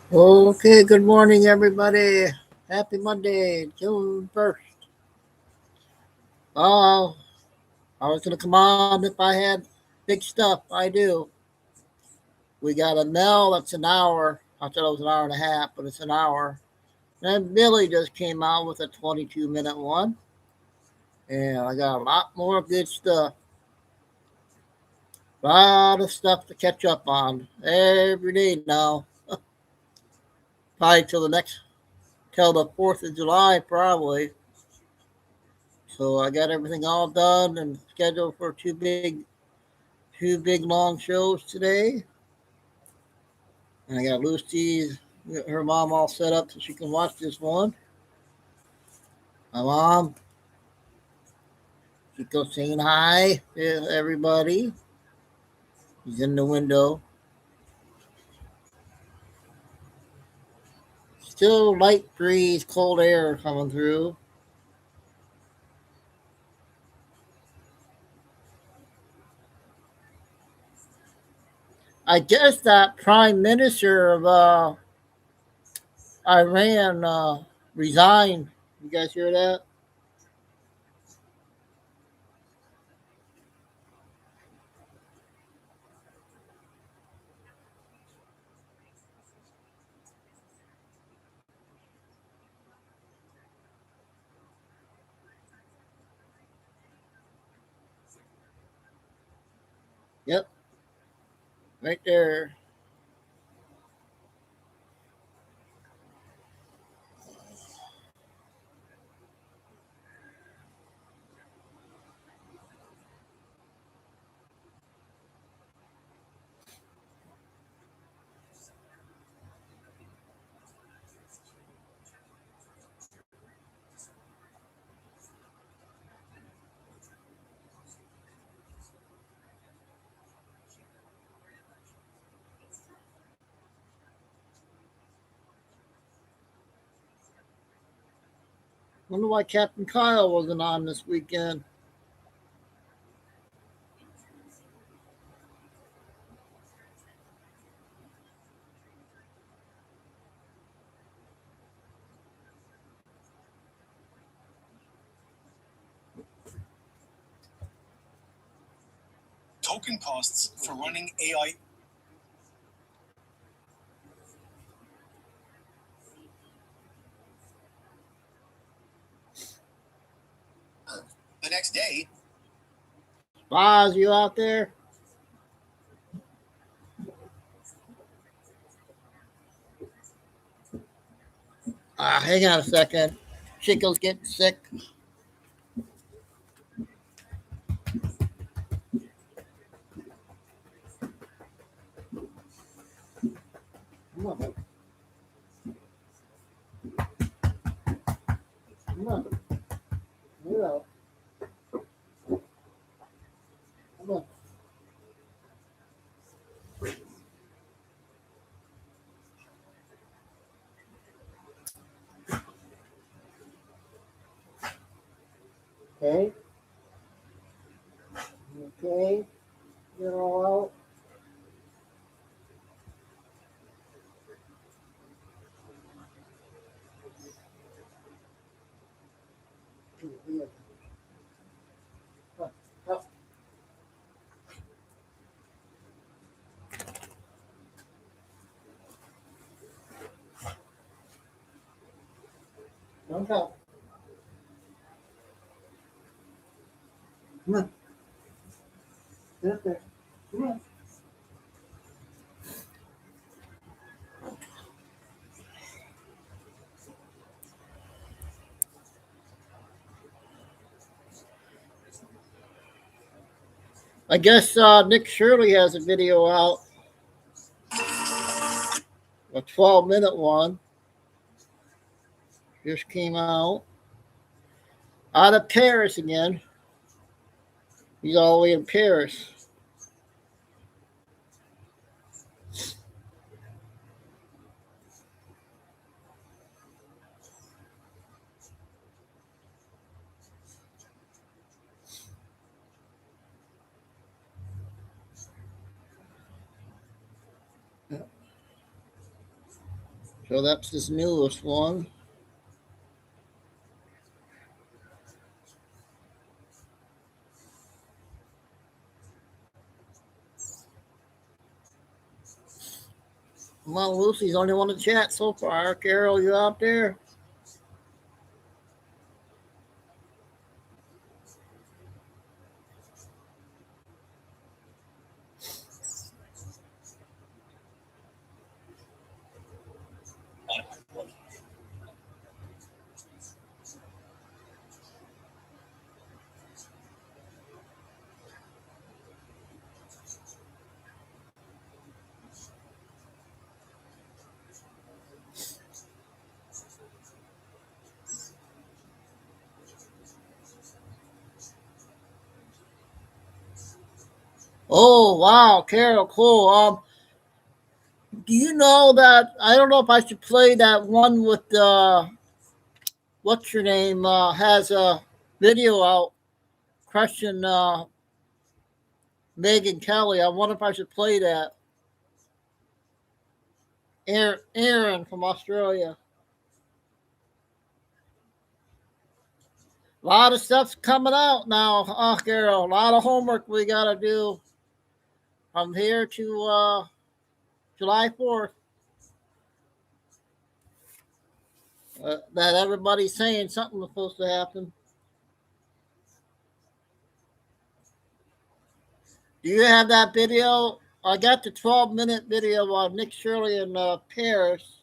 Okay, good morning, everybody. Happy Monday, June 1st. Oh, I was going to come on if I had big stuff. I do. We got a Mel that's an hour. I thought it was an hour and a half, but it's an hour. And Billy just came out with a 22-minute one. And I got a lot more good stuff. A lot of stuff to catch up on every day now. Probably till the 4th of July, probably. So I got everything all done and scheduled for two big long shows today. And I got Lucy's her mom all set up so she can watch this one. My mom, she goes saying hi to everybody. He's in the window. Still light breeze, cold air coming through. I guess that prime minister of Iran resigned. You guys hear that? Yep, right there. Wonder why Captain Kyle wasn't on this weekend. Token costs for running AI. The next day, Boz, you out there? Hang on a second. Chico's getting sick. Come on, come on. Move out. Come on. Okay. Okay. Get all out. Here. Come on. Don't go. Come on. Get up there. Come on. I guess Nick Shirley has a video out, a 12-minute one. Just came out of Paris again. He's all the way in Paris. So that's this newest one. Well, Lucy's the only one to chat so far. Carol, you out there? Oh wow, Carol, cool. Do you know that I don't know if I should play that one with what's your name has a video out question Megan Kelly. I wonder if I should play that. Aaron from Australia. A lot of stuff's coming out now. Oh, Carol, a lot of homework we got to do from here to July 4th. That everybody's saying something was supposed to happen. Do you have that video? I got the 12-minute video on Nick Shirley in Paris.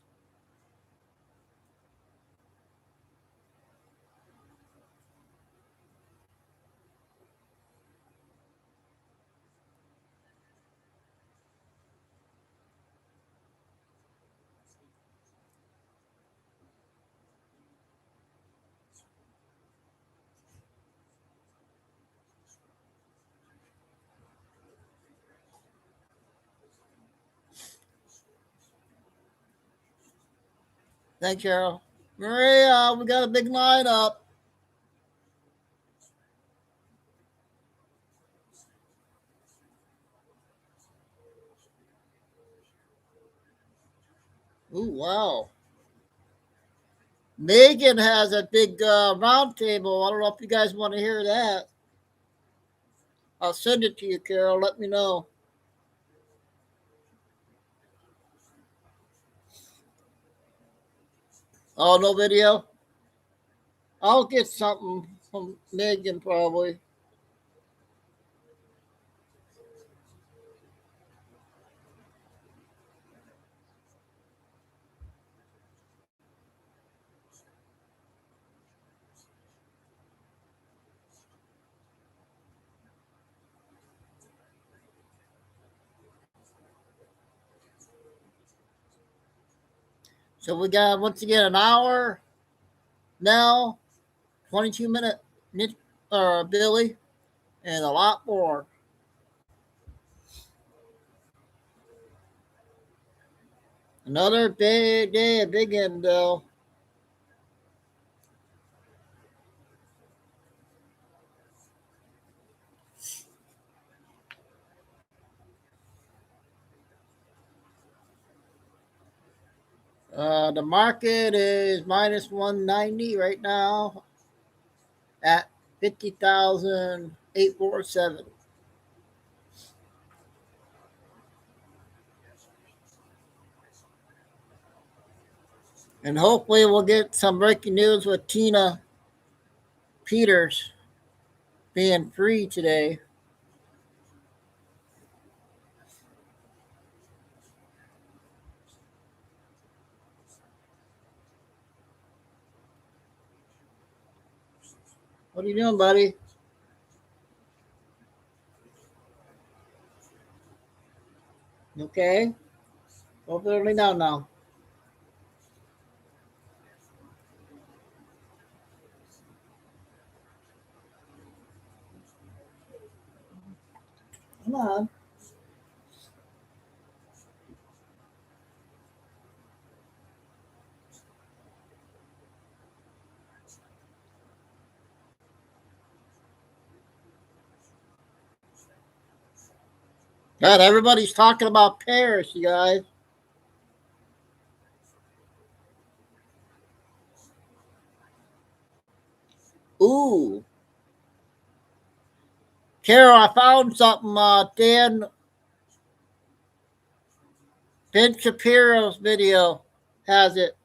Thanks, Carol. Maria, we got a big lineup. Ooh, wow. Megan has a big round table. I don't know if you guys want to hear that. I'll send it to you, Carol. Let me know. Oh, no video? I'll get something from Megan probably. So we got once again an hour now, 22-minute Billy, and a lot more. Another big day, a big end though. The market is minus 190 right now at 50,847. And hopefully we'll get some breaking news with Tina Peters being free today. What are you doing, buddy? Okay. Hopefully early now. Come on. God, everybody's talking about Paris, you guys. Ooh. Carol, I found something. Ben Shapiro's video has it.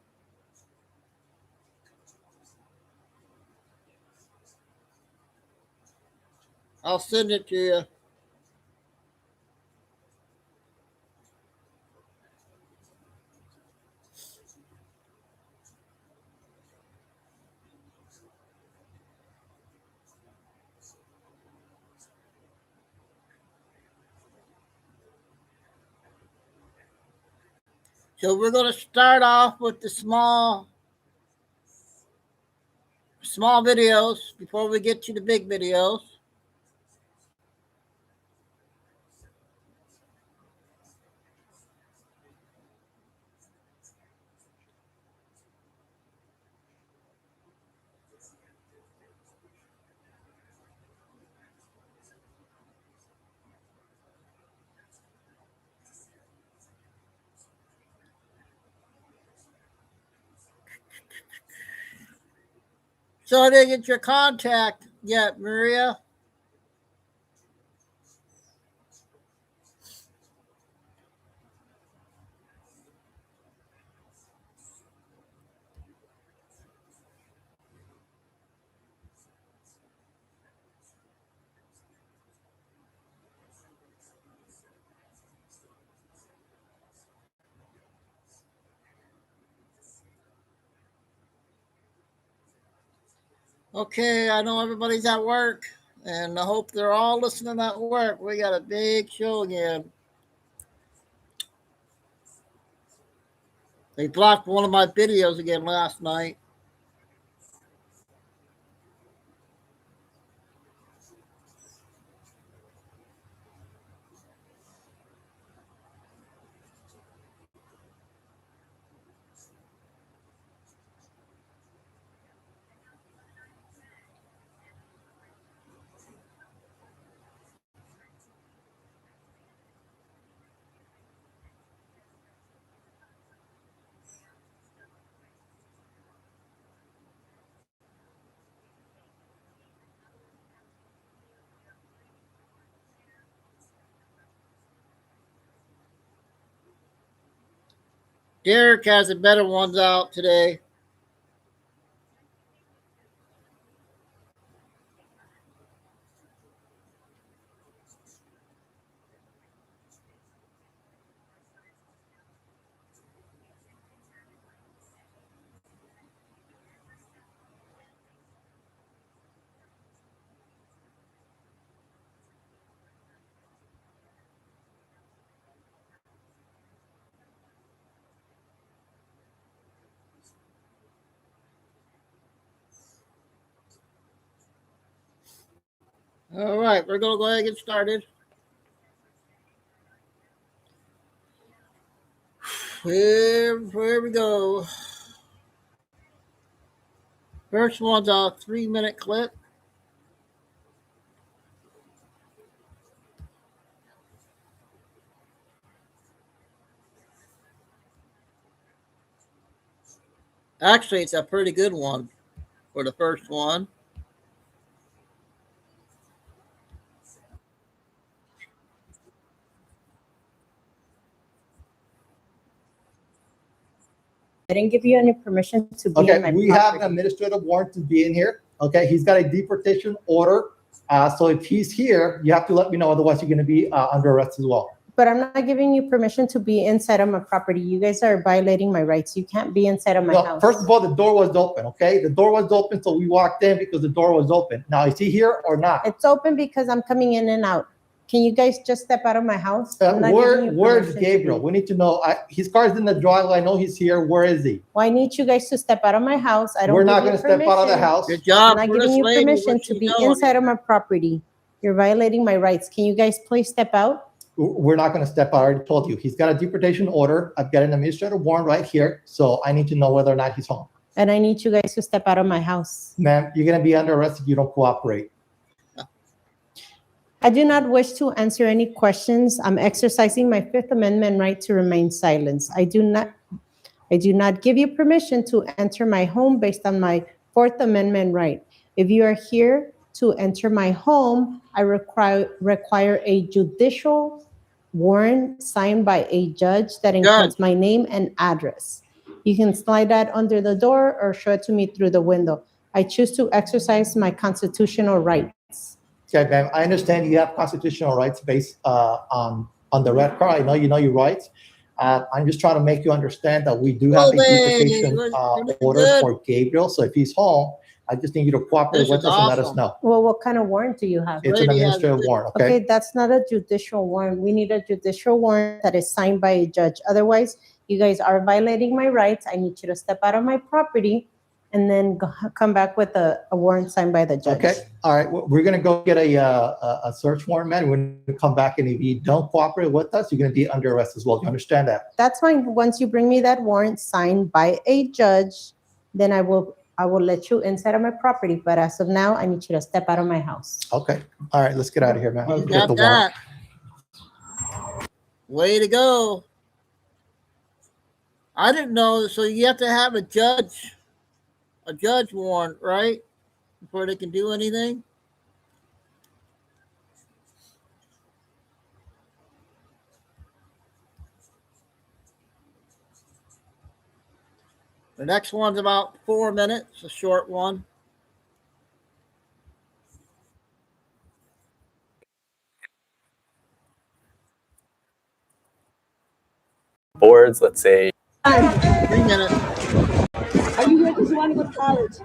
I'll send it to you. So we're going to start off with the small videos before we get to the big videos. So I didn't get your contact yet, Maria. Okay, I know everybody's at work, and I hope they're all listening at work. We got a big show again. They blocked one of my videos again last night. Derek has the better ones out today. All right, we're going to go ahead and get started. Here we go. First one's a 3-minute clip. Actually, it's a pretty good one for the first one. I didn't give you any permission to be in my we property. have an administrative warrant to be in here. Okay, he's got a deportation order. So if he's here, you have to let me know. Otherwise, you're going to be under arrest as well. But I'm not giving you permission to be inside of my property. You guys are violating my rights. You can't be inside of my house. First of all, the door was open. Okay, the door was open, so we walked in because the door was open. Now, is he here or not? It's open because I'm coming in and out. Can you guys just step out of my house? Where's Gabriel? We need to know. His car's in the driveway. I know he's here. Where is he? Well, I need you guys to step out of my house. We're not going to step out of the house. Good job. I'm not giving you permission to be inside of my property. You're violating my rights. Can you guys please step out? We're not going to step out. I already told you. He's got a deportation order. I've got an administrative warrant right here. So I need to know whether or not he's home. And I need you guys to step out of my house. Ma'am, you're going to be under arrest if you don't cooperate. I do not wish to answer any questions. I'm exercising my Fifth Amendment right to remain silent. I do not give you permission to enter my home based on my Fourth Amendment right. If you are here to enter my home, I require a judicial warrant signed by a judge that includes my name and address. You can slide that under the door or show it to me through the window. I choose to exercise my constitutional rights. Okay, ma'am, I understand you have constitutional rights based on the red card. I know you know your rights. I'm just trying to make you understand that we do have a deportation order for Gabriel. So if he's home, I just need you to cooperate with us and let us know. Well, what kind of warrant do you have? It's an administrative warrant, okay? Okay, that's not a judicial warrant. We need a judicial warrant that is signed by a judge. Otherwise, you guys are violating my rights. I need you to step out of my property and then come back with a warrant signed by the judge. Okay, all right, we're gonna go get a search warrant, man. We're gonna come back, and if you don't cooperate with us, you're gonna be under arrest as well. Do you understand that? That's fine. Once you bring me that warrant signed by a judge, then I will let you inside of my property. But as of now, I need you to step out of my house. Okay, all right, let's get out of here, man. Well, Get the got warrant. that. Way to go. I didn't know, so you have to have a judge warrant, right? Before they can do anything? The next one's about 4 minutes, a short one. Boards, let's say. 3 minutes. Are you here because you want to go to college?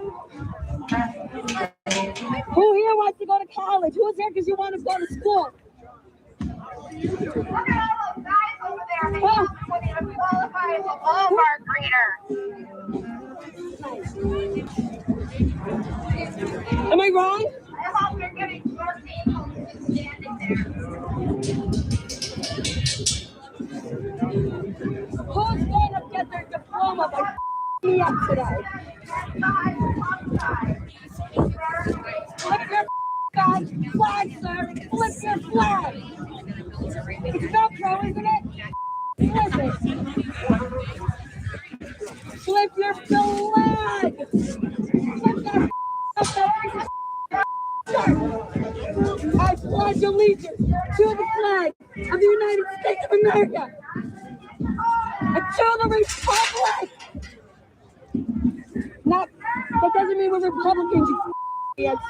Who here wants to go to college? Who's here because you want to go to school? Look at all those guys over there. They don't even qualify as a Walmart greeter. Am I wrong? I hope you're getting your people just standing there. Who's going to get their diploma by me up today? Flip your flag, sir. Flip your flag. It's Velcro, isn't it? Flip it. Flip your flag. Flip that I pledge allegiance to the flag of the United States of America and to the Republic. Not, that doesn't mean we're Republicans, you idiots.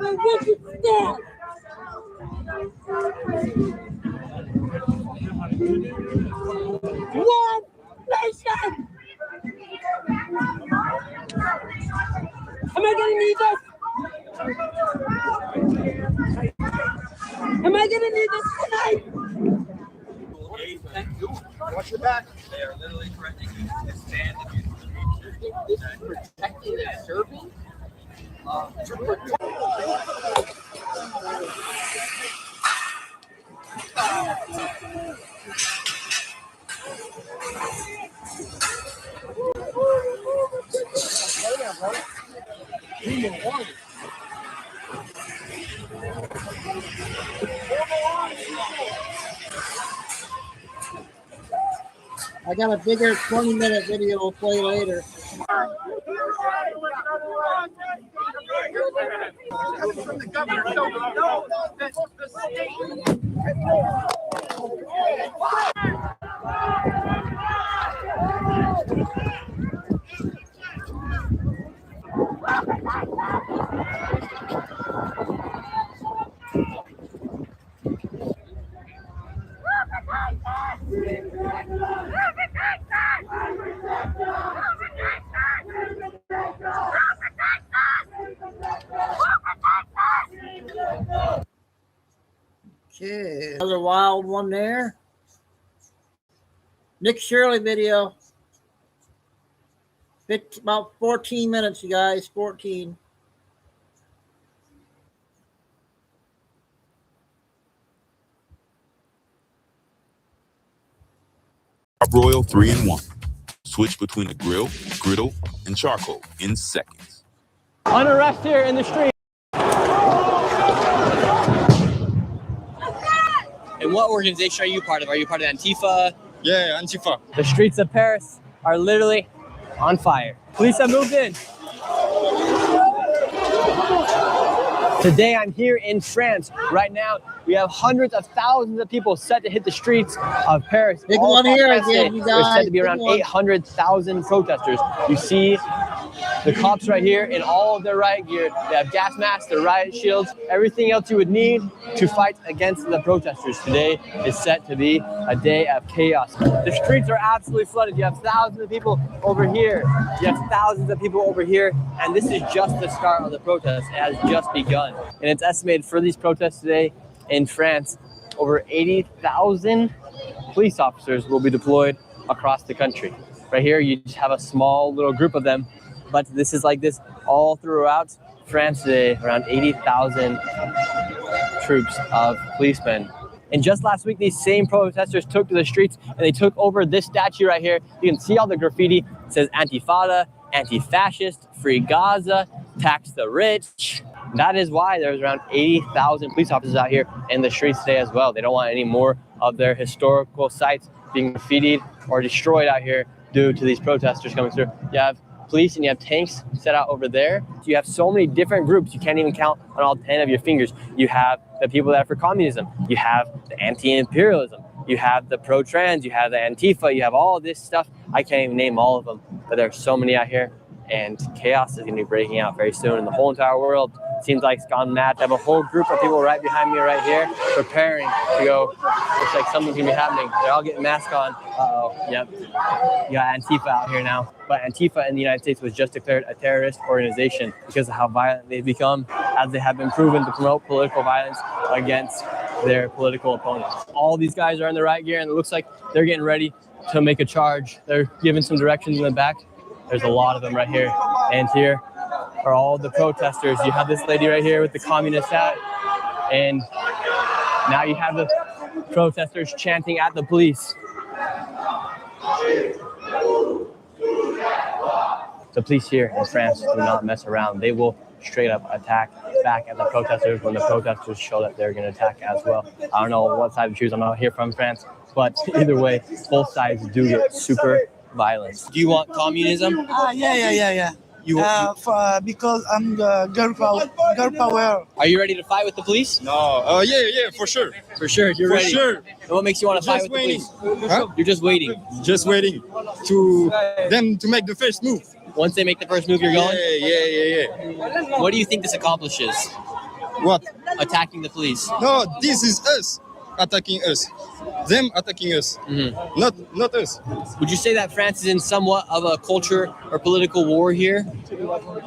The wicked stand. One nation. Am I gonna need this? Am I gonna need this tonight? Watch your back. They are literally threatening you to stand if you This is protecting and serving? To protect. I got a bigger 20-minute video we'll play later. From the governor, so we know that the state. Okay, another wild one there. Nick Shirley video. About 14 minutes, you guys. 14. Broil 3-in-1. Switch between the grill, griddle, and charcoal in seconds. On arrest here in the street. And what organization are you part of? Are you part of Antifa? Yeah, Antifa. The streets of Paris are literally on fire. Police have moved in. Today I'm here in France. Right now we have hundreds of thousands of people set to hit the streets of Paris. Big All one across here France again, today. you There's guys. said to be Big around one. 800,000 protesters. You see the cops right here in all of their riot gear. They have gas masks, their riot shields, everything else you would need to fight against the protesters. Today is set to be a day of chaos. The streets are absolutely flooded. You have thousands of people over here. You have thousands of people over here. And this is just the start of the protest. It has just begun. And it's estimated for these protests today in France, over 80,000 police officers will be deployed across the country. Right here, you just have a small little group of them. But this is like this all throughout France today, around 80,000 troops of policemen. And just last week, these same protesters took to the streets and they took over this statue right here. You can see all the graffiti. It says Antifada, anti-fascist, free Gaza, tax the rich. That is why there's around 80,000 police officers out here in the streets today as well. They don't want any more of their historical sites being graffitied or destroyed out here due to these protesters coming through. You have police and you have tanks set out over there. You have so many different groups, you can't even count on all 10 of your fingers. You have the people that are for communism, you have the anti-imperialism, you have the pro-trans, you have the Antifa, you have all this stuff. I can't even name all of them, but there's so many out here, and chaos is going to be breaking out very soon in the whole entire world. Seems like it's gone mad. I have a whole group of people right behind me right here preparing to go. Looks like something's gonna be happening. They're all getting masks on. Uh-oh, yep. You got Antifa out here now. But Antifa in the United States was just declared a terrorist organization because of how violent they've become, as they have been proven to promote political violence against their political opponents. All these guys are in the riot gear and it looks like they're getting ready to make a charge. They're giving some directions in the back. There's a lot of them right here. And here are all the protesters. You have this lady right here with the communist hat, and now you have the protesters chanting at the police. The police here in France do not mess around. They will straight up attack back at the protesters when the protesters show that they're going to attack as well. I don't know what side to choose. I'm not here from France, but either way, both sides do get super violent. Do you want communism? Yeah. Because I'm the girl power. Are you ready to fight with the police? No. Yeah, for sure. For sure, you're For ready. sure. And what makes you want to fight Just with waiting. the police? Huh? You're just waiting. Just waiting to them to make the first move. Once they make the first move, you're going? Yeah. What do you think this accomplishes? What? Attacking the police. No, this is us attacking us. Them attacking us. Mm-hmm. Not us. Would you say that France is in somewhat of a culture or political war here?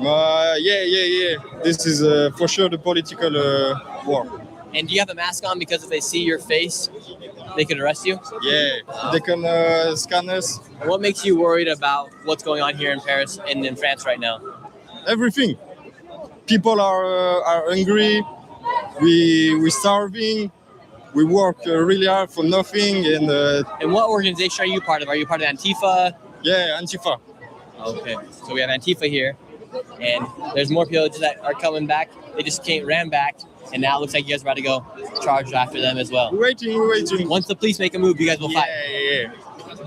Yeah. This is for sure the political war. And do you have a mask on because if they see your face, they could arrest you? Yeah, they can scan us. And what makes you worried about what's going on here in Paris and in France right now? Everything. People are hungry. We starving. We work really hard for nothing. And what organization are you part of? Are you part of Antifa? Yeah, Antifa. Okay, so we have Antifa here, and there's more people that are coming back. They just ran back, and now it looks like you guys are about to go charge after them as well. We're waiting. Once the police make a move, you guys will fight. Yeah.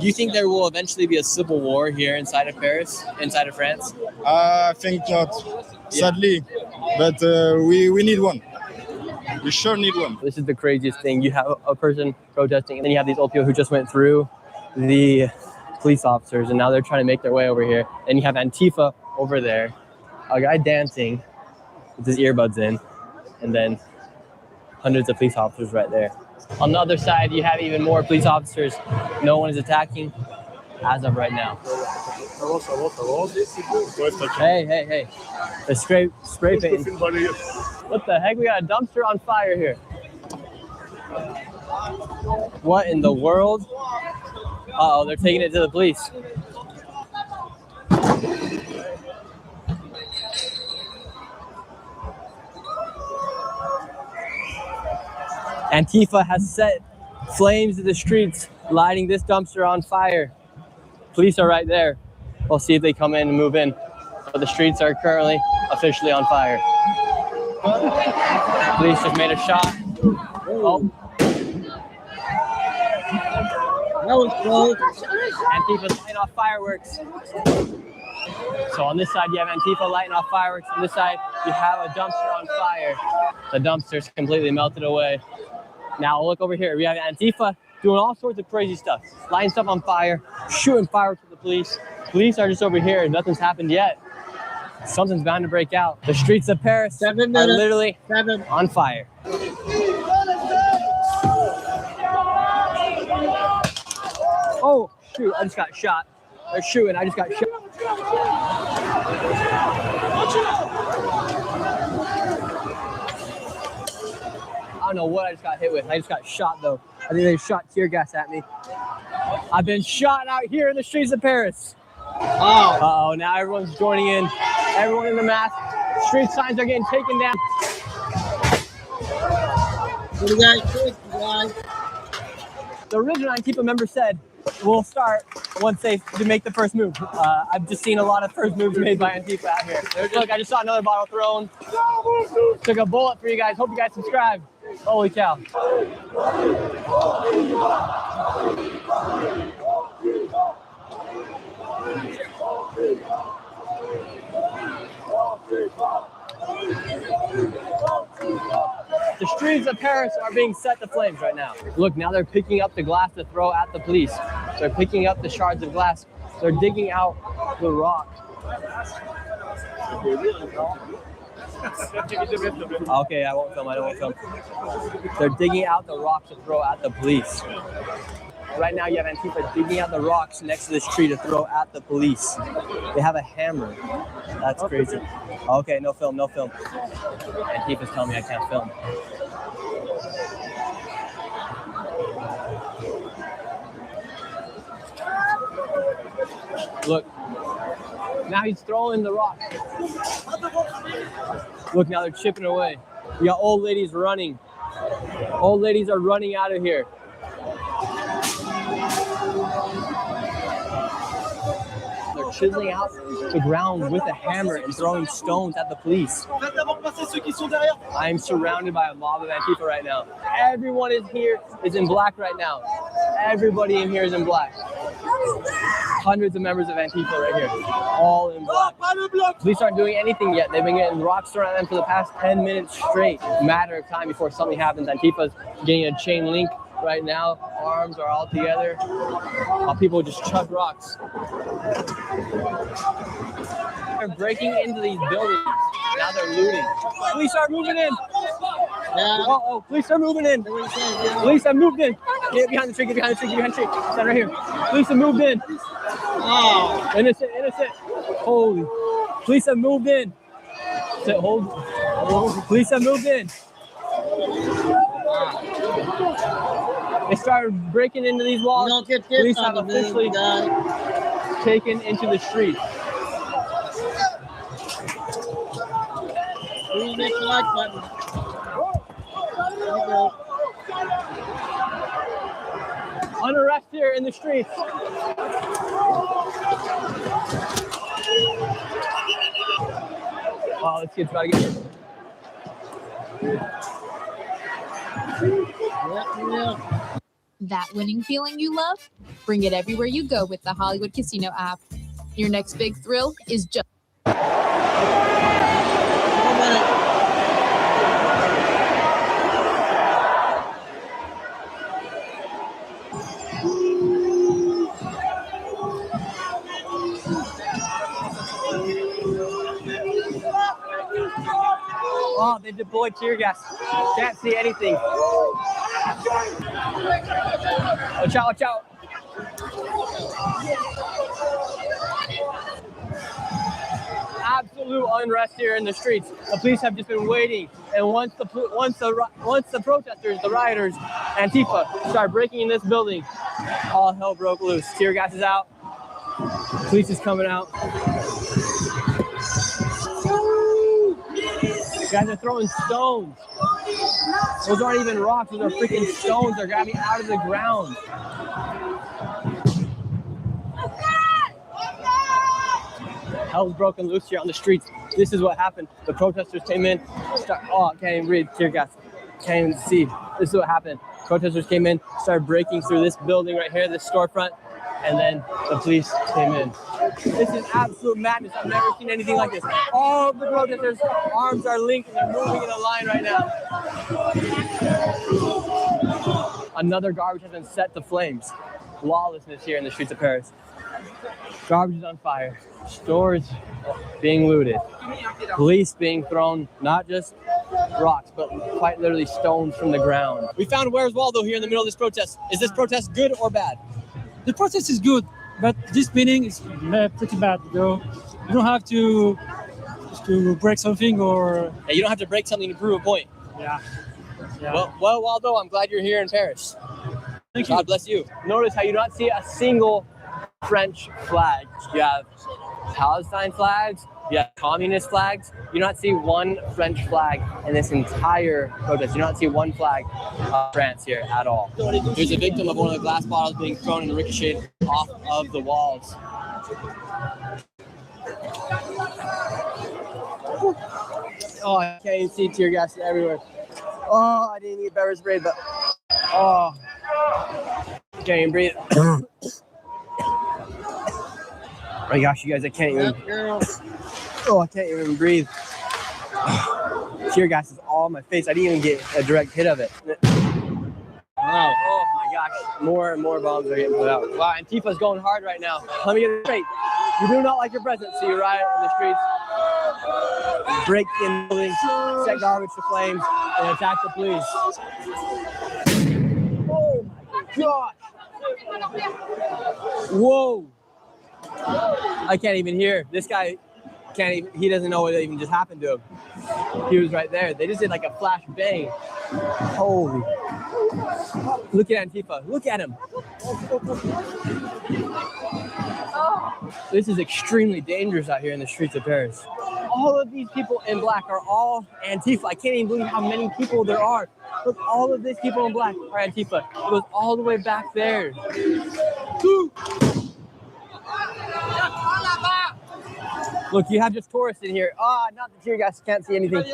Do you think there will eventually be a civil war here inside of Paris, inside of France? I think not, sadly, but we need one. We sure need one. This is the craziest thing. You have a person protesting, and then you have these old people who just went through the police officers, and now they're trying to make their way over here. And you have Antifa over there, a guy dancing with his earbuds in, and then hundreds of police officers right there. On the other side, you have even more police officers. No one is attacking as of right now. Hey. The spray paint. What the heck? We got a dumpster on fire here. What in the world? Uh-oh, they're taking it to the police. Antifa has set flames to the streets, lighting this dumpster on fire. Police are right there. We'll see if they come in and move in. But the streets are currently officially on fire. Police just made a shot. Oh. That was close. Antifa's lighting off fireworks. So on this side, you have Antifa lighting off fireworks. On this side, you have a dumpster on fire. The dumpster's completely melted away. Now look over here. We have Antifa doing all sorts of crazy stuff. Lighting stuff on fire, shooting fireworks at the police. Police are just over here. Nothing's happened yet. Something's bound to break out. The streets of Paris are literally on fire. Oh, shoot, I just got shot. They're shooting, I just got shot. I don't know what I just got hit with. I just got shot though. I think they shot tear gas at me. I've been shot out here in the streets of Paris. Oh. Uh-oh, now everyone's joining in. Everyone in the mask. Street signs are getting taken down. What do you guys think, guys? The original Antifa member said, we'll start once they make the first move. I've just seen a lot of first moves made by Antifa out here. Look, I just saw another bottle thrown. Took a bullet for you guys. Hope you guys subscribe. Holy cow. The streets of Paris are being set to flames right now. Look, now they're picking up the glass to throw at the police. They're picking up the shards of glass. They're digging out the rock. Okay, I won't film. I don't want to film. They're digging out the rocks to throw at the police. Right now, you have Antifa digging out the rocks next to this tree to throw at the police. They have a hammer. That's crazy. Okay, no film, no film. Antifa's telling me I can't film. Look, now he's throwing the rock. Look, now they're chipping away. You got old ladies running. Old ladies are running out of here. They're chiseling out the ground with a hammer and throwing stones at the police. I'm surrounded by a mob of Antifa right now. Everyone is here is in black right now. Everybody in here is in black. Hundreds of members of Antifa right here, all in black. Police aren't doing anything yet. They've been getting rocks thrown at them for the past 10 minutes straight. Matter of time before something happens. Antifa's getting a chain link right now. Arms are all together. While people just chuck rocks. They're breaking into these buildings. Now they're looting. Police are moving in. Uh-oh, police are moving in. Police have moved in. Get behind the tree, get behind the tree, get behind the tree. Stand right here. Police have moved in. Oh. Innocent, innocent. Holy. Police have moved in. Hold. Police have moved in. They started breaking into these walls. Police have officially taken into the streets. Please make the like button. Unrest here in the streets. Oh, this kid's about to get hurt. That winning feeling you love? Bring it everywhere you go with the Hollywood Casino app. Your next big thrill is just... Oh, they deployed tear gas. Can't see anything. Watch out, watch out. Absolute unrest here in the streets. The police have just been waiting. And once the protesters, the rioters, Antifa, start breaking in this building, all hell broke loose. Tear gas is out. Police is coming out. Guys are throwing stones. Those aren't even rocks, those are freaking stones. They're grabbing out of the ground. Hell's broken loose here on the streets. This is what happened. The protesters came in. Oh, can't even breathe. Tear gas. Can't even see. This is what happened. Protesters came in, started breaking through this building right here, this storefront, and then the police came in. This is absolute madness. I've never seen anything like this. All of the protesters' arms are linked and they're moving in a line right now. Another garbage has been set to flames. Lawlessness here in the streets of Paris. Garbage is on fire. Stores being looted. Police being thrown, not just rocks, but quite literally stones from the ground. We found Where's Waldo here in the middle of this protest. Is this protest good or bad? The protest is good, but this meeting is pretty bad. You don't have to break something or... Yeah, you don't have to break something to prove a point. Yeah. Well, Waldo, I'm glad you're here in Paris. Thank you. God bless you. Notice how you do not see a single French flag. You have Palestine flags, you have communist flags. You do not see one French flag in this entire protest. You do not see one flag of France here at all. There's a victim of one of the glass bottles being thrown and ricocheted off of the walls. Oh, I can't even see tear gas everywhere. Oh, I didn't need pepper spray, but oh, can't even breathe. Oh my gosh, you guys, I can't even. Oh, I can't even breathe. Tear gas is all on my face. I didn't even get a direct hit of it. Wow. Oh my gosh, more and more bombs are getting put out. Wow, Antifa's going hard right now. Let me get it straight. You do not like your president, so you riot in the streets, break in buildings, set garbage to flames, and attack the police. Oh my gosh! Whoa! I can't even hear. This guy can't even, he doesn't know what even just happened to him. He was right there. They just did like a flash bang. Holy. Look at Antifa. Look at him. This is extremely dangerous out here in the streets of Paris. All of these people in black are all Antifa. I can't even believe how many people there are. Look, all of these people in black are Antifa. It goes all the way back there. Look, you have just tourists in here. Ah, not the tear gas. Can't see anything.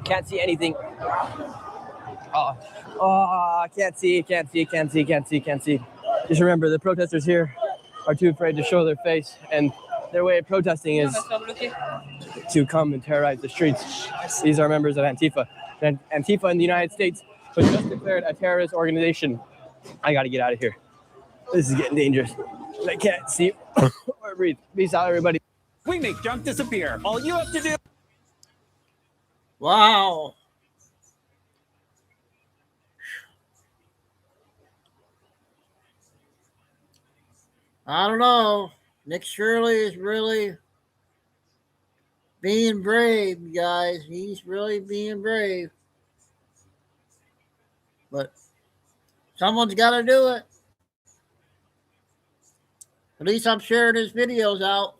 Can't see anything. Oh, can't see. Just remember, the protesters here are too afraid to show their face, and their way of protesting is to come and terrorize the streets. These are members of Antifa. And Antifa in the United States was just declared a terrorist organization. I gotta get out of here. This is getting dangerous. I can't see or breathe. Peace out, everybody. We make junk disappear. All you have to do. Wow. I don't know. Nick Shirley is really being brave, you guys. He's really being brave. But someone's got to do it. At least I'm sharing his videos out.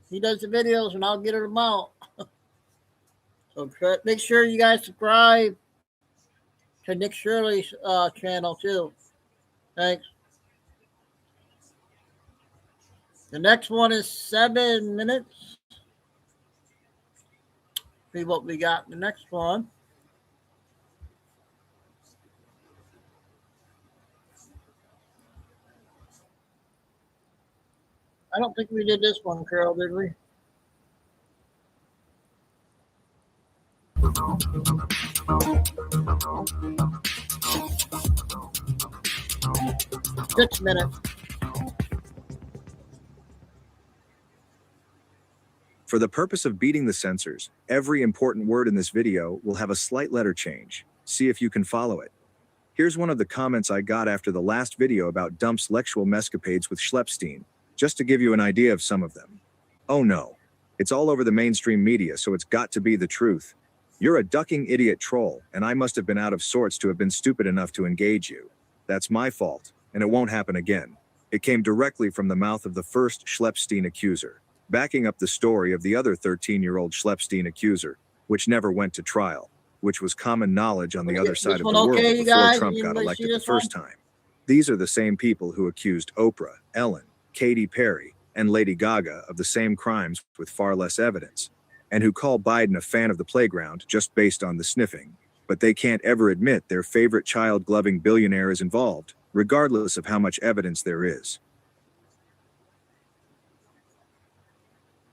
He does the videos and I'll get them out. So make sure you guys subscribe to Nick Shirley's channel too. Thanks. The next one is 7 minutes. See what we got in the next one. I don't think we did this one, Carol, did we? Six minutes. For the purpose of beating the censors, every important word in this video will have a slight letter change. See if you can follow it. Here's one of the comments I got after the last video about Dump's sexual mescapades with Schleppstein, just to give you an idea of some of them. Oh no. It's all over the mainstream media, so it's got to be the truth. You're a ducking idiot troll, and I must have been out of sorts to have been stupid enough to engage you. That's my fault, and it won't happen again. It came directly from the mouth of the first Schleppstein accuser, backing up the story of the other 13-year-old Schleppstein accuser, which never went to trial, which was common knowledge on the other side of the world before Trump got elected the first time. These are the same people who accused Oprah, Ellen, Katy Perry, and Lady Gaga of the same crimes with far less evidence, and who call Biden a fan of the playground just based on the sniffing. But they can't ever admit their favorite child-gloving billionaire is involved, regardless of how much evidence there is.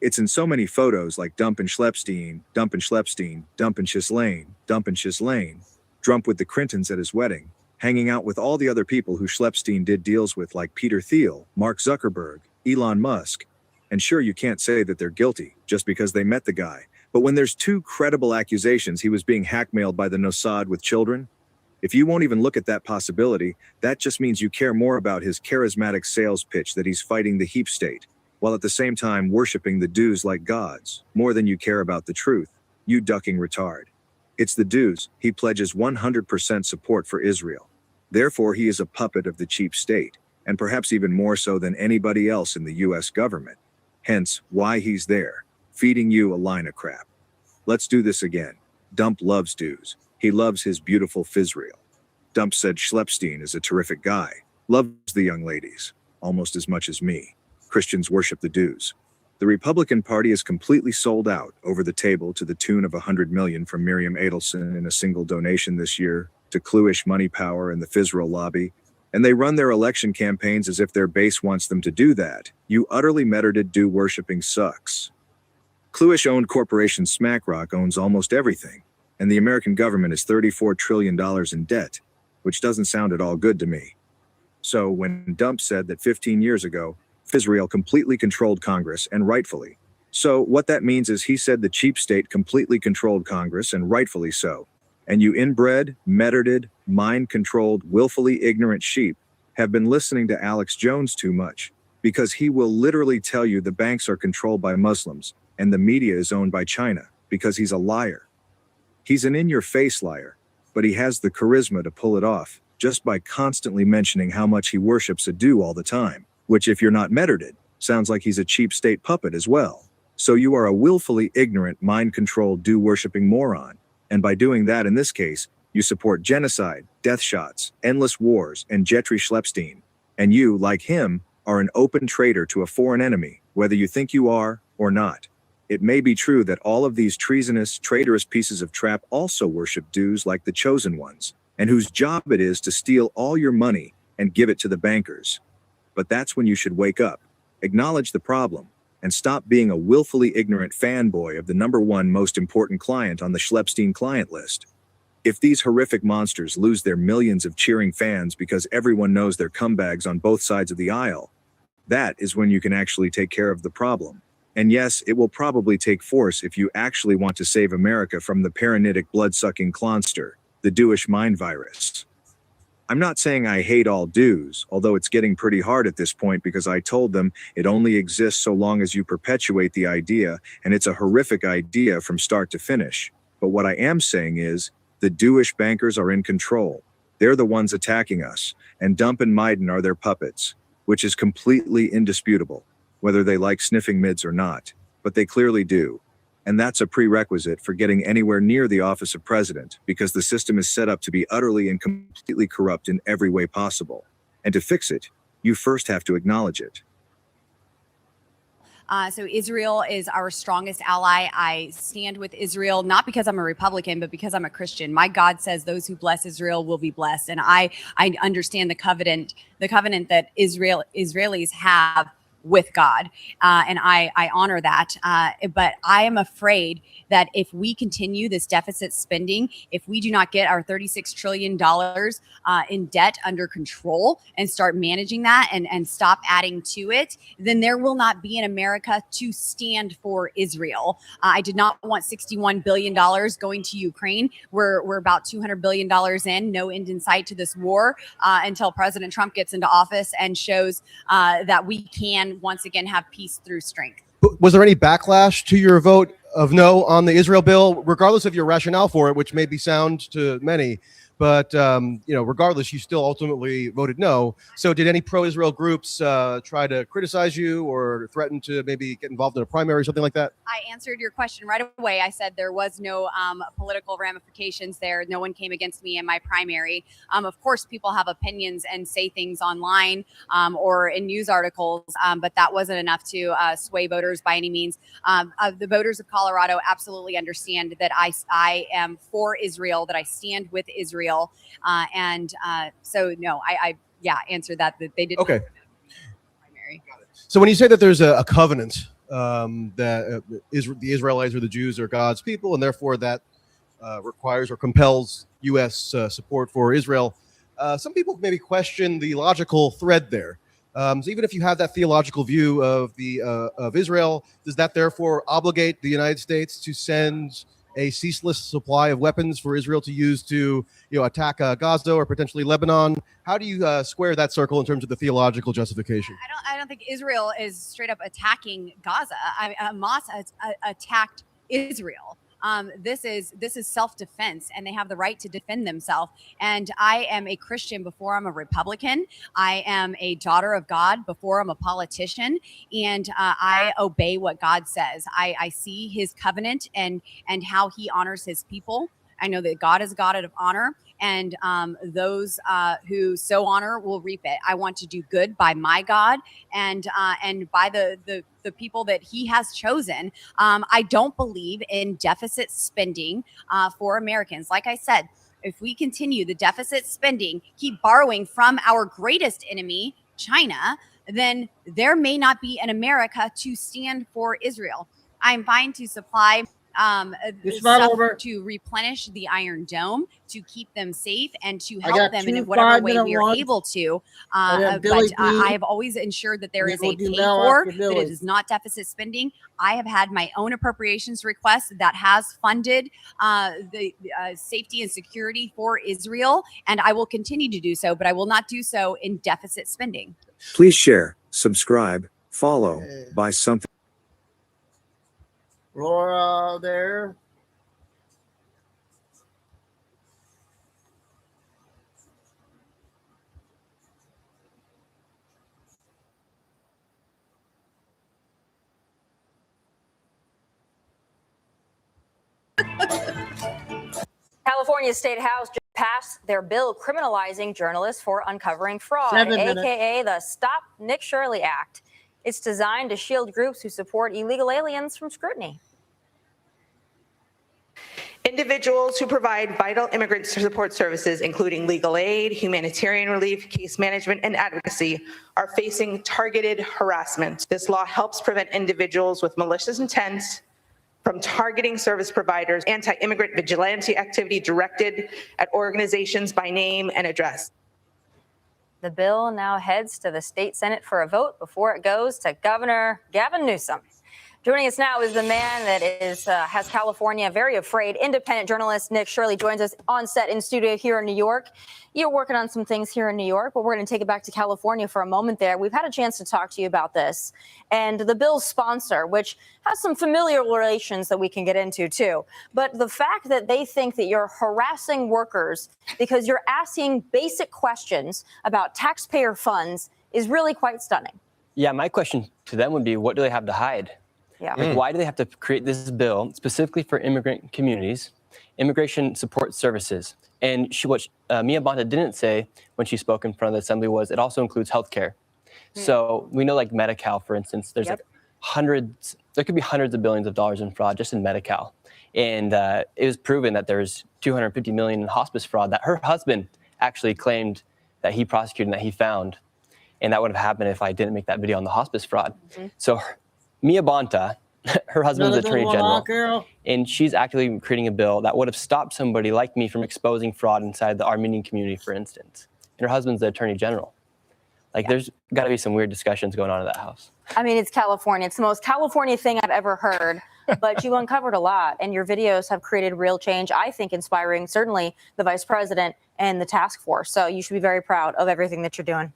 It's in so many photos like Dump and Schlepstein, Dump and Schlepstein, Dump and Shislane, Dump and Shislane, Drump with the Clintons at his wedding, hanging out with all the other people who Schlepstein did deals with like Peter Thiel, Mark Zuckerberg, Elon Musk. And sure, you can't say that they're guilty just because they met the guy. But when there's 2 credible accusations he was being hackmailed by the Mossad with children, if you won't even look at that possibility, that just means you care more about his charismatic sales pitch that he's fighting the heap state, while at the same time worshiping the dues like gods, more than you care about the truth, you ducking retard. It's the dues. He pledges 100% support for Israel. Therefore, he is a puppet of the cheap state, and perhaps even more so than anybody else in the US government. Hence, why he's there, feeding you a line of crap. Let's do this again. Dump loves dues. He loves his beautiful Fizrael. Dump said Schlepstein is a terrific guy, loves the young ladies, almost as much as me. Christians worship the dues. The Republican Party is completely sold out over the table to the tune of $100 million from Miriam Adelson in a single donation this year to Cluish Money Power and the Fizrael lobby, and they run their election campaigns as if their base wants them to do that. You utterly mettered do-worshipping sucks. Cluish-owned corporation SmackRock owns almost everything, and the American government is $34 trillion in debt, which doesn't sound at all good to me. So when Dump said that 15 years ago, Fizrael completely controlled Congress, and rightfully. So what that means is he said the cheap state completely controlled Congress, and rightfully so. And you inbred, mettered, mind-controlled, willfully ignorant sheep have been listening to Alex Jones too much, because he will literally tell you the banks are controlled by Muslims, and the media is owned by China, because he's a liar. He's an in-your-face liar, but he has the charisma to pull it off, just by constantly mentioning how much he worships a do all the time, which if you're not mettered, sounds like he's a cheap state puppet as well. So you are a willfully ignorant, mind-controlled, do-worshipping moron. And by doing that in this case, you support genocide, death shots, endless wars, and Jeffrey Schlepstein. And you, like him, are an open traitor to a foreign enemy, whether you think you are or not. It may be true that all of these treasonous, traitorous pieces of trap also worship dues like the chosen ones, and whose job it is to steal all your money and give it to the bankers. But that's when you should wake up, acknowledge the problem, and stop being a willfully ignorant fanboy of the #1 most important client on the Schlepstein client list. If these horrific monsters lose their millions of cheering fans because everyone knows their cumbags on both sides of the aisle, that is when you can actually take care of the problem. And yes, it will probably take force if you actually want to save America from the paranitic blood-sucking clonster, the Jewish mind virus. I'm not saying I hate all dues, although it's getting pretty hard at this point because I told them it only exists so long as you perpetuate the idea, and it's a horrific idea from start to finish. But what I am saying is, the Jewish bankers are in control. They're the ones attacking us, and Dump and Maiden are their puppets, which is completely indisputable, whether they like sniffing mids or not, but they clearly do. And that's a prerequisite for getting anywhere near the office of president, because the system is set up to be utterly and completely corrupt in every way possible. And to fix it, you first have to acknowledge it. So Israel is our strongest ally. I stand with Israel, not because I'm a Republican, but because I'm a Christian. My God says those who bless Israel will be blessed. And I understand the covenant that Israelis have with God. And I honor that. But I am afraid that if we continue this deficit spending, if we do not get our $36 trillion in debt under control and start managing that and stop adding to it, then there will not be an America to stand for Israel. I did not want $61 billion going to Ukraine. We're about $200 billion in, no end in sight to this war until President Trump gets into office and shows that we can once again have peace through strength. Was there any backlash to your vote of no on the Israel bill, regardless of your rationale for it, which may be sound to many? But, regardless, you still ultimately voted no. So did any pro-Israel groups try to criticize you or threaten to maybe get involved in a primary or something like that? I answered your question right away. I said there was no political ramifications there. No one came against me in my primary. Of course, people have opinions and say things online or in news articles, but that wasn't enough to sway voters by any means. The voters of Colorado absolutely understand that I am for Israel, that I stand with Israel. So no, I answered that they did. Okay. So when you say that there's a covenant that the Israelites or the Jews are God's people, and therefore that requires or compels U.S. Support for Israel. Some people maybe question the logical thread there. So even if you have that theological view of Israel, does that therefore obligate the United States to send a ceaseless supply of weapons for Israel to use to attack Gaza or potentially Lebanon? How do you square that circle in terms of the theological justification? I don't think Israel is straight up attacking Gaza. Hamas has attacked Israel. This is self-defense, and they have the right to defend themselves. And I am a Christian before I'm a Republican. I am a daughter of God before I'm a politician, and I obey what God says. I see His covenant and how He honors His people. I know that God is a God of honor, and those who sow honor will reap it. I want to do good by my God and by the people that He has chosen. I don't believe in deficit spending for Americans. Like I said, if we continue the deficit spending, keep borrowing from our greatest enemy, China, then there may not be an America to stand for Israel. I'm fine to supply stuff to replenish the Iron Dome, to keep them safe, and to help them in whatever way we are able to. But I have always ensured that there is a pay for, that it is not deficit spending. I have had my own appropriations request that has funded the safety and security for Israel, and I will continue to do so, but I will not do so in deficit spending. Please share, subscribe, follow, buy something. Laura there. California State House just passed their bill criminalizing journalists for uncovering fraud, 7 minutes. aka the Stop Nick Shirley Act. It's designed to shield groups who support illegal aliens from scrutiny. Individuals who provide vital immigrant support services, including legal aid, humanitarian relief, case management, and advocacy, are facing targeted harassment. This law helps prevent individuals with malicious intent from targeting service providers, anti-immigrant vigilante activity directed at organizations by name and address. The bill now heads to the state Senate for a vote before it goes to Governor Gavin Newsom. Joining us now is the man that has California very afraid. Independent journalist Nick Shirley joins us on set in studio here in New York. You're working on some things here in New York, but we're going to take it back to California for a moment there. We've had a chance to talk to you about this and the bill's sponsor, which has some familiar relations that we can get into too. But the fact that they think that you're harassing workers because you're asking basic questions about taxpayer funds is really quite stunning. Yeah, my question to them would be, what do they have to hide? Yeah. Like, why do they have to create this bill specifically for immigrant communities, immigration support services? And what Mia Bonta didn't say when she spoke in front of the assembly was it also includes healthcare. So we know, like Medi-Cal, for instance, there's like there could be hundreds of billions of dollars in fraud just in Medi-Cal. And it was proven that there's $250 million in hospice fraud that her husband actually claimed that he prosecuted and that he found. And that would have happened if I didn't make that video on the hospice fraud. So Mia Bonta, her husband's attorney general, and she's actually creating a bill that would have stopped somebody like me from exposing fraud inside the Armenian community, for instance. And her husband's the attorney general. Like, there's got to be some weird discussions going on in that house. I mean, it's California. It's the most California thing I've ever heard, but you uncovered a lot, and your videos have created real change, I think, inspiring certainly the vice president and the task force. So you should be very proud of everything that you're doing.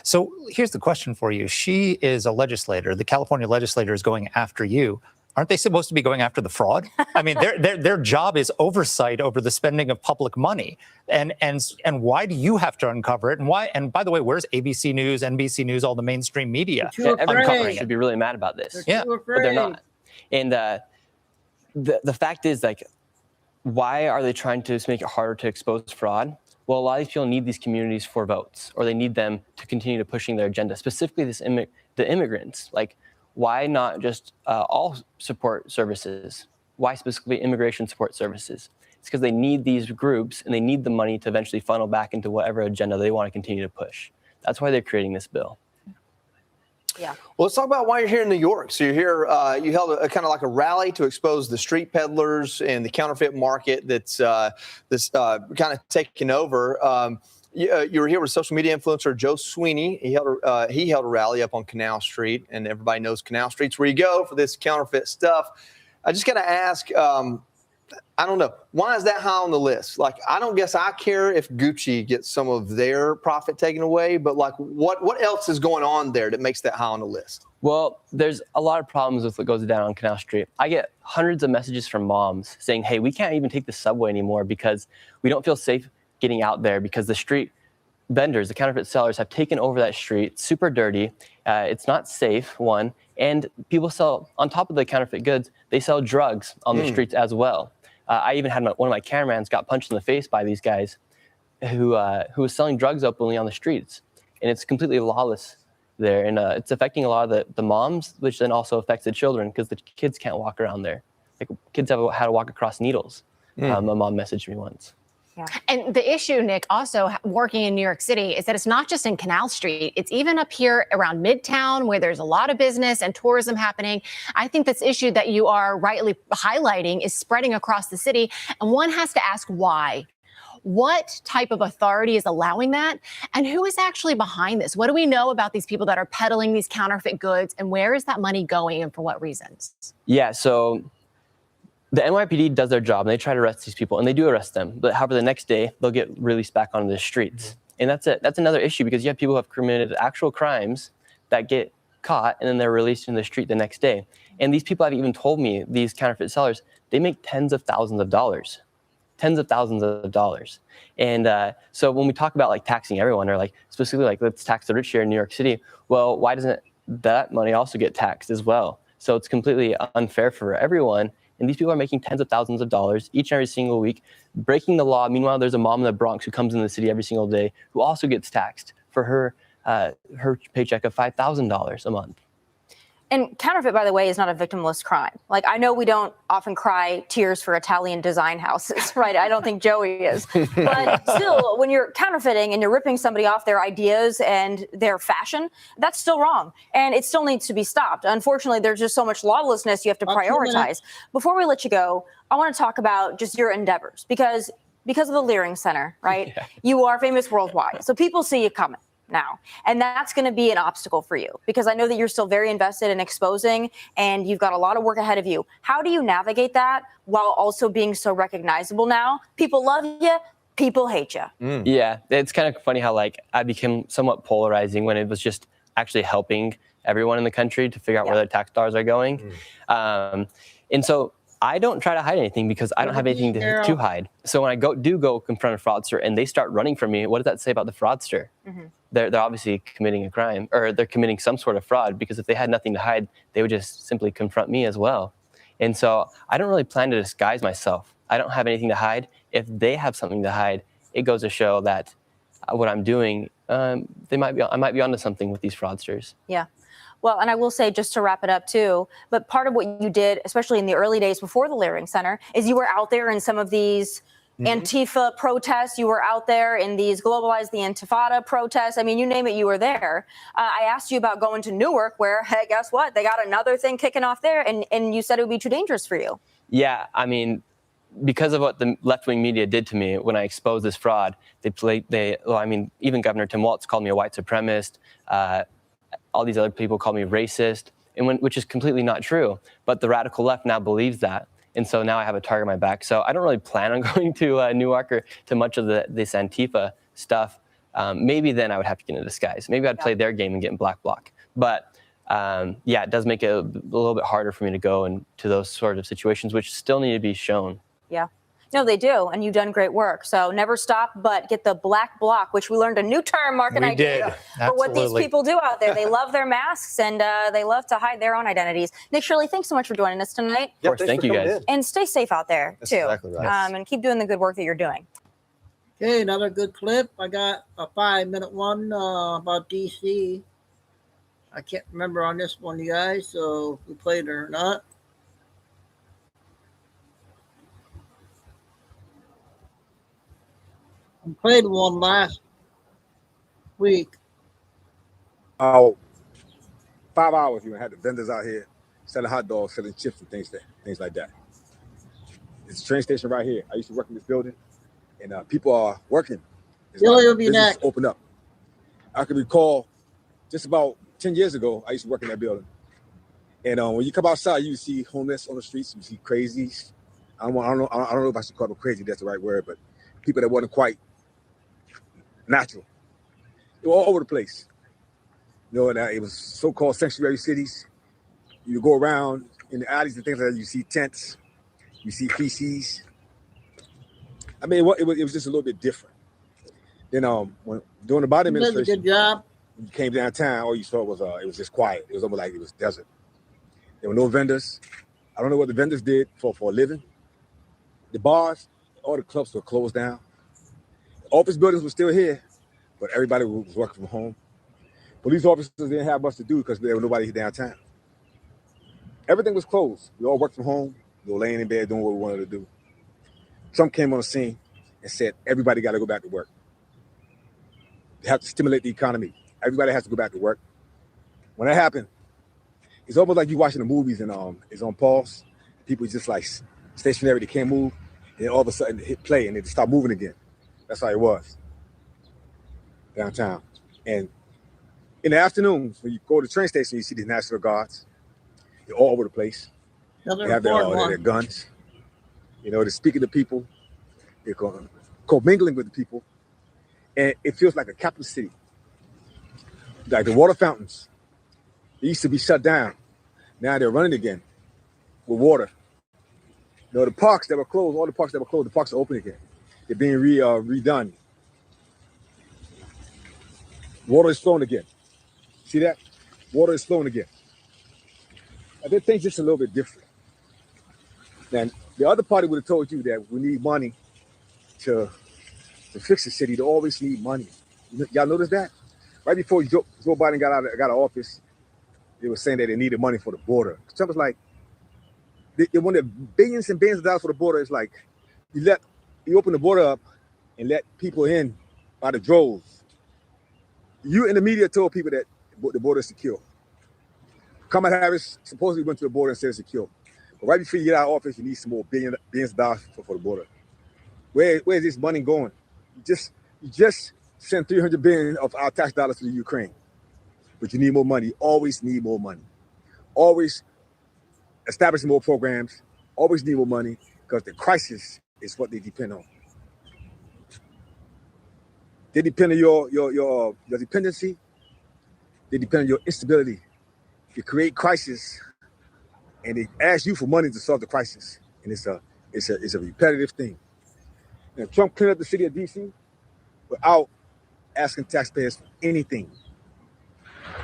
So here's the question for you. She is a legislator. The California legislator is going after you. Aren't they supposed to be going after the fraud? I mean, their job is oversight over the spending of public money. And why do you have to uncover it? And why? And by the way, where's ABC News, NBC News, all the mainstream media Everybody should be really mad about this. Yeah, but they're not. And the fact is, like, why are they trying to make it harder to expose fraud? Well, a lot of these people need these communities for votes, or they need them to continue to pushing their agenda, specifically the immigrants. Like, why not just all support services? Why specifically immigration support services? It's because they need these groups and they need the money to eventually funnel back into whatever agenda they want to continue to push. That's why they're creating this bill. Yeah. Well, let's talk about why you're here in New York. So you're here, you held a kind of like a rally to expose the street peddlers and the counterfeit market that's kind of taking over. You were here with social media influencer Joe Sweeney. He held a rally up on Canal Street, and everybody knows Canal Street's where you go for this counterfeit stuff. I just got to ask, I don't know, why is that high on the list? Like, I don't guess I care if Gucci gets some of their profit taken away, but like, what else is going on there that makes that high on the list? Well, there's a lot of problems with what goes down on Canal Street. I get hundreds of messages from moms saying, hey, we can't even take the subway anymore because we don't feel safe getting out there because the street vendors, the counterfeit sellers, have taken over that street. It's super dirty. It's not safe, one. And people sell, on top of the counterfeit goods, they sell drugs on the streets as well. I even had one of my cameramans got punched in the face by these guys who was selling drugs openly on the streets. And it's completely lawless there. And it's affecting a lot of the moms, which then also affects the children because the kids can't walk around there. Like, kids have how to walk across needles. A mom messaged me once. Yeah. And the issue, Nick, also working in New York City is that it's not just in Canal Street. It's even up here around Midtown where there's a lot of business and tourism happening. I think this issue that you are rightly highlighting is spreading across the city. And one has to ask why. What type of authority is allowing that? And who is actually behind this? What do we know about these people that are peddling these counterfeit goods? And where is that money going and for what reasons? Yeah, so the NYPD does their job and they try to arrest these people, and they do arrest them. But however, the next day they'll get released back onto the streets. And that's another issue because you have people who have committed actual crimes that get caught and then they're released in the street the next day. And these people have even told me, these counterfeit sellers, they make tens of thousands of dollars. And so when we talk about like taxing everyone, or like specifically like let's tax the rich here in New York City, well, why doesn't that money also get taxed as well? So it's completely unfair for everyone. And these people are making tens of thousands of dollars each and every single week, breaking the law. Meanwhile, there's a mom in the Bronx who comes in the city every single day who also gets taxed for her paycheck of $5,000 a month. And counterfeit, by the way, is not a victimless crime. Like, I know we don't often cry tears for Italian design houses, right? I don't think Joey is. But still, when you're counterfeiting and you're ripping somebody off their ideas and their fashion, that's still wrong. And it still needs to be stopped. Unfortunately, there's just so much lawlessness you have to prioritize. Before we let you go, I want to talk about just your endeavors because of the Leering Center, right? Yeah. You are famous worldwide. So people see you coming now. And that's going to be an obstacle for you because I know that you're still very invested in exposing and you've got a lot of work ahead of you. How do you navigate that while also being so recognizable now? People love you, people hate you. Yeah, it's kind of funny how like I became somewhat polarizing when it was just actually helping everyone in the country to figure out where their tax dollars are going. And so I don't try to hide anything because I don't have anything to hide. So when I go confront a fraudster and they start running from me, what does that say about the fraudster? They're obviously committing a crime, or they're committing some sort of fraud, because if they had nothing to hide, they would just simply confront me as well. And so I don't really plan to disguise myself. I don't have anything to hide. If they have something to hide, it goes to show that what I'm doing, I might be onto something with these fraudsters. Yeah. Well, and I will say, just to wrap it up too, but part of what you did, especially in the early days before the Leering Center, is you were out there in some of these Antifa protests. You were out there in these Globalize the Intifada protests. I mean, you name it, you were there. I asked you about going to Newark where, hey, guess what? They got another thing kicking off there. And you said it would be too dangerous for you. Yeah, I mean, because of what the left-wing media did to me when I exposed this fraud, even Governor Tim Walz called me a white supremacist. All these other people call me racist, which is completely not true. But the radical left now believes that. And so now I have a target on my back. So I don't really plan on going to Newark or to much of this Antifa stuff. Maybe then I would have to get in a disguise. Maybe I'd play their game and get in black bloc. But yeah, it does make it a little bit harder for me to go into those sort of situations, which still need to be shown. Yeah. No, they do. And you've done great work. So never stop, but get the black bloc, which we learned a new term, Mark and I did. For what these people do out there. They love their masks and they love to hide their own identities. Nick Shirley, thanks so much for joining us tonight. Of course, thank you guys. And stay safe out there, That's too. exactly right. And keep doing the good work that you're doing. Okay, another good clip. I got a 5-minute one about DC. I can't remember on this one, you guys, so if we played it or not. I played one last week. About 5 hours, you had the vendors out here selling hot dogs, selling chips and things like that. It's a train station right here. I used to work in this building, and people are working. Billy will be business next. Open up. I can recall just about 10 years ago, I used to work in that building. And when you come outside, you see homeless on the streets, you see crazies. I don't know if I should call them crazy, that's the right word, but people that wasn't quite natural. They were all over the place. You know, that it was so-called sanctuary cities. You go around in the alleys and things like that, you see tents, you see feces. I mean, it was just a little bit different. Then when during the Biden You did a administration, good job. when you came downtown, all you saw was it was just quiet. It was almost like it was desert. There were no vendors. I don't know what the vendors did for a living. The bars, all the clubs were closed down. Office buildings were still here, but everybody was working from home. Police officers didn't have much to do because there was nobody here downtown. Everything was closed. We all worked from home. We were laying in bed doing what we wanted to do. Trump came on the scene and said, everybody got to go back to work. They have to stimulate the economy. Everybody has to go back to work. When that happened, it's almost like you watching the movies and it's on pause. People just like stationary, they can't move. And then all of a sudden they hit play and they stop moving again. That's how it was downtown. And in the afternoons, when you go to the train station, you see these National Guards. They're all over the place. They have their guns. You know, they're speaking to people. They're co-mingling with the people. And it feels like a capital city. Like the water fountains, they used to be shut down. Now they're running again with water. You know, the parks that were closed, all the parks that were closed, the parks are open again. They're being redone. Water is flowing again. See that? Water is flowing again. I think things just a little bit different. Then the other party would have told you that we need money to fix the city. They always need money. Y'all notice that? Right before Joe Biden got out of office, they were saying that they needed money for the border. Trump was like, they wanted billions and billions of dollars for the border. It's like you open the border up and let people in by the droves. You in the media told people that the border is secure. Kamala Harris supposedly went to the border and said it's secure. But right before you get out of office, you need some more billions of dollars for the border. Where is this money going? You just sent $300 billion of our tax dollars to the Ukraine. But you need more money. You always need more money. Always establish more programs. Always need more money because the crisis is what they depend on. They depend on your dependency. They depend on your instability. You create crisis, and they ask you for money to solve the crisis, and it's a repetitive thing. And Trump cleaned up the city of D.C. without asking taxpayers for anything.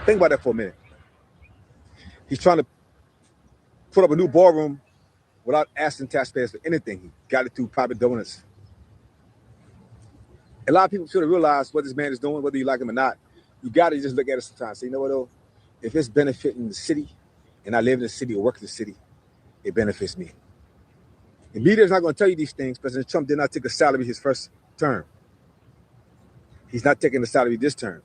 Think about that for a minute. He's trying to put up a new ballroom without asking taxpayers for anything. He got it through private donors. A lot of people should have realized what this man is doing, whether you like him or not. You got to just look at it sometimes. Say, you know what, though? If it's benefiting the city, and I live in the city or work in the city, it benefits me. The media is not going to tell you these things. President Trump did not take a salary his first term. He's not taking the salary this term.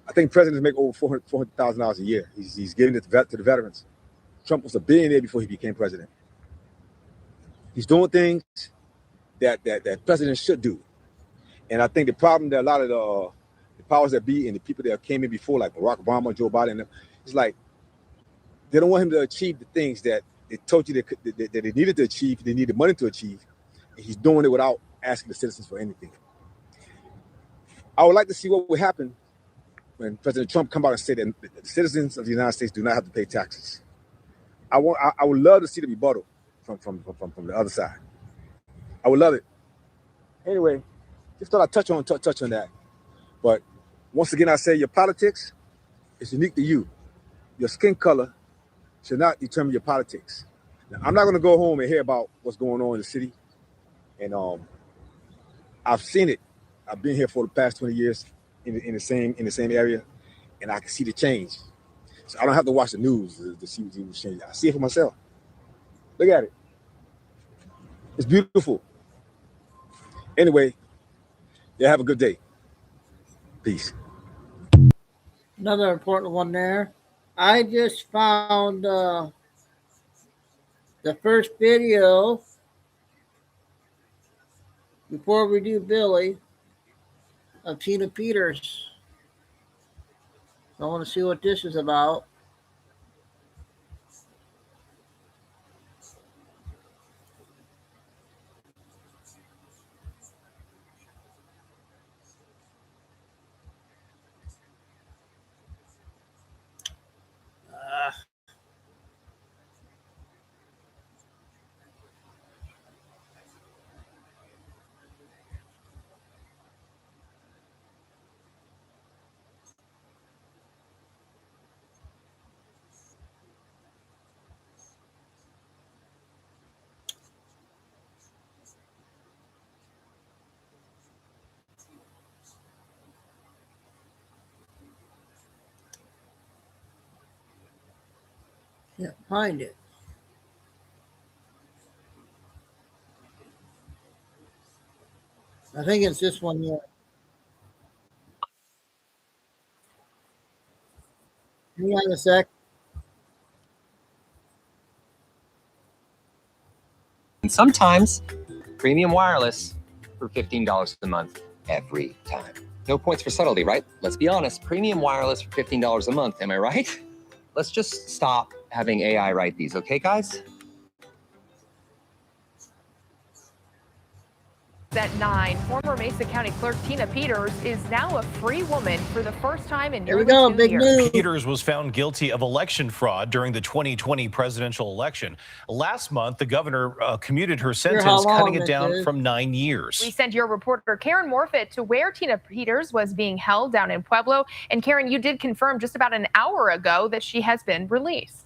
I think presidents make over $400,000 a year. He's giving it to the veterans. Trump was a billionaire before he became president. He's doing things that presidents should do. And I think the problem that a lot of the powers that be and the people that came in before, like Barack Obama, Joe Biden, it's like they don't want him to achieve the things that they told you that they needed to achieve, they needed money to achieve. And he's doing it without asking the citizens for anything. I would like to see what would happen when President Trump come out and say that the citizens of the United States do not have to pay taxes. I would love to see the rebuttal from the other side. I would love it. Anyway, just thought I'd touch on that. But once again, I say your politics is unique to you. Your skin color should not determine your politics. Now, I'm not going to go home and hear about what's going on in the city. And I've seen it. I've been here for the past 20 years in the same area, and I can see the change. So I don't have to watch the news to see what's changing. I see it for myself. Look at it. It's beautiful. Anyway, yeah, have a good day. Peace. Another important one there. I just found the first video before we do Billy of Tina Peters. I want to see what this is about. Can't find it. I think it's this one here. Hang on a sec. And sometimes premium wireless for $15 a month every time. No points for subtlety, right? Let's be honest, premium wireless for $15 a month, am I right? Let's just stop having AI write these, okay, guys? At 9, former Mesa County Clerk Tina Peters is now a free woman for the first time in nearly 2 years. Peters was found guilty of election fraud during the 2020 presidential election. Last month, the governor commuted her sentence, cutting it down from 9 years. We sent your reporter Karen Morfitt to where Tina Peters was being held down in Pueblo. And Karen, you did confirm just about an hour ago that she has been released.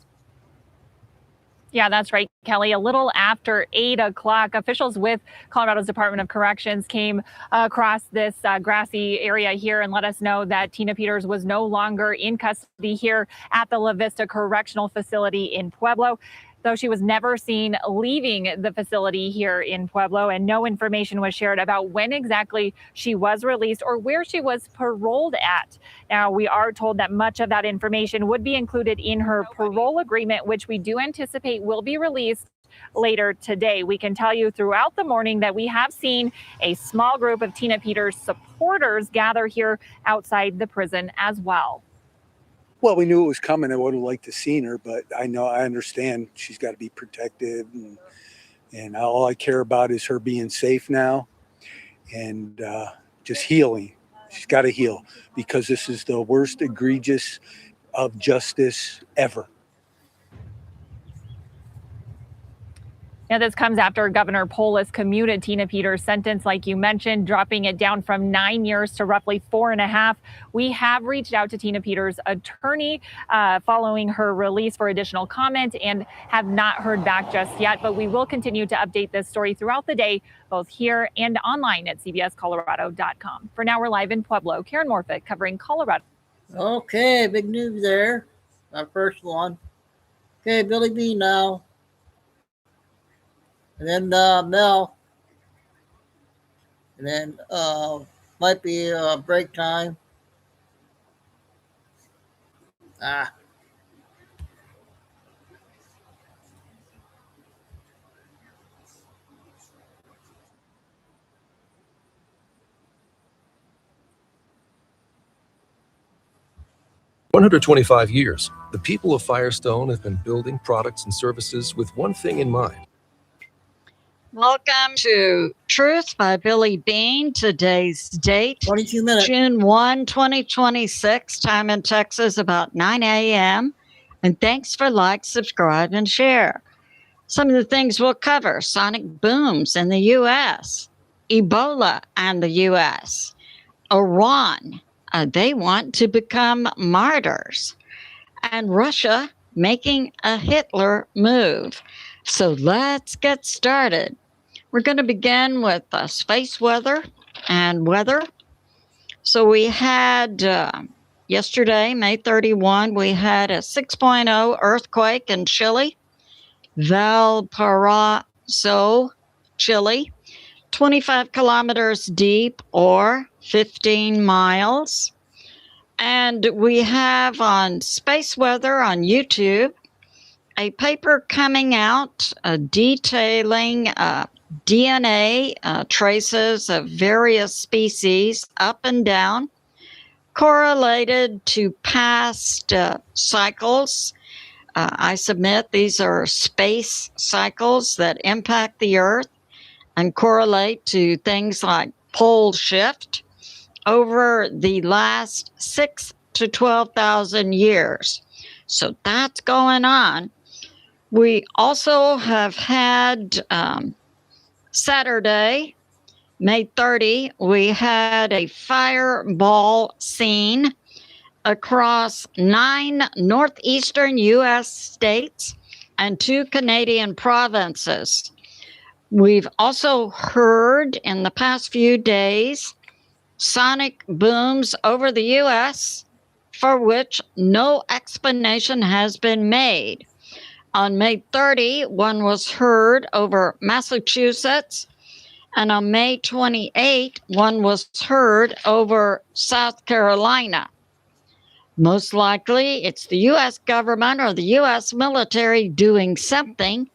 Yeah, that's right, Kelly. A little after 8 o'clock, officials with Colorado's Department of Corrections came across this grassy area here and let us know that Tina Peters was no longer in custody here at the La Vista Correctional Facility in Pueblo, though she was never seen leaving the facility here in Pueblo, and no information was shared about when exactly she was released or where she was paroled at. Now, we are told that much of that information would be included in her parole agreement, which we do anticipate will be released later today. We can tell you throughout the morning that we have seen a small group of Tina Peters supporters gather here outside the prison as well. Well, we knew it was coming. I would have liked to seen her, but I understand she's got to be protected, and all I care about is her being safe now and just healing. She's got to heal because this is the worst egregious of justice ever. Now, this comes after Governor Polis commuted Tina Peters' sentence, like you mentioned, dropping it down from 9 years to roughly 4.5. We have reached out to Tina Peters' attorney following her release for additional comment and have not heard back just yet. But we will continue to update this story throughout the day, both here and online at cbscolorado.com. For now, we're live in Pueblo. Karen Morfitt covering Colorado. Okay, big news there. Our first one. Okay, Billy B now. And then Mel. And then might be break time. 125 years, the people of Firestone have been building products and services with one thing in mind. Welcome to Truth by Billy Bean. Today's date, 22 minutes. June 1, 2026, time in Texas about 9 a.m. And thanks for like, subscribe, and share. Some of the things we'll cover: sonic booms in the U.S., Ebola and the U.S., Iran, they want to become martyrs, and Russia making a Hitler move. So let's get started. We're going to begin with space weather and weather. So we had yesterday, May 31, we had a 6.0 earthquake in Chile, Valparaiso, Chile, 25 kilometers deep or 15 miles. And we have on Space Weather on YouTube a paper coming out detailing DNA traces of various species up and down correlated to past cycles. I submit these are space cycles that impact the Earth and correlate to things like pole shift over the last 6 to 12,000 years. So that's going on. We also have had Saturday, May 30, we had a fireball seen across 9 northeastern U.S. states and 2 Canadian provinces. We've also heard in the past few days sonic booms over the U.S. for which no explanation has been made. On May 30, one was heard over Massachusetts, and on May 28, one was heard over South Carolina. Most likely, it's the U.S. government or the U.S. military doing something,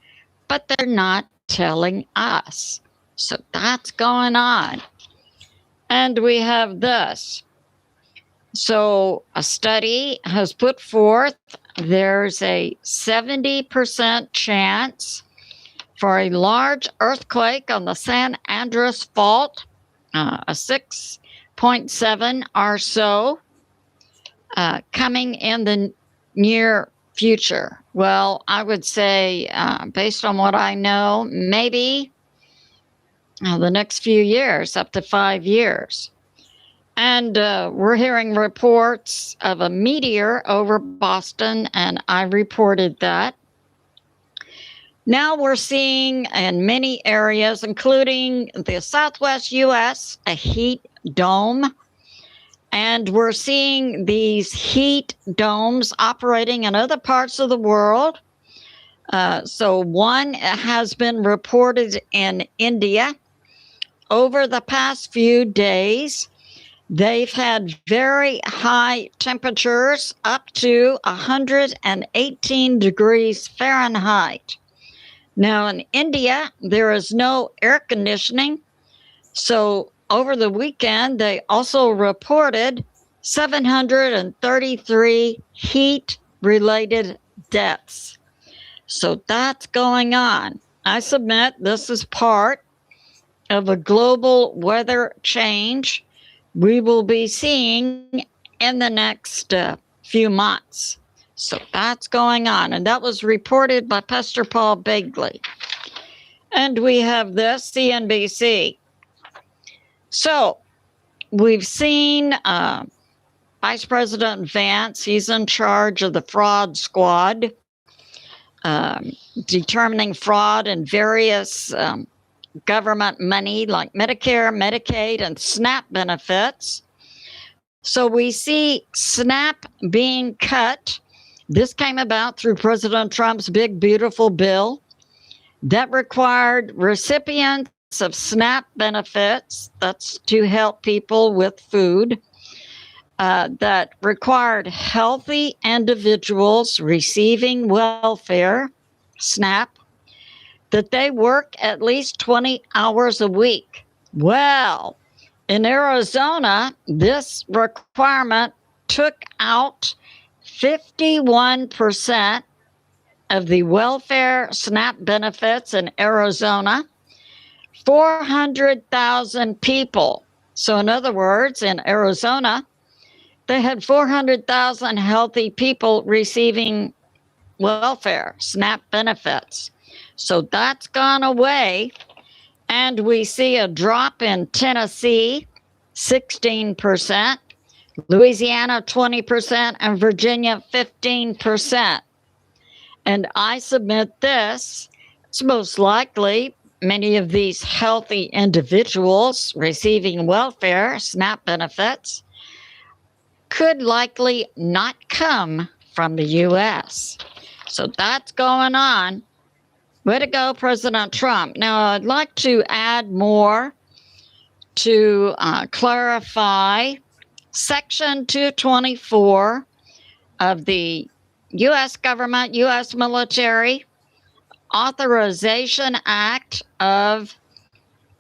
but they're not telling us. So that's going on. And we have this. So a study has put forth there's a 70% chance for a large earthquake on the San Andreas Fault, a 6.7 or so, coming in the near future. Well, I would say, based on what I know, maybe the next few years, up to 5 years. And we're hearing reports of a meteor over Boston, and I reported that. Now we're seeing in many areas, including the Southwest U.S., a heat dome. And we're seeing these heat domes operating in other parts of the world. So one has been reported in India. Over the past few days, they've had very high temperatures, up to 118 degrees Fahrenheit. Now in India, there is no air conditioning. So over the weekend, they also reported 733 heat-related deaths. So that's going on. I submit this is part of a global weather change we will be seeing in the next few months. So that's going on. And that was reported by Pastor Paul Begley. And we have this, CNBC. So we've seen Vice President Vance, he's in charge of the fraud squad, determining fraud in various government money like Medicare, Medicaid, and SNAP benefits. So we see SNAP being cut. This came about through President Trump's big, beautiful bill that required recipients of SNAP benefits, that's to help people with food, that required healthy individuals receiving welfare, SNAP, that they work at least 20 hours a week. Well, in Arizona, this requirement took out 51% of the welfare SNAP benefits in Arizona, 400,000 people. So in other words, in Arizona, they had 400,000 healthy people receiving welfare, SNAP benefits. So that's gone away. And we see a drop in Tennessee, 16%, Louisiana, 20%, and Virginia, 15%. And I submit this, it's most likely many of these healthy individuals receiving welfare, SNAP benefits, could likely not come from the U.S. So that's going on. Way to go, President Trump. Now, I'd like to add more to clarify Section 224 of the U.S. government, U.S. military Authorization Act of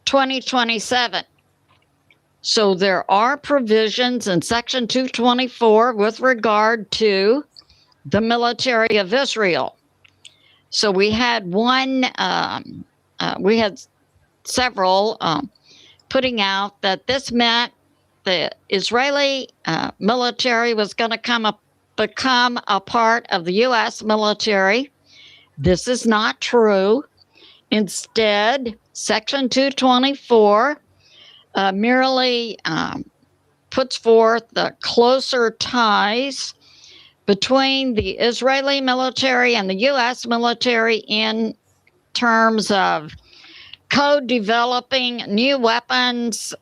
2027. So there are provisions in Section 224 with regard to the military of Israel. So we had we had several putting out that this meant the Israeli military was going to become a part of the U.S. military. This is not true. Instead, Section 224 merely puts forth the closer ties between the Israeli military and the U.S. military in terms of co-developing new weapons,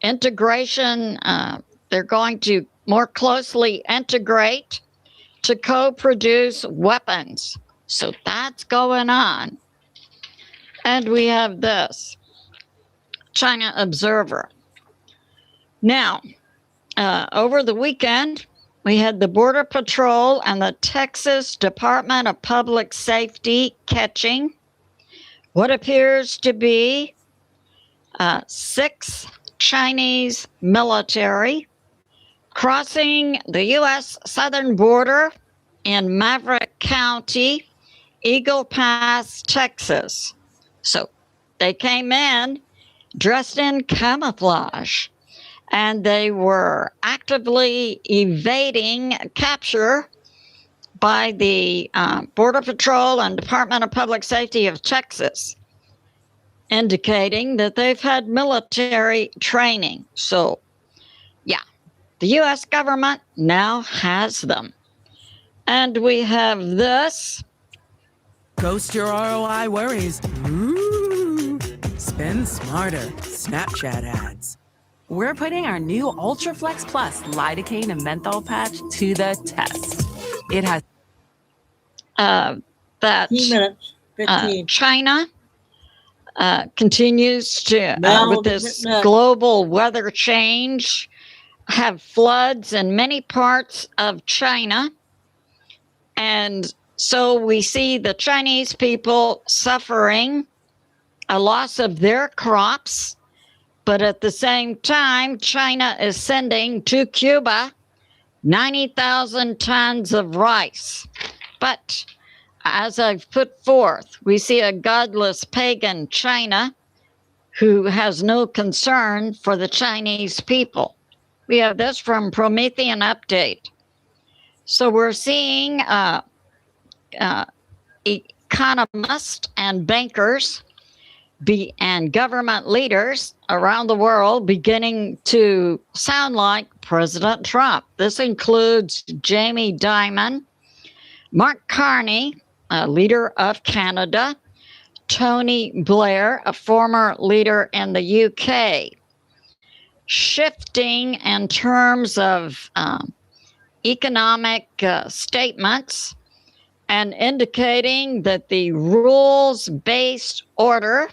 integration. They're going to more closely integrate to co-produce weapons. So that's going on. And we have this, China Observer. Now, over the weekend, we had the Border Patrol and the Texas Department of Public Safety catching what appears to be 6 Chinese military crossing the U.S. southern border in Maverick County, Eagle Pass, Texas. So they came in dressed in camouflage, and they were actively evading capture by the Border Patrol and Department of Public Safety of Texas, indicating that they've had military training. So, yeah, the U.S. government now has them. And we have this. Ghost your ROI worries. Ooh, spend smarter. Snapchat ads. We're putting our new Ultraflex Plus lidocaine and menthol patch to the test. It has that 15 minutes. 15. China continues to, with this global weather change, have floods in many parts of China. And so we see the Chinese people suffering a loss of their crops. But at the same time, China is sending to Cuba 90,000 tons of rice. But as I've put forth, we see a godless pagan China who has no concern for the Chinese people. We have this from Promethean Update. So we're seeing economists and bankers and government leaders around the world beginning to sound like President Trump. This includes Jamie Dimon, Mark Carney, a leader of Canada, Tony Blair, a former leader in the UK, shifting in terms of economic statements and indicating that the rules-based order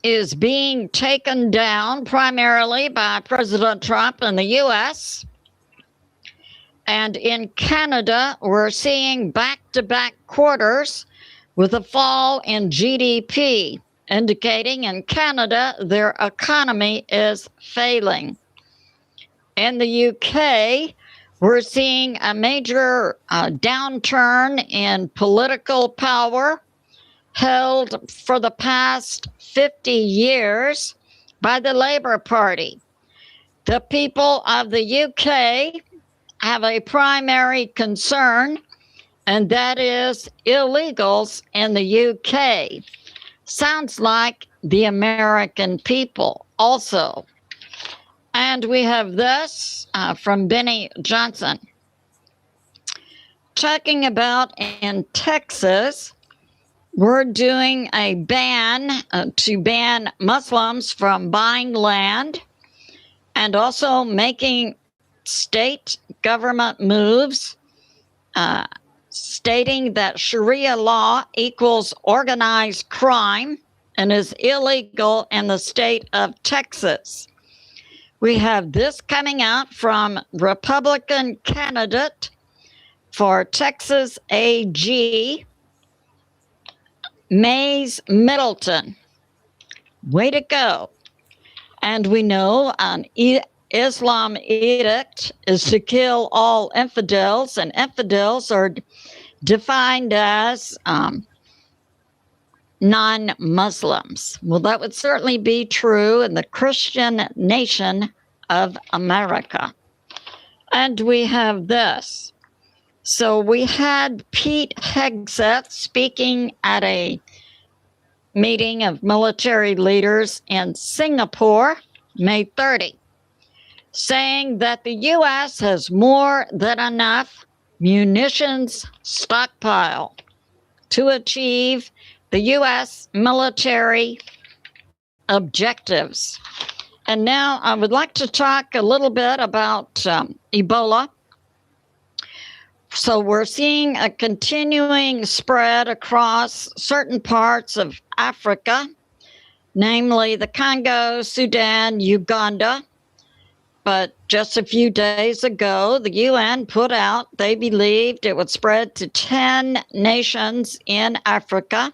is being taken down primarily by President Trump in the U.S. And in Canada, we're seeing back-to-back quarters with a fall in GDP, indicating in Canada their economy is failing. In the UK, we're seeing a major downturn in political power held for the past 50 years by the Labour Party. The people of the UK have a primary concern, and that is illegals in the UK. Sounds like the American people also. And we have this from Benny Johnson. Talking about in Texas, we're doing a ban to ban Muslims from buying land and also making state government moves stating that Sharia law equals organized crime and is illegal in the state of Texas. We have this coming out from Republican candidate for Texas AG, Mays Middleton. Way to go. And we know an Islam edict is to kill all infidels, and infidels are defined as non-Muslims. Well, that would certainly be true in the Christian nation of America. And we have this. So we had Pete Hegseth speaking at a meeting of military leaders in Singapore, May 30, saying that the U.S. has more than enough munitions stockpile to achieve the U.S. military objectives. And now I would like to talk a little bit about Ebola. So we're seeing a continuing spread across certain parts of Africa, namely the Congo, Sudan, Uganda. But just a few days ago, the UN put out they believed it would spread to 10 nations in Africa.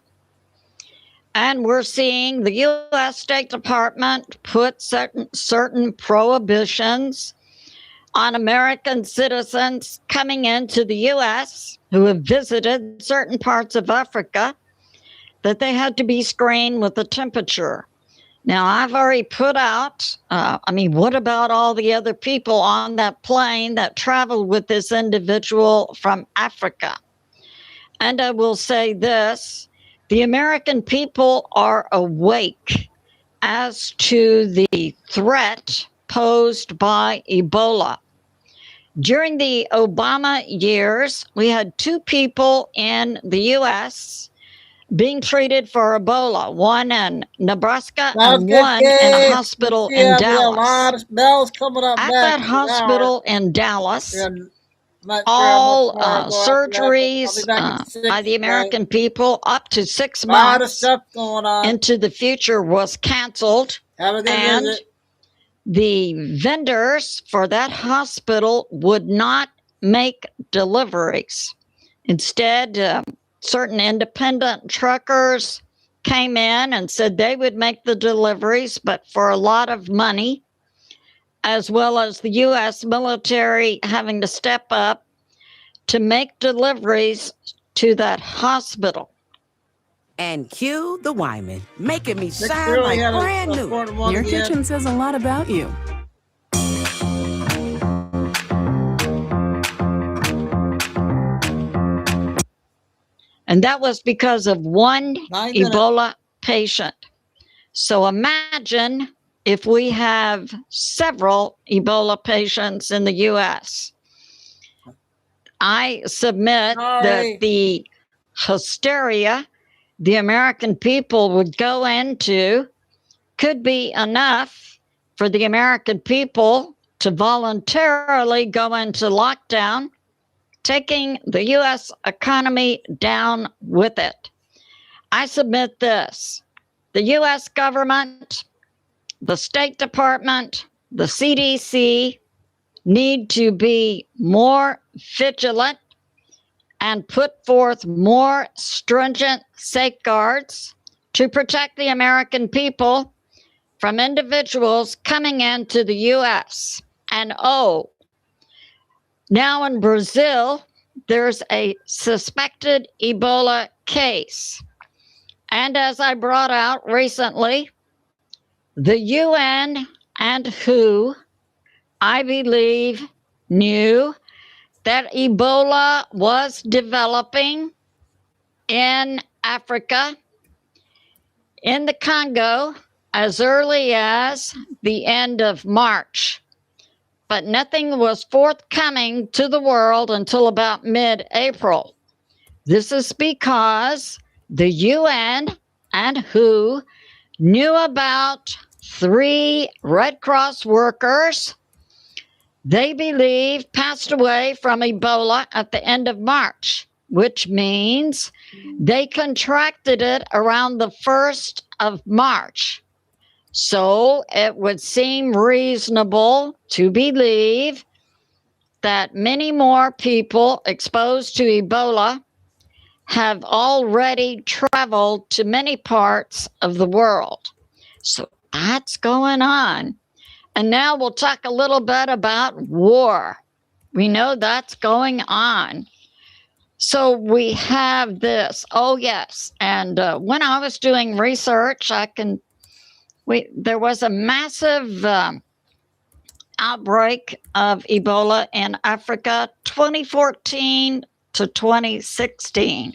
And we're seeing the U.S. State Department put certain prohibitions on American citizens coming into the U.S. who have visited certain parts of Africa, that they had to be screened with the temperature. Now, I've already put out, what about all the other people on that plane that traveled with this individual from Africa? And I will say this. The American people are awake as to the threat posed by Ebola. During the Obama years, we had 2 people in the U.S. being treated for Ebola, one in Nebraska and one in a hospital in Dallas. A lot of smells coming up At next that hospital in Dallas, Not sure all how much more I'll go after that, but surgeries I'll be back in 6 by the American people up to 6 A lot of months stuff going on. into the future was canceled. Have a good And visit. the vendors for that hospital would not make deliveries. Instead, certain independent truckers came in and said they would make the deliveries, but for a lot of money, as well as the U.S. military having to step up to make deliveries to that hospital. And cue the Wyman, making me sound really like had a brand new. important one Your again. kitchen says a lot about you. And that was because of one 9 minutes. Ebola patient. So imagine if we have several Ebola patients in the U.S. I submit that the hysteria the American people would go into could be enough for the American people to voluntarily go into lockdown, taking the U.S. economy down with it. I submit this. The U.S. government, the State Department, the CDC need to be more vigilant and put forth more stringent safeguards to protect the American people from individuals coming into the U.S. And now in Brazil, there's a suspected Ebola case. And as I brought out recently, the UN and WHO, I believe, knew that Ebola was developing in Africa, in the Congo, as early as the end of March. But nothing was forthcoming to the world until about mid-April. This is because the UN and WHO knew about 3 Red Cross workers they believe passed away from Ebola at the end of March, which means they contracted it around the 1st of March. So it would seem reasonable to believe that many more people exposed to Ebola have already traveled to many parts of the world. So that's going on. And now we'll talk a little bit about war. We know that's going on. So we have this. Oh, yes. And when I was doing research, there was a massive outbreak of Ebola in Africa, 2014 to 2016.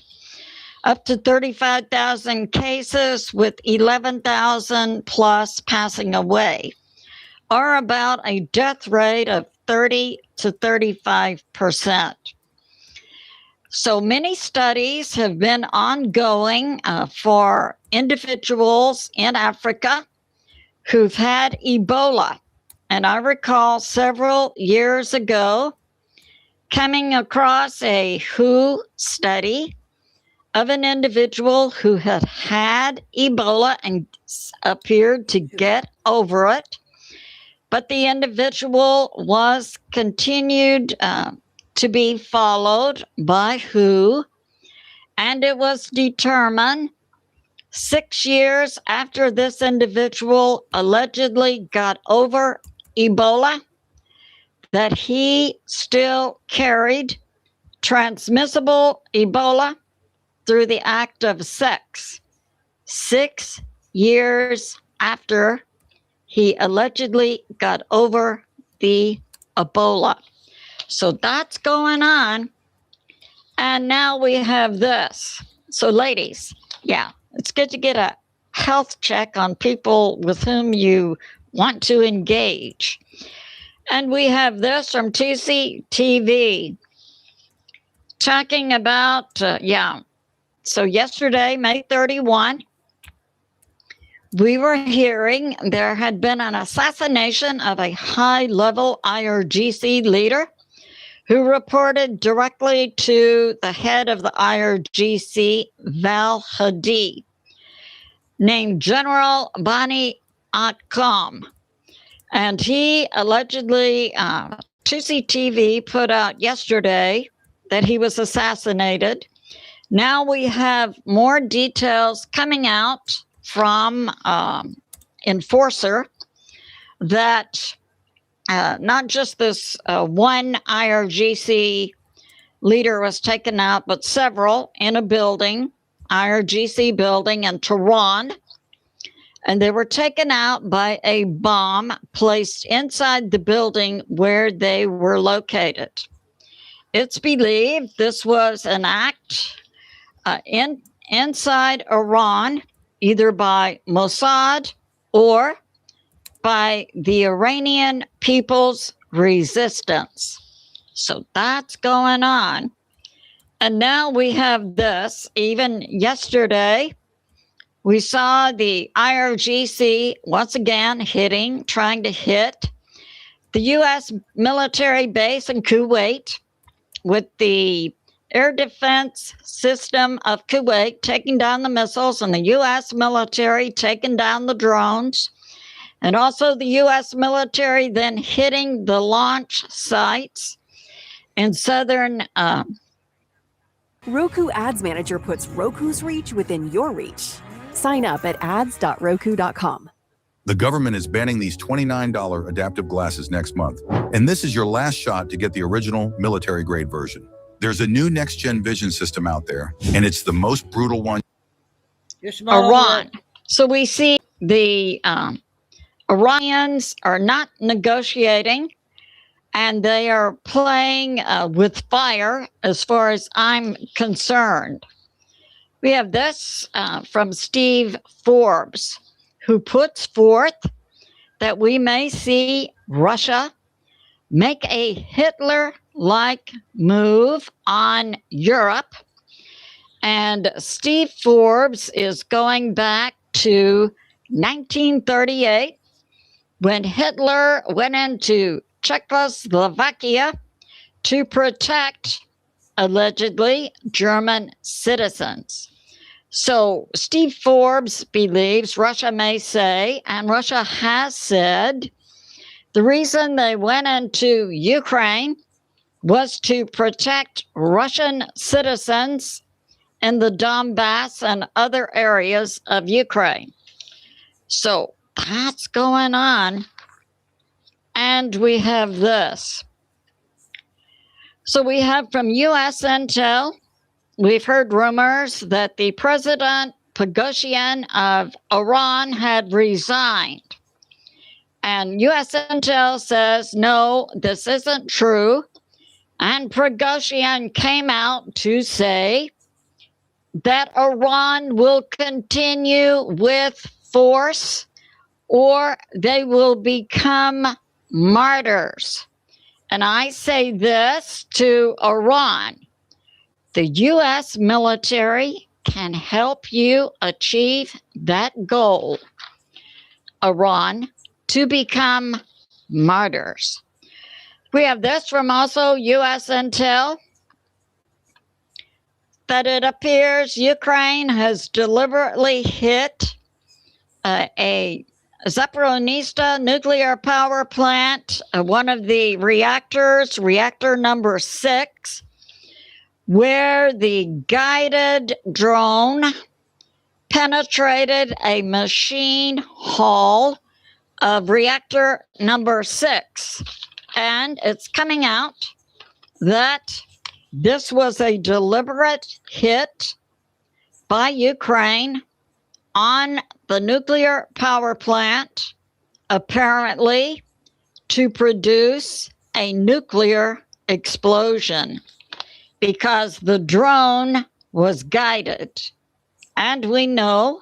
Up to 35,000 cases with 11,000 plus passing away, or about a death rate of 30 to 35%. So many studies have been ongoing for individuals in Africa who've had Ebola. And I recall several years ago coming across a WHO study of an individual who had had Ebola and appeared to get over it. But the individual was continued to be followed by WHO, and it was determined 6 years after this individual allegedly got over Ebola that he still carried transmissible Ebola through the act of sex. 6 years after he allegedly got over the Ebola. So that's going on. And now we have this. So ladies, yeah, it's good to get a health check on people with whom you want to engage. And we have this from TCTV talking about, So yesterday, May 31, we were hearing there had been an assassination of a high-level IRGC leader who reported directly to the head of the IRGC, Val Hadi, named General Bani Akam. And he allegedly, TCTV put out yesterday that he was assassinated. Now we have more details coming out from Enforcer that not just this one IRGC leader was taken out, but several in a building, IRGC building in Tehran. And they were taken out by a bomb placed inside the building where they were located. It's believed this was an act inside Iran, either by Mossad or by the Iranian People's Resistance. So that's going on. And now we have this. Even yesterday, we saw the IRGC once again trying to hit the U.S. military base in Kuwait with the air defense system of Kuwait taking down the missiles, and the U.S. military taking down the drones, and also the U.S. military then hitting the launch sites in southern. Roku Ads Manager puts Roku's reach within your reach. Sign up at ads.roku.com. The government is banning these $29 adaptive glasses next month, and this is your last shot to get the original military-grade version. There's a new next-gen vision system out there, and it's the most brutal one. Iran. So we see the Iranians are not negotiating, and they are playing with fire as far as I'm concerned. We have this from Steve Forbes, who puts forth that we may see Russia make a Hitler-like move on Europe. And Steve Forbes is going back to 1938 when Hitler went into Czechoslovakia to protect, allegedly, German citizens. So Steve Forbes believes Russia may say, and Russia has said, the reason they went into Ukraine was to protect Russian citizens in the Donbass and other areas of Ukraine. So that's going on. And we have this. So we have from U.S. Intel, we've heard rumors that the President Pagosian of Iran had resigned. And U.S. Intel says, no, this isn't true. And Pagosian came out to say that Iran will continue with force or they will become martyrs. And I say this to Iran. The U.S. military can help you achieve that goal, Iran, to become martyrs. We have this from also U.S. Intel, that it appears Ukraine has deliberately hit a Zaporizhzhia nuclear power plant, one of the reactors, reactor number 6, where the guided drone penetrated a machine hull of reactor number 6. And it's coming out that this was a deliberate hit by Ukraine on the nuclear power plant, apparently to produce a nuclear explosion, because the drone was guided. And we know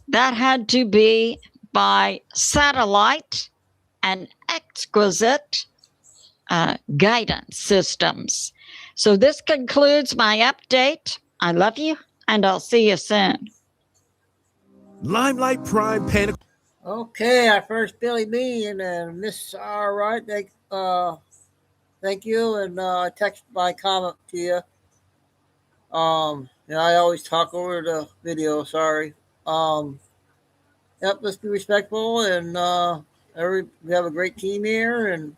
that had to be by satellite and exquisite guidance systems. So this concludes my update. I love you, and I'll see you soon. Limelight Prime Panic. Okay, our first Billy Bean and Miss All right. Thank you, and I text my comment to you. I always talk over the video. Sorry. Yep, let's be respectful, and we have a great team here, and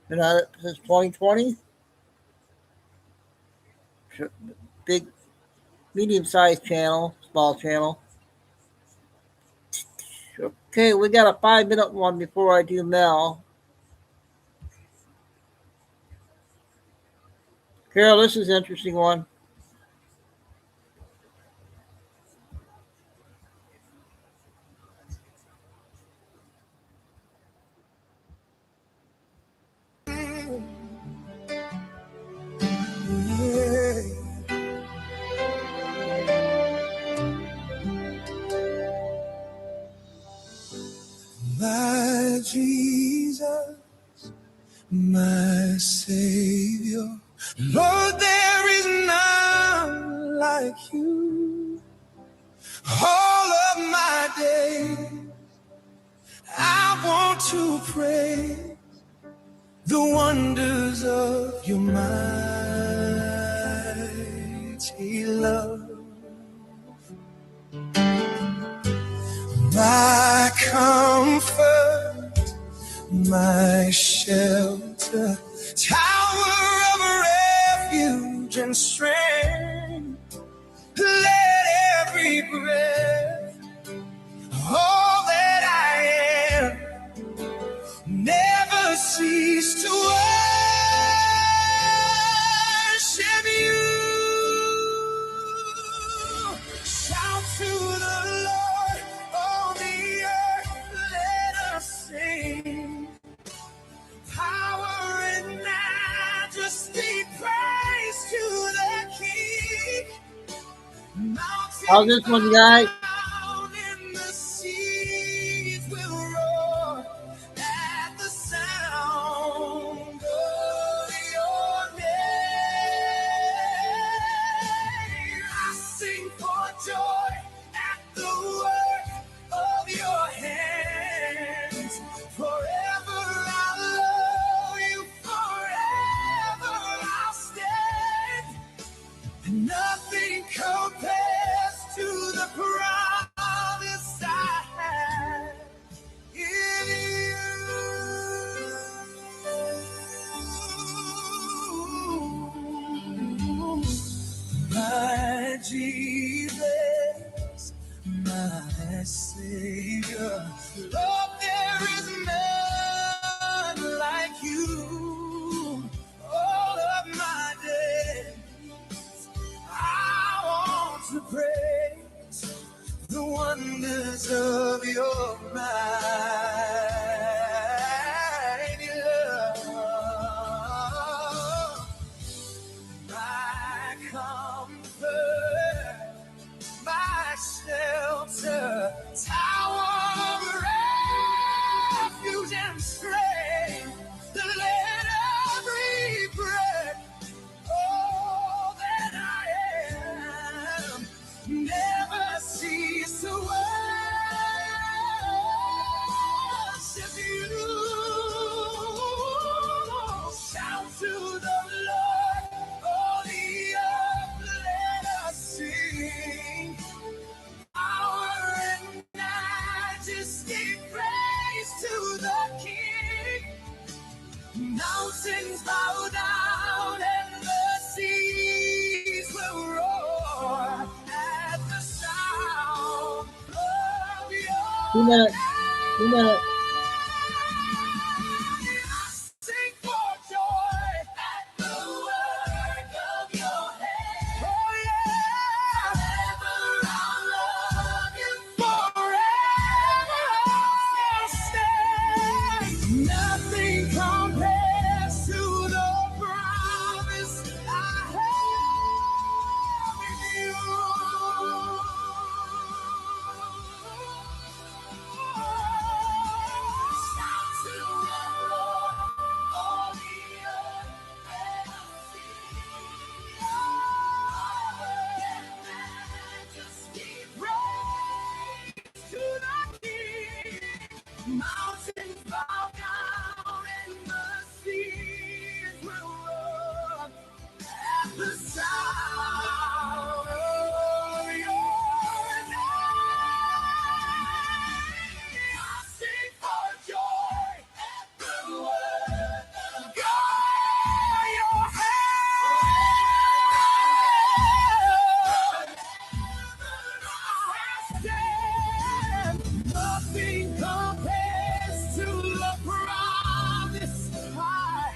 been at it since 2020. Big, medium-sized channel, small channel. Okay, we got a 5-minute one before I do Mel. Carol, this is an interesting one. My Jesus, my Savior, Lord, there is none like you. All of my days, I want to praise the wonders of your mighty love. My comfort, my shelter, tower of refuge and strength. Let every breath, all that I am, never cease to worship you. Shout to the Lord, all the earth, let us sing. Power and majesty, praise to the King. How's this one, guys? And the seas will roar at the sound of your name. I sing for joy at the work of your hands. Forever I'll love you, forever I'll stand. Nothing compares to and strength to let every breath, all that I am, never cease to worship you. Shout to the Lord, all the earth, let us sing. Power and majesty, praise to the King. Mountains bow down and the seas will roar at the sound of your 2 minutes. 2 minutes. Sing for joy at the work of your hand. Oh yeah, forever I'll love you, forever I'll stand. Nothing compares to the promise I have in you. Shout to the Lord, all the earth, let us sing. Power and majesty, praise to the King. Mountains bow down and the seas will roar at the sound of your name. I sing for joy at the word of God, your hand. Nothing compares to the promise I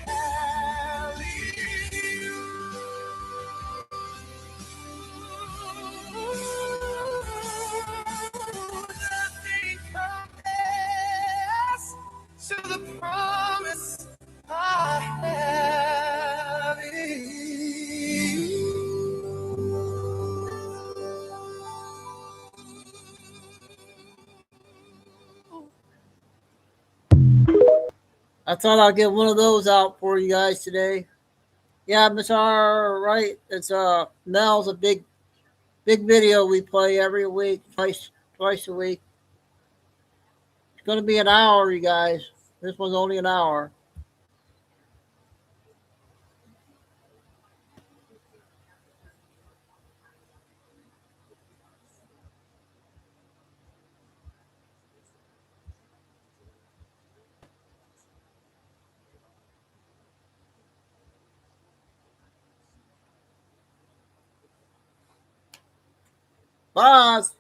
have in you. Nothing compares to the promise I have in you. I thought I'd get one of those out for you guys today. Yeah, Miss R, right? It's Nell's a big video we play every week, twice a week. It's gonna be an hour, you guys. This one's only an hour. Boss.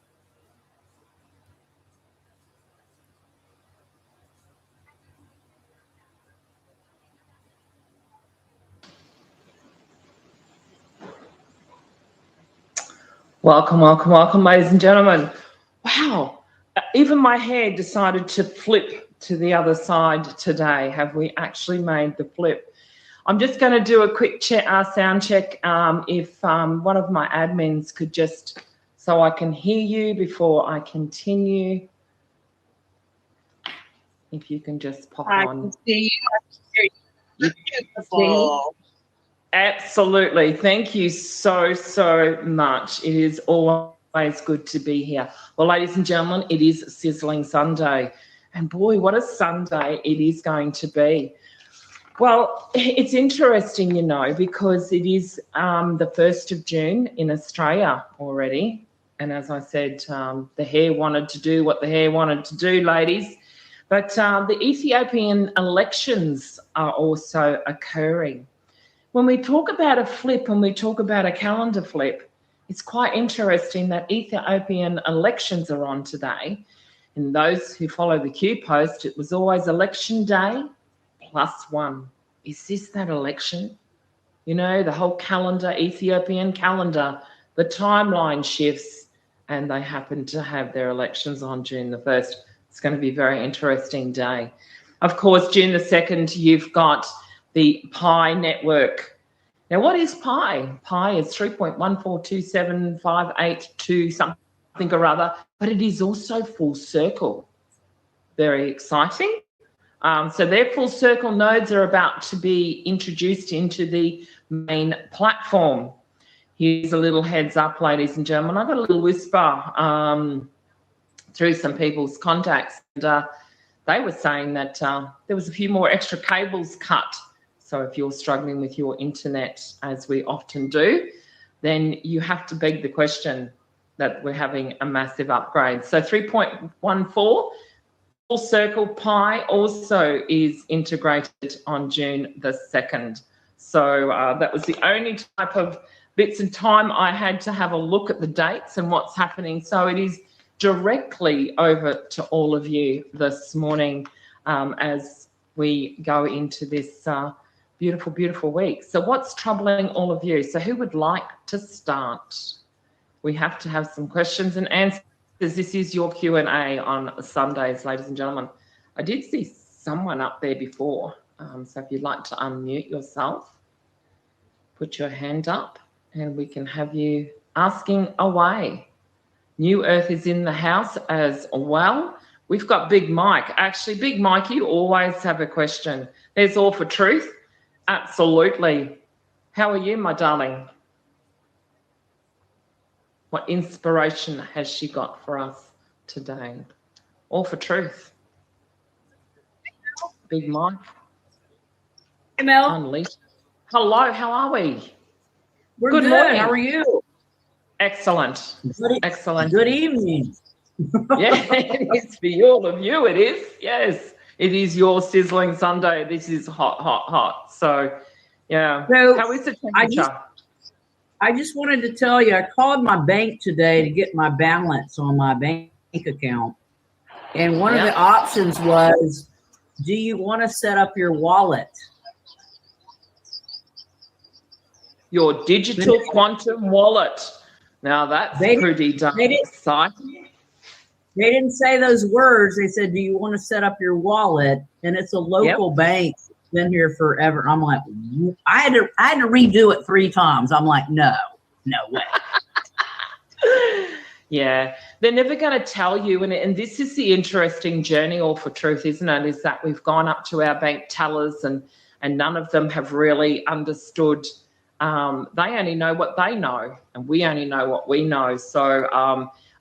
Welcome, welcome, welcome, ladies and gentlemen. Wow, even my hair decided to flip to the other side today. Have we actually made the flip? I'm just going to do a quick sound check. If one of my admins could just, so I can hear you before I continue. If you can just pop I on. can see you. Beautiful. Absolutely. Thank you so much. It is always good to be here. Well, ladies and gentlemen, it is Sizzling Sunday. And boy, what a Sunday it is going to be. Well, it's interesting, you know, because it is the 1st of June in Australia already. And as I said, the hair wanted to do what the hair wanted to do, ladies. But the Ethiopian elections are also occurring. When we talk about a flip and we talk about a calendar flip, it's quite interesting that Ethiopian elections are on today. And those who follow the Q post, it was always election day +1. Is this that election? You know, the whole calendar, Ethiopian calendar, the timeline shifts and they happen to have their elections on June the 1st. It's going to be a very interesting day. Of course, June the 2nd, you've got the Pi network. Now, what is Pi? Pi is 3.1427582 something or other, but it is also full circle. Very exciting. So their full circle nodes are about to be introduced into the main platform. Here's a little heads up, ladies and gentlemen. I got a little whisper through some people's contacts, and they were saying that there was a few more extra cables cut. So if you're struggling with your internet, as we often do, then you have to beg the question that we're having a massive upgrade. So 3.14, full circle Pi also is integrated on June the 2nd. So that was the only type of bits and time I had to have a look at the dates and what's happening. So it is directly over to all of you this morning as we go into this beautiful, beautiful week. So what's troubling all of you? So who would like to start? We have to have some questions and answers. This is your Q&A on Sundays, ladies and gentlemen. I did see someone up there before. So if you'd like to unmute yourself, put your hand up and we can have you asking away. New Earth is in the house as well. We've got Big Mike. Actually, Big Mike, you always have a question. There's All for Truth. Absolutely. How are you, my darling? What inspiration has she got for us today? All for Truth. Big Mike. Hey, Mel. Unleashed. Hello, how are we? We're Good good. morning. How are you? Excellent. Excellent. Good evening. Yeah, it is for all of you. It is. Yes, it is your sizzling Sunday. This is hot, hot, hot. So, yeah. So how is the temperature? I just wanted to tell you, I called my bank today to get my balance on my bank account. And one of the options was, do you want to set up your wallet? Your digital quantum wallet. Now that's pretty darn exciting. They didn't say those words. They said, do you want to set up your wallet? And it's a local bank. Been here forever. I'm like, I had to redo it 3 times. I'm like, no way. Yeah, they're never going to tell you. And this is the interesting journey, All for Truth, isn't it? Is that we've gone up to our bank tellers and none of them have really understood. They only know what they know and we only know what we know. So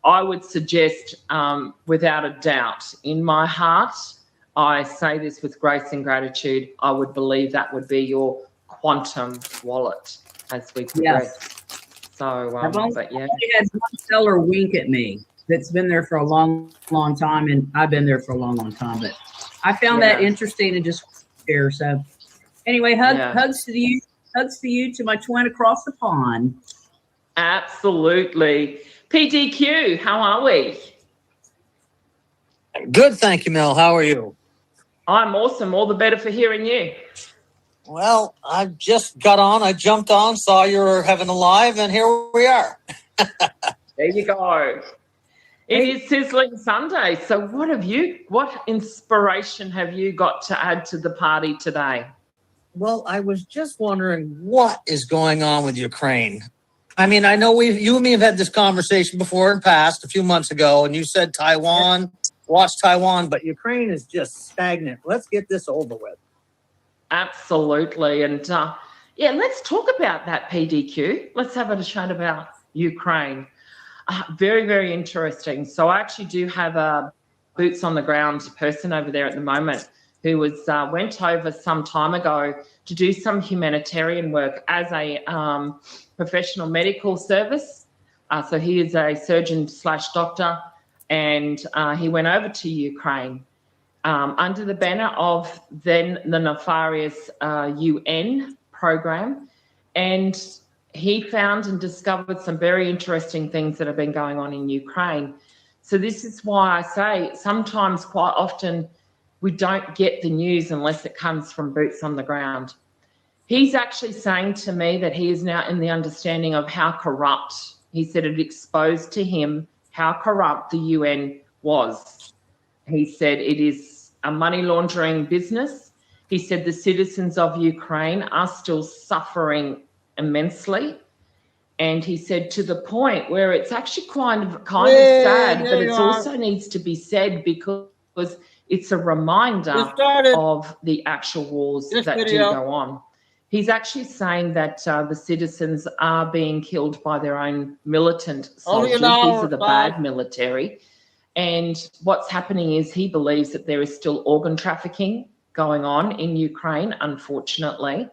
I would suggest, without a doubt, in my heart, I say this with grace and gratitude, I would believe that would be your quantum wallet as we progress. Yes. So, I've only but yeah. had one seller wink at me that's been there for a long, long time, and I've been there for a long, long time. But I found that interesting and just share. So anyway, hugs to you, to my twin across the pond. Absolutely. PDQ, how are we? Good, thank you, Mel. How are you? I'm awesome. All the better for hearing you. Well, I just got on. I jumped on, saw you were having a live, and here we are. There you go. It is Sizzling Sunday. So what inspiration have you got to add to the party today? Well, I was just wondering what is going on with Ukraine. I mean, I know you and me have had this conversation before in past, a few months ago, and you said Taiwan, watch Taiwan, but Ukraine is just stagnant. Let's get this over with. Absolutely. And let's talk about that, PDQ. Let's have a chat about Ukraine. Very, very interesting. So I actually do have a boots on the ground person over there at the moment who went over some time ago to do some humanitarian work as a professional medical service. So he is a surgeon/doctor, and he went over to Ukraine under the banner of then the nefarious UN program. And he found and discovered some very interesting things that have been going on in Ukraine. So this is why I say sometimes, quite often, we don't get the news unless it comes from boots on the ground. He's actually saying to me that he is now in the understanding of how corrupt, he said it exposed to him how corrupt the UN was. He said it is a money laundering business. He said the citizens of Ukraine are still suffering immensely. And he said to the point where it's actually kind of sad, but it also needs to be said because it's a reminder of the actual wars that do go on. He's actually saying that the citizens are being killed by their own militant soldiers. These are the bad military. And what's happening is he believes that there is still organ trafficking going on in Ukraine, unfortunately.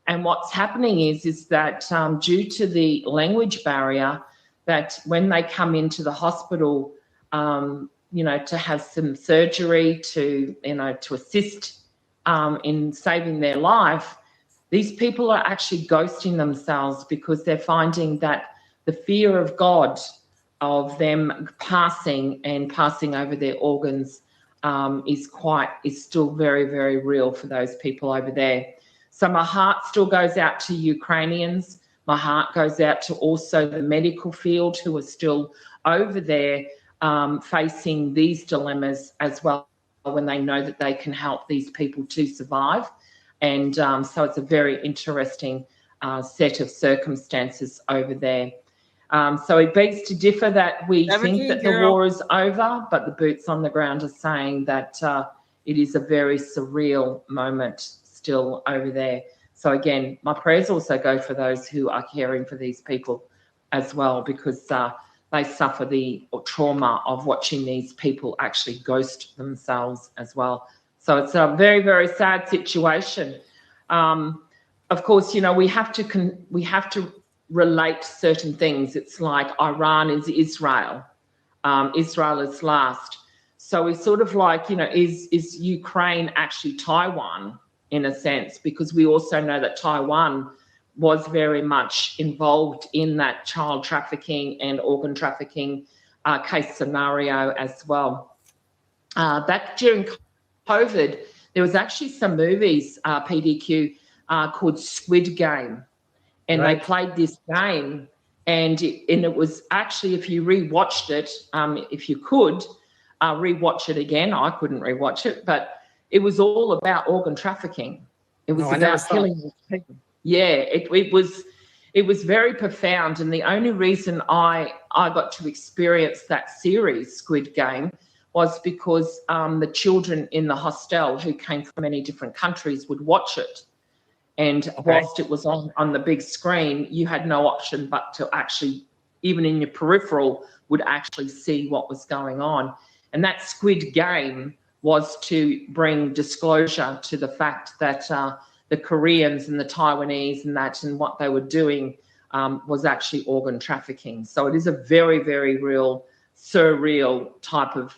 And what's happening is that due to the language barrier, that when they come into the hospital, you know, to have some surgery to, you know, to assist in saving their life, these people are actually ghosting themselves because they're finding that the fear of God, of them passing over their organs, is still very, very real for those people over there. So my heart still goes out to Ukrainians. My heart goes out to also the medical field who are still over there facing these dilemmas as well when they know that they can help these people to survive. And so it's a very interesting set of circumstances over there. So it begs to differ that we think that the war is over, but the boots on the ground are saying that it is a very surreal moment still over there. So again, my prayers also go for those who are caring for these people as well, because they suffer the trauma of watching these people actually ghost themselves as well. So it's a very, very sad situation. Of course, you know, we have to relate certain things. It's like Iran is Israel. Israel is last. So we sort of like, you know, is Ukraine actually Taiwan in a sense? Because we also know that Taiwan was very much involved in that child trafficking and organ trafficking case scenario as well. Back during COVID, there was actually some movies, PDQ, called Squid Game. And they played this game, and it was actually, if you rewatched it, if you could rewatch it again, I couldn't rewatch it, but it was all about organ trafficking. It was about killing these people. Yeah, it was very profound, and the only reason I got to experience that series, Squid Game, was because the children in the hostel who came from many different countries would watch it. And whilst it was on the big screen, you had no option but to actually, even in your peripheral, would actually see what was going on. And that Squid Game was to bring disclosure to the fact that the Koreans and the Taiwanese and what they were doing was actually organ trafficking. So it is a very, very real, surreal type of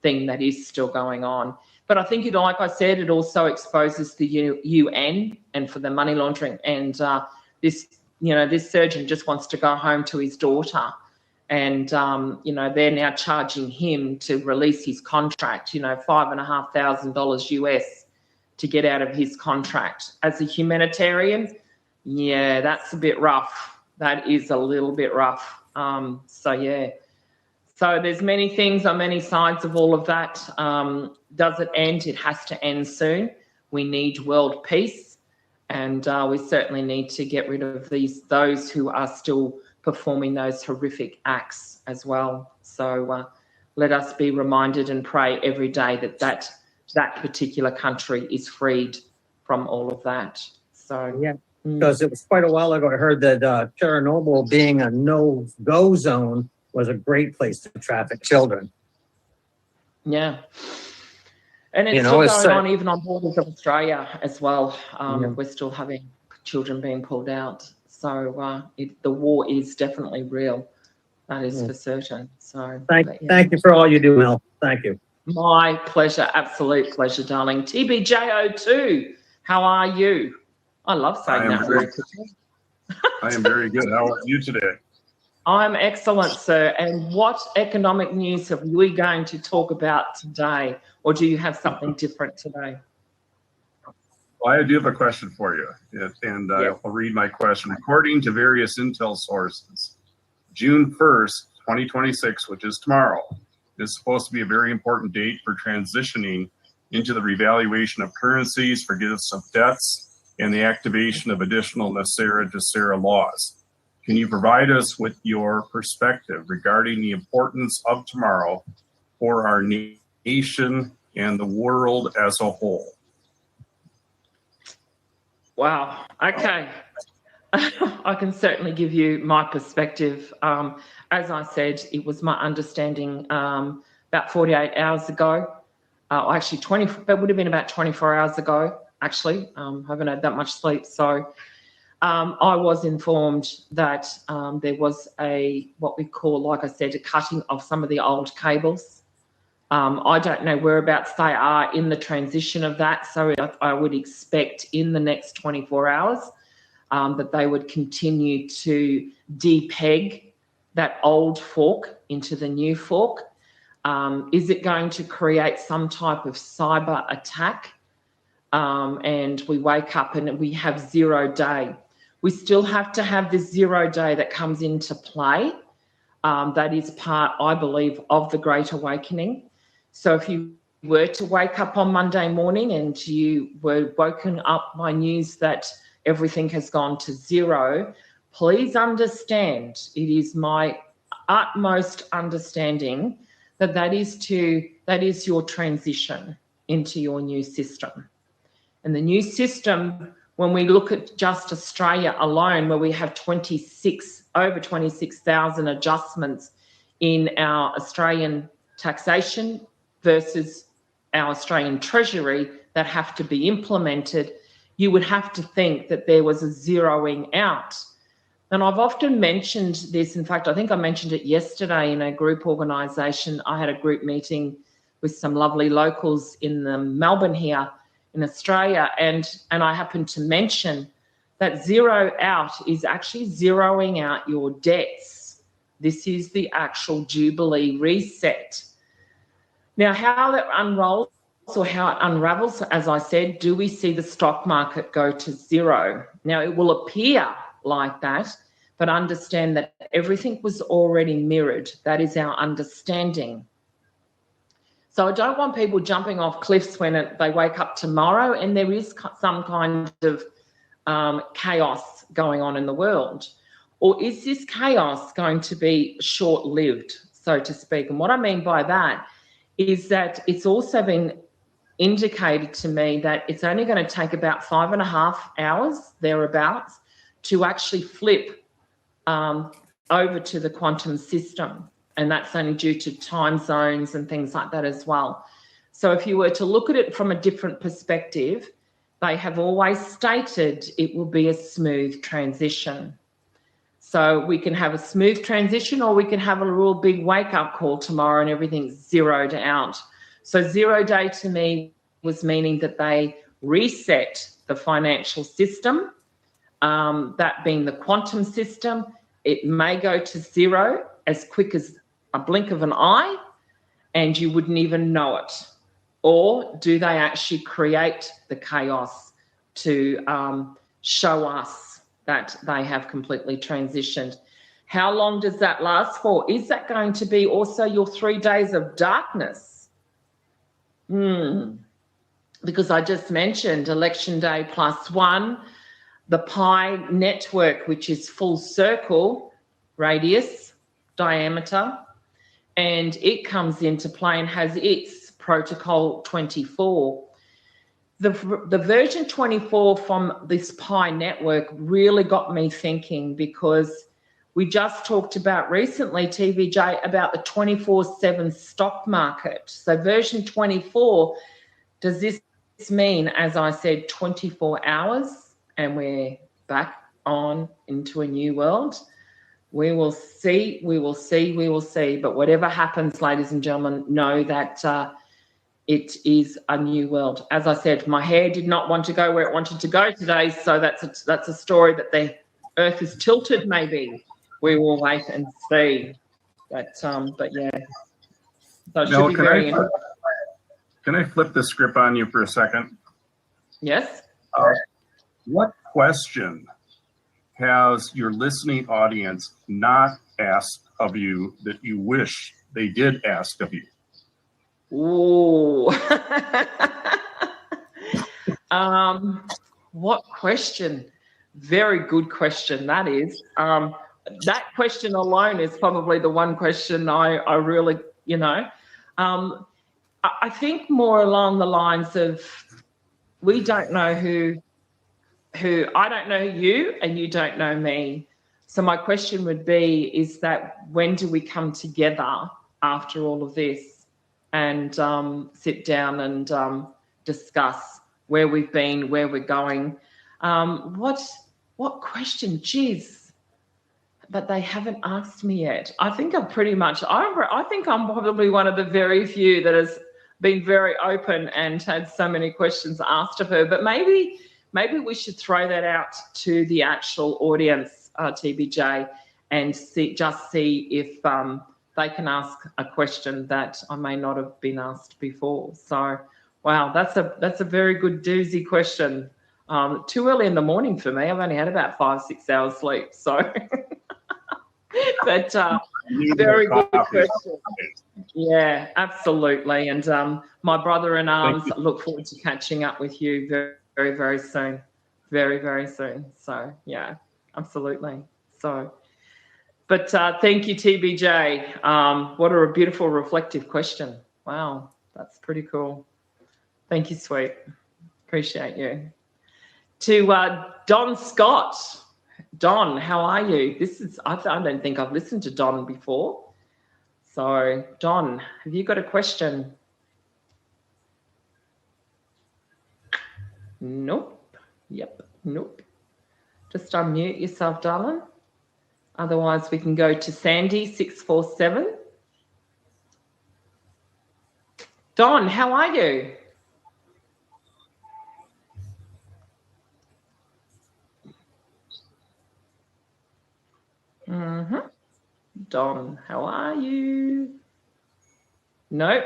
thing that is still going on. But I think, you know, like I said, it also exposes the UN and for the money laundering. And this surgeon just wants to go home to his daughter. And, you know, they're now charging him to release his contract, you know, $5,500 US to get out of his contract. As a humanitarian, yeah, that's a bit rough. That is a little bit rough. So, yeah. So there's many things on many sides of all of that. Does it end? It has to end soon. We need world peace, and we certainly need to get rid of those who are still performing those horrific acts as well. So let us be reminded and pray every day that particular country is freed from all of that. So yeah, because it was quite a while ago I heard that Chernobyl being a no-go zone was a great place to traffic children. Yeah. And it's still going on even on borders of Australia as well. We're still having children being pulled out. So the war is definitely real. That is for certain. So thank you for all you do, Mel. Thank you. My pleasure. Absolute pleasure, darling. TBJO2, how are you? I love saying that word. I am very good. How are you today? I'm excellent, sir. And what economic news are we going to talk about today? Or do you have something different today? Well, I do have a question for you. And I'll read my question. According to various intel sources, June 1st, 2026, which is tomorrow, is supposed to be a very important date for transitioning into the revaluation of currencies, forgiveness of debts, and the activation of additional NESARA laws. Can you provide us with your perspective regarding the importance of tomorrow for our nation and the world as a whole? Wow. Okay. I can certainly give you my perspective. As I said, it was my understanding about 48 hours ago. Actually, it would have been about 24 hours ago, actually. I haven't had that much sleep. So I was informed that there was what we call, like I said, a cutting of some of the old cables. I don't know whereabouts they are in the transition of that. So I would expect in the next 24 hours that they would continue to depeg that old fork into the new fork. Is it going to create some type of cyber attack? And we wake up and we have 0 day. We still have to have this 0 day that comes into play. That is part, I believe, of the Great Awakening. So if you were to wake up on Monday morning and you were woken up by news that everything has gone to 0, please understand, it is my utmost understanding that is your transition into your new system. And the new system, when we look at just Australia alone, where we have over 26,000 adjustments in our Australian taxation versus our Australian Treasury that have to be implemented, you would have to think that there was a zeroing out. And I've often mentioned this. In fact, I think I mentioned it yesterday in a group organisation. I had a group meeting with some lovely locals in Melbourne here in Australia, and I happened to mention that zero out is actually zeroing out your debts. This is the actual Jubilee reset. Now, how that unrolls or how it unravels, as I said, do we see the stock market go to 0? Now, it will appear like that, but understand that everything was already mirrored. That is our understanding. So I don't want people jumping off cliffs when they wake up tomorrow and there is some kind of chaos going on in the world. Or is this chaos going to be short-lived, so to speak? And what I mean by that is that it's also been indicated to me that it's only going to take about 5.5 hours, thereabouts, to actually flip over to the quantum system. And that's only due to time zones and things like that as well. So if you were to look at it from a different perspective, they have always stated it will be a smooth transition. So we can have a smooth transition, or we can have a real big wake-up call tomorrow and everything's zeroed out. So 0 day to me was meaning that they reset the financial system, that being the quantum system. It may go to 0 as quick as a blink of an eye and you wouldn't even know it. Or do they actually create the chaos to show us that they have completely transitioned? How long does that last for? Is that going to be also your 3 days of darkness? Because I just mentioned election day +1, the pi network, which is full circle, radius, diameter, and it comes into play and has its protocol 24. The version 24 from this pi network really got me thinking, because we just talked about recently, TVJ, about the 24/7 stock market. So version 24, does this mean, as I said, 24 hours and we're back on into a new world? We will see, we will see, we will see. But whatever happens, ladies and gentlemen, know that it is a new world. As I said, my hair did not want to go where it wanted to go today, so that's a story that the earth is tilted, maybe. We will wait and see. But yeah. So it should be very interesting. Can I flip the script on you for a second? Yes. What question has your listening audience not asked of you that you wish they did ask of you? Ooh. What question? Very good question, that is. That question alone is probably the one question I really, I I think more along the lines of, we don't know who I don't know you and you don't know me. So my question would be, is that when do we come together after all of this and sit down and discuss where we've been, where we're going? What question? Geez, but they haven't asked me yet. I think I'm pretty much, I think I'm probably one of the very few that has been very open and had so many questions asked of her, but maybe we should throw that out to the actual audience, TBJ, and see if they can ask a question that I may not have been asked before. So, wow, that's a very good doozy question. Too early in the morning for me. I've only had about 5-6 hours sleep, so. But very good question. Yeah, absolutely. And my brother in arms, look forward to catching up with you very, very, very soon. Very, very soon. So, yeah, absolutely. So, but thank you, TBJ. What a beautiful, reflective question. Wow, that's pretty cool. Thank you, sweet. Appreciate you. To Don Scott. Don, how are you? I don't think I've listened to Don before. So, Don, have you got a question? Nope. Yep. Nope. Just unmute yourself, darling. Otherwise, we can go to Sandy 647. Don, how are you? Don, how are you? Nope.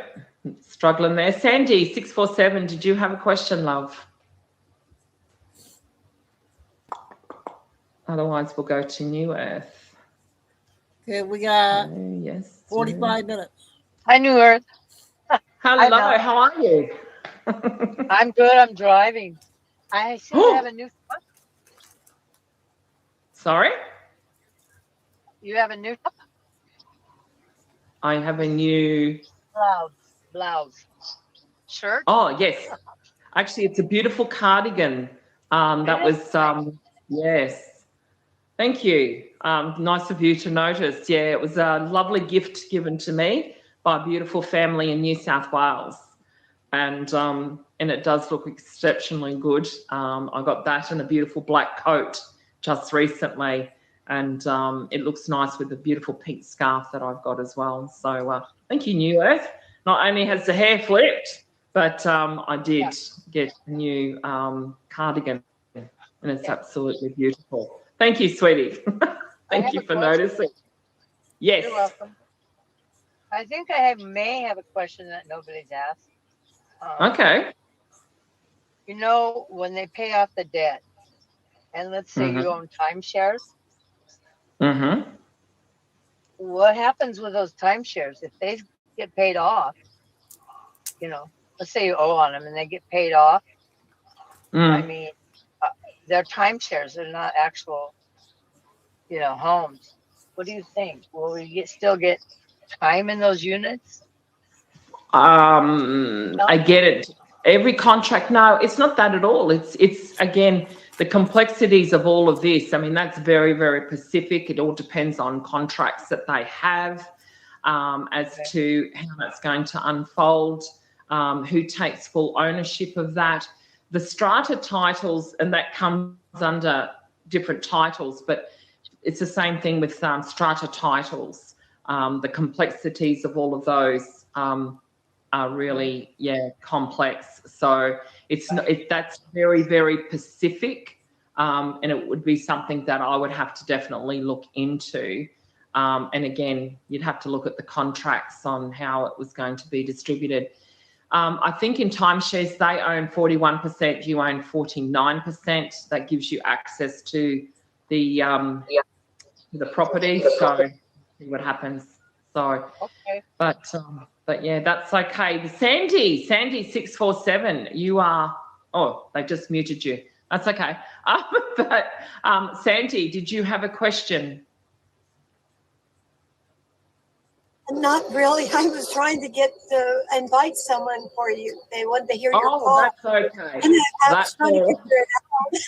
Struggling there. Sandy 647, did you have a question, love? Otherwise, we'll go to New Earth. Okay, we got yes, 45 minutes. Hi, New Earth. Hello, how are you? I'm good. I'm driving. I see you have a new truck. Sorry? You have a new truck? I have a new... Blouse. Shirt? Oh, yes. Actually, it's a beautiful cardigan. That was, yes. Thank you. Nice of you to notice. Yeah, it was a lovely gift given to me by a beautiful family in New South Wales. And it does look exceptionally good. I got that and a beautiful black coat just recently. And it looks nice with the beautiful pink scarf that I've got as well. So thank you, New Earth. Not only has the hair flipped, but I did get a new cardigan, and it's absolutely beautiful. Thank you, sweetie. Thank you for noticing. Yes. You're welcome. I think I may have a question that nobody's asked. Okay. You know, when they pay off the debt, and let's say you own timeshares, what happens with those timeshares if they get paid off? You know, let's say you owe on them and they get paid off. I mean, they're timeshares; they're not actual, homes. What do you think? Will we still get time in those units? I get it. Every contract, no, it's not that at all. It's again, the complexities of all of this. I mean, that's very, very specific. It all depends on contracts that they have as to how that's going to unfold, who takes full ownership of that. The strata titles, and that comes under different titles, but it's the same thing with strata titles. The complexities of all of those are really, complex. So that's very, very specific, and it would be something that I would have to definitely look into. And again, you'd have to look at the contracts on how it was going to be distributed. I think in timeshares, they own 41%, you own 49%. That gives you access to the property. So see what happens. So, but yeah, that's okay. Sandy 647, you are, they just muted you. That's okay. But Sandy, did you have a question? Not really. I was trying to invite someone for you. They wanted to hear your call. Oh, that's okay. And I was That's trying to all. figure it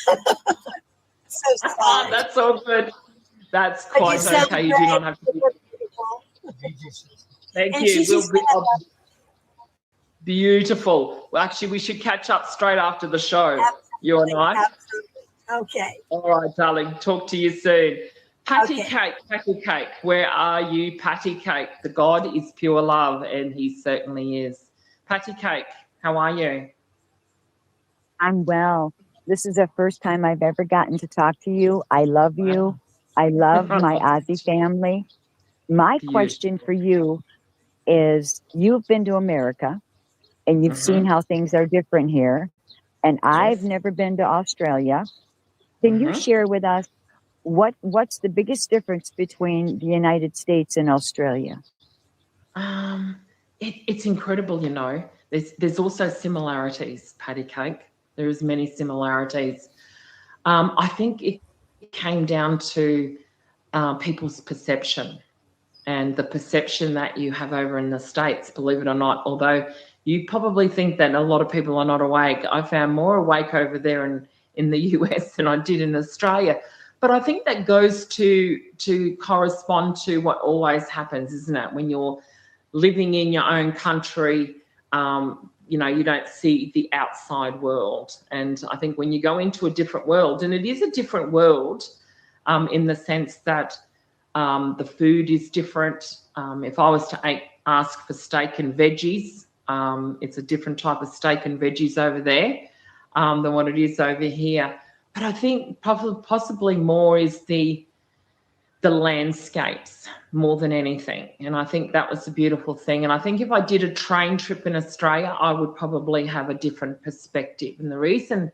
out. So sorry. That's all good. That's But you quite sound okay. You do not great. have to be. Thank And you. Gigi We'll be said, beautiful. Well, actually, we should catch up straight after the show. You and I. absolutely. Okay. All right, darling. Talk to you soon. Patty Cake, Patty Cake. Where are you, Patty Cake? The God is pure love, and he certainly is. Patty Cake, how are you? I'm well. This is the first time I've ever gotten to talk to you. I love you. I love my Aussie family. My question for you is, you've been to America and you've seen how things are different here. And I've never been to Australia. Can you share with us what's the biggest difference between the United States and Australia? It's incredible, you know. There's also similarities, Patty Cake. There is many similarities. I think it came down to people's perception and the perception that you have over in the States, believe it or not, although you probably think that a lot of people are not awake. I found more awake over there in the US than I did in Australia. But I think that goes to correspond to what always happens, isn't it? When you're living in your own country, you know, you don't see the outside world. And I think when you go into a different world, and it is a different world in the sense that the food is different. If I was to ask for steak and veggies, it's a different type of steak and veggies over there than what it is over here. But I think possibly more is the landscapes more than anything. And I think that was the beautiful thing. And I think if I did a train trip in Australia, I would probably have a different perspective. And the reason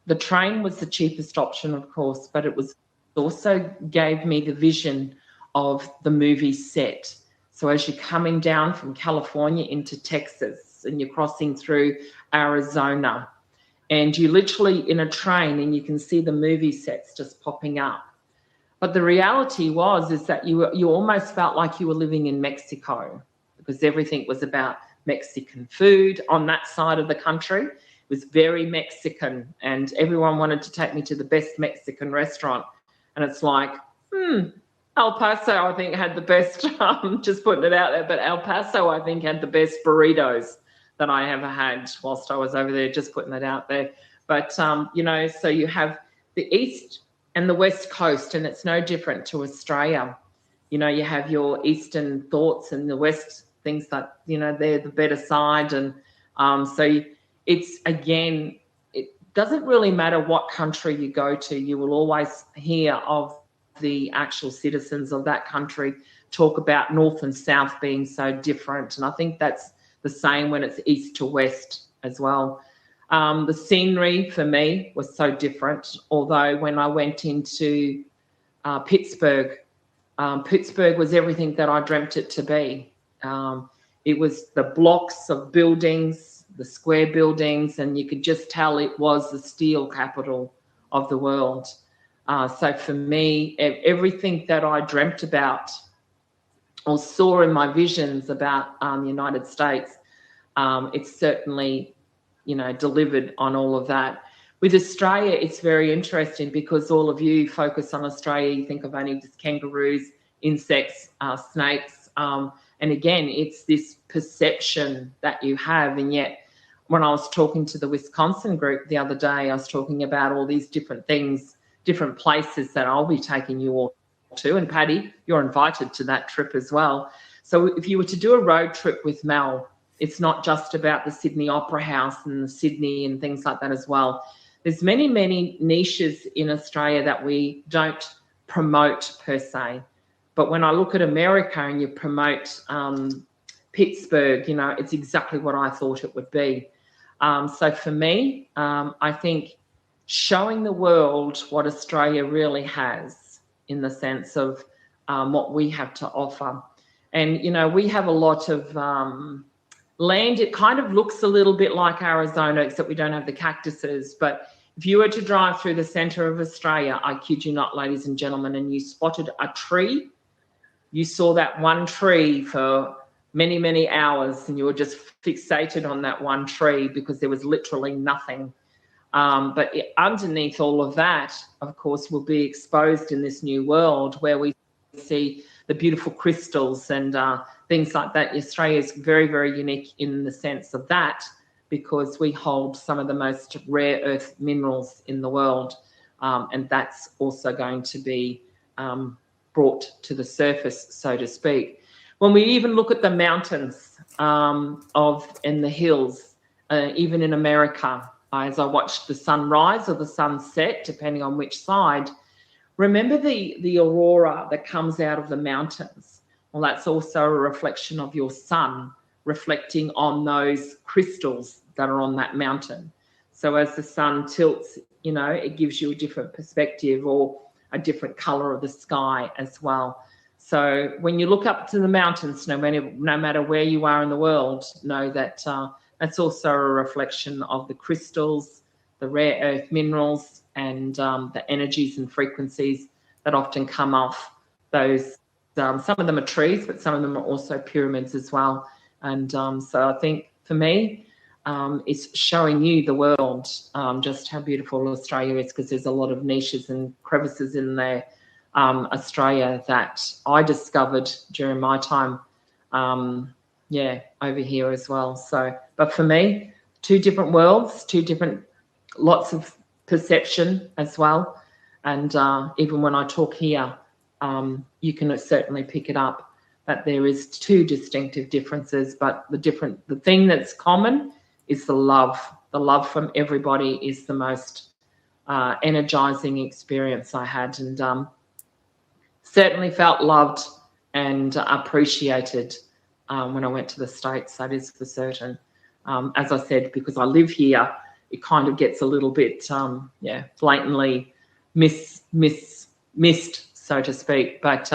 the train was the cheapest option, of course, but it was also gave me the vision of the movie set. So as you're coming down from California into Texas and you're crossing through Arizona, and you're literally in a train and you can see the movie sets just popping up. But the reality is that you almost felt like you were living in Mexico, because everything was about Mexican food on that side of the country. It was very Mexican, and everyone wanted to take me to the best Mexican restaurant. And it's like, El Paso, I think, had the best, just putting it out there, but El Paso, I think, had the best burritos that I ever had whilst I was over there, just putting it out there. But, you know, so you have the East and the West Coast, and it's no different to Australia. You know, you have your Eastern thoughts and the West things that, you know, they're the better side. And so it's, again, it doesn't really matter what country you go to, you will always hear of the actual citizens of that country talk about North and South being so different. And I think that's the same when it's East to West as well. The scenery for me was so different, although when I went into Pittsburgh, Pittsburgh was everything that I dreamt it to be. It was the blocks of buildings, the square buildings, and you could just tell it was the steel capital of the world. So for me, everything that I dreamt about or saw in my visions about the United States, it's certainly, you know, delivered on all of that. With Australia, it's very interesting because all of you focus on Australia. You think of only just kangaroos, insects, snakes. And again, it's this perception that you have. And yet, when I was talking to the Wisconsin group the other day, I was talking about all these different things, different places that I'll be taking you all to. And Patty, you're invited to that trip as well. So if you were to do a road trip with Mel, it's not just about the Sydney Opera House and the Sydney and things like that as well. There's many, many niches in Australia that we don't promote per se. But when I look at America and you promote Pittsburgh, you know, it's exactly what I thought it would be. So for me, I think showing the world what Australia really has in the sense of what we have to offer. And, you know, we have a lot of land. It kind of looks a little bit like Arizona, except we don't have the cactuses. But if you were to drive through the centre of Australia, I kid you not, ladies and gentlemen, and you spotted a tree you saw that one tree for many, many hours, and you were just fixated on that one tree because there was literally nothing. But underneath all of that, of course, will be exposed in this new world where we see the beautiful crystals and things like that. Australia is very, very unique in the sense of that, because we hold some of the most rare earth minerals in the world. And that's also going to be brought to the surface, so to speak. When we even look at the mountains and the hills, even in America, as I watched the sunrise or the sunset, depending on which side, remember the aurora that comes out of the mountains. Well, that's also a reflection of your sun reflecting on those crystals that are on that mountain. So as the sun tilts, you know, it gives you a different perspective or a different color of the sky as well. So when you look up to the mountains, no matter where you are in the world, know that that's also a reflection of the crystals, the rare earth minerals, and the energies and frequencies that often come off those. Some of them are trees, but some of them are also pyramids as well. And so I think for me, it's showing you the world just how beautiful Australia is, because there's a lot of niches and crevices in there, Australia, that I discovered during my time, over here as well. So, but for me, two different worlds, lots of perception as well. And even when I talk here, you can certainly pick it up that there is two distinctive differences, but the thing that's common is the love. The love from everybody is the most energizing experience I had, and certainly felt loved and appreciated when I went to the States, that is for certain. As I said, because I live here, it kind of gets a little bit, blatantly missed, so to speak. But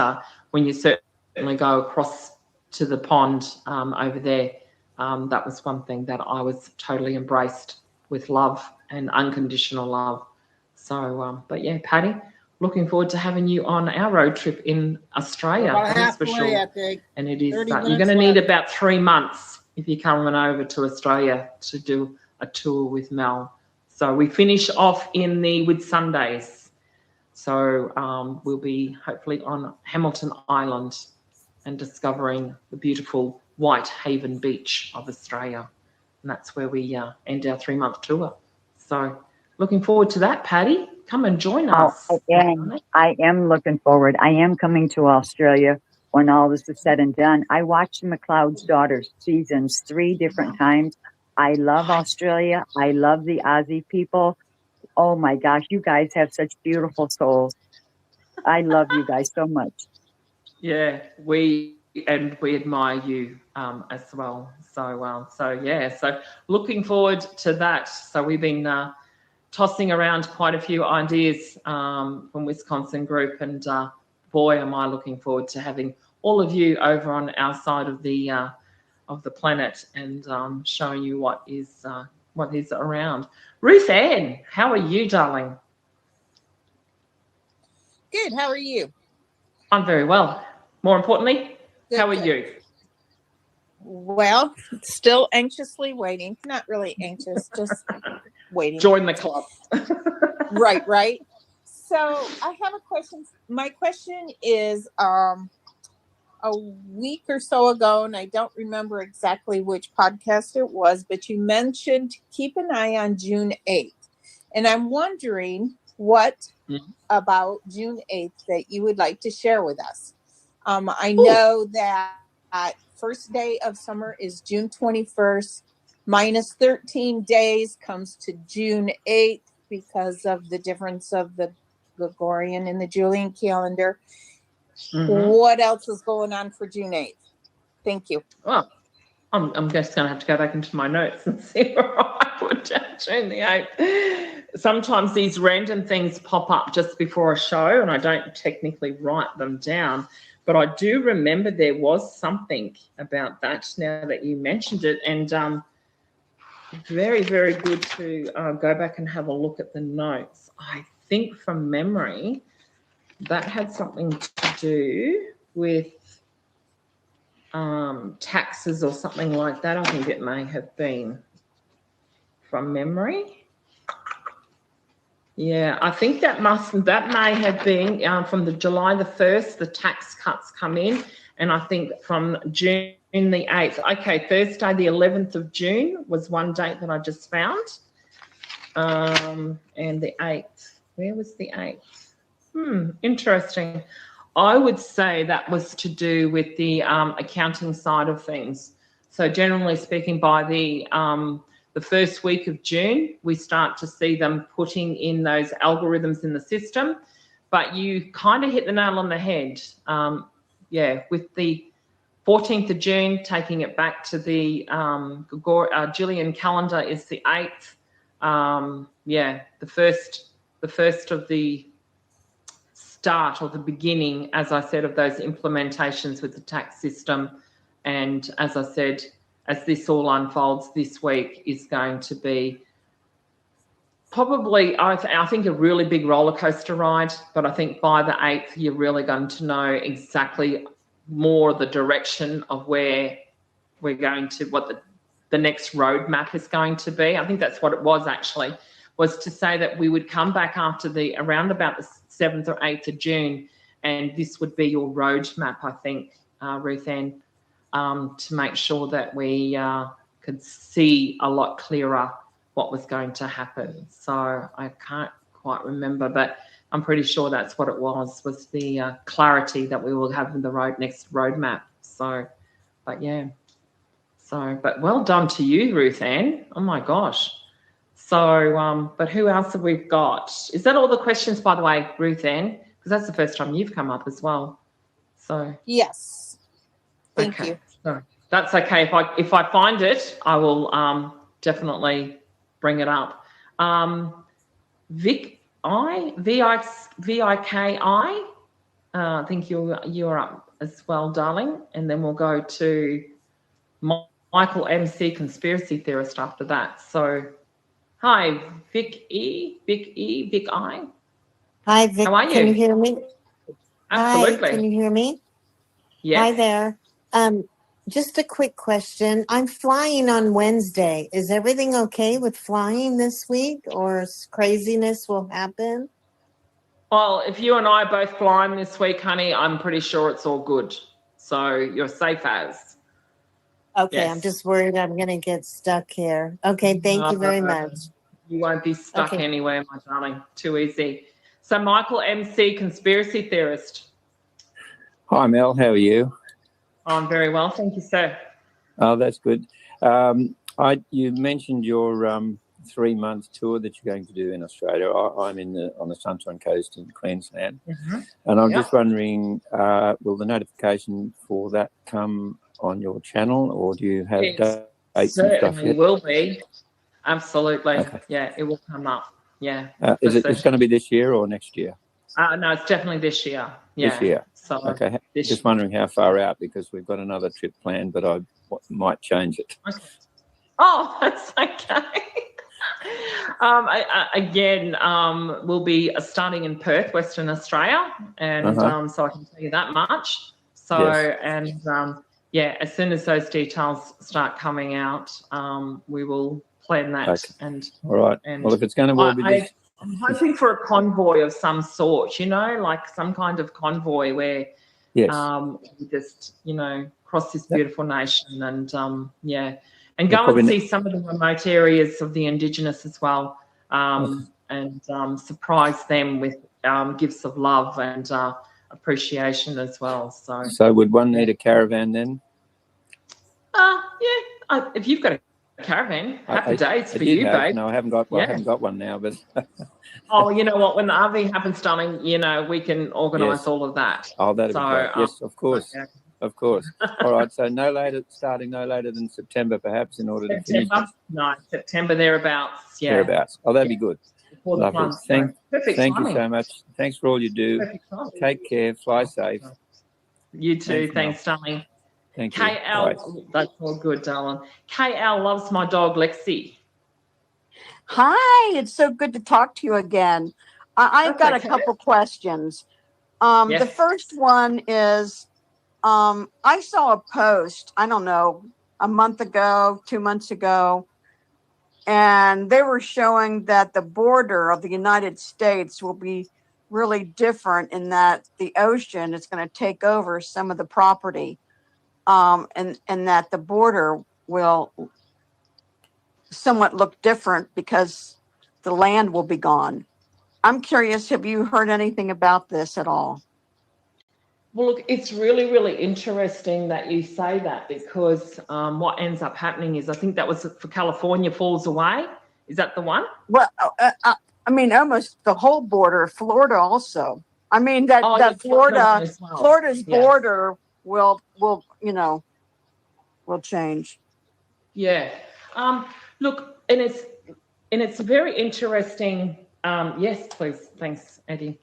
when you certainly go across to the pond over there, that was one thing that I was totally embraced with love and unconditional love. So, but yeah, Patty, looking forward to having you on our road trip in Australia. That's for sure. I think. And it is, 30 you're minutes going to need left. about 3 months if you're coming over to Australia to do a tour with Mel. So we finish off in the Whitsundays. So we'll be hopefully on Hamilton Island and discovering the beautiful Whitehaven Beach of Australia. And that's where we end our 3-month tour. So looking forward to that, Patty. Come and join us. I am looking forward. I am coming to Australia when all this is said and done. I watched McLeod's Daughters seasons 3 different times. I love Australia. I love the Aussie people. Oh my gosh, you guys have such beautiful souls. I love you guys so much. Yeah, we admire you as well. So looking forward to that. So we've been tossing around quite a few ideas from Wisconsin group, and boy, am I looking forward to having all of you over on our side of the planet and showing you what is around. Ruth Ann, how are you, darling? Good. How are you? I'm very well. More importantly, Good, how are good. you? Well, still anxiously waiting. Not really anxious, just waiting. Join the club. Right. So I have a question. My question is, a week or so ago, and I don't remember exactly which podcast it was, but you mentioned keep an eye on June 8th. And I'm wondering what about June 8th that you would like to share with us. I know that first day of summer is June 21st, minus 13 days comes to June 8th because of the difference of the Gregorian and the Julian calendar. Mm-hmm. What else is going on for June 8th? Thank you. Well, I'm just going to have to go back into my notes and see where I put down June the 8th. Sometimes these random things pop up just before a show, and I don't technically write them down. But I do remember there was something about that now that you mentioned it, and very, very good to go back and have a look at the notes. I think from memory, that had something to do with taxes or something like that. I think it may have been from memory. Yeah, I think that may have been from the July the 1st, the tax cuts come in. And I think from June the 8th. Okay, Thursday the 11th of June was one date that I just found. And the 8th. Where was the 8th? Interesting. I would say that was to do with the accounting side of things. So generally speaking, by the first week of June, we start to see them putting in those algorithms in the system. But you kind of hit the nail on the head. With the 14th of June, taking it back to the Julian calendar is the 8th. The first of the start or the beginning, as I said, of those implementations with the tax system. And as I said, as this all unfolds this week is going to be probably, I think, a really big roller coaster ride. But I think by the 8th, you're really going to know exactly more the direction of where we're going to, what the next roadmap is going to be. I think that's what it was actually, was to say that we would come back after around about the 7th or 8th of June, and this would be your roadmap, I think, Ruth Ann, to make sure that we could see a lot clearer what was going to happen. So I can't quite remember, but I'm pretty sure that's what it was the clarity that we will have in the next roadmap. So, but yeah. So, but well done to you, Ruth Ann. Oh my gosh. So, but who else have we got? Is that all the questions, by the way, Ruth Ann? Because that's the first time you've come up as well. So yes. Thank you. So that's okay. If I find it, I will definitely bring it up. Viki, I think you're up as well, darling. And then we'll go to Michael MC, conspiracy theorist, after that. So, hi, Vic I. Hi, Vic. How are you? Can you hear me? Absolutely. Hi, can you hear me? Yes. Hi there. Just a quick question. I'm flying on Wednesday. Is everything okay with flying this week, or craziness will happen? Well, if you and I are both flying this week, honey, I'm pretty sure it's all good. So you're safe as. Okay, Yes. I'm just worried I'm going to get stuck here. Okay, thank you very much. You won't be stuck Okay. anywhere, my darling. Too easy. So Michael MC, conspiracy theorist. Hi, Mel. How are you? I'm very well, thank you, sir. Oh, that's good. You mentioned your 3-month tour that you're going to do in Australia. I'm on the Sunshine Coast in Queensland, and I'm just wondering, will the notification for that come on your channel, or do you have dates and stuff Certainly yet? will be. Absolutely. Okay. Yeah, it will come up. Yeah. It's going to be this year or next year? No, it's definitely this year. Yeah. This year. So okay. Just wondering how far out, because we've got another trip planned, but I might change it. Okay. Oh, that's okay. We'll be starting in Perth, Western Australia, and so I can tell you that much. So, yes. As soon as those details start coming out, we will plan that. Okay. And all right. Well, if it's going to all be I'm hoping for a convoy of some sort, like some kind of convoy where we just, cross this beautiful nation and go and see some of the remote areas of the Indigenous as well, and surprise them with gifts of love and appreciation as well. So would one need a caravan then? If you've got a caravan, happy days for you, babe. No, I haven't got one. I haven't got one now, but oh, you know what? When the RV happens, darling, we can organise all of that. Oh, that'd be great. Yes, of course. Okay. Of course. All right. So starting no later than September, perhaps, in order to finish. No, September thereabouts. Yeah. Thereabouts. Oh, that'd be good. Lovely. Thank timing. you so much. Thanks for all you do. Take care. Fly safe. You too. Thanks, darling. Thank you. KL, that's all good, darling. KL loves my dog, Lexi. Hi, it's so good to talk to you again. I've got a couple questions. The first one is, I saw a post, I don't know, a month ago, 2 months ago, and they were showing that the border of the United States will be really different in that the ocean is going to take over some of the property, and that the border will somewhat look different because the land will be gone. I'm curious, have you heard anything about this at all? Well, look, it's really, really interesting that you say that, because what ends up happening is, I think that was for California falls away. Is that the one? Well, I mean, almost the whole border, Florida also. I mean, that Florida's border will change. Yeah. Look, and it's very interesting. Yes, please. Thanks, Eddie.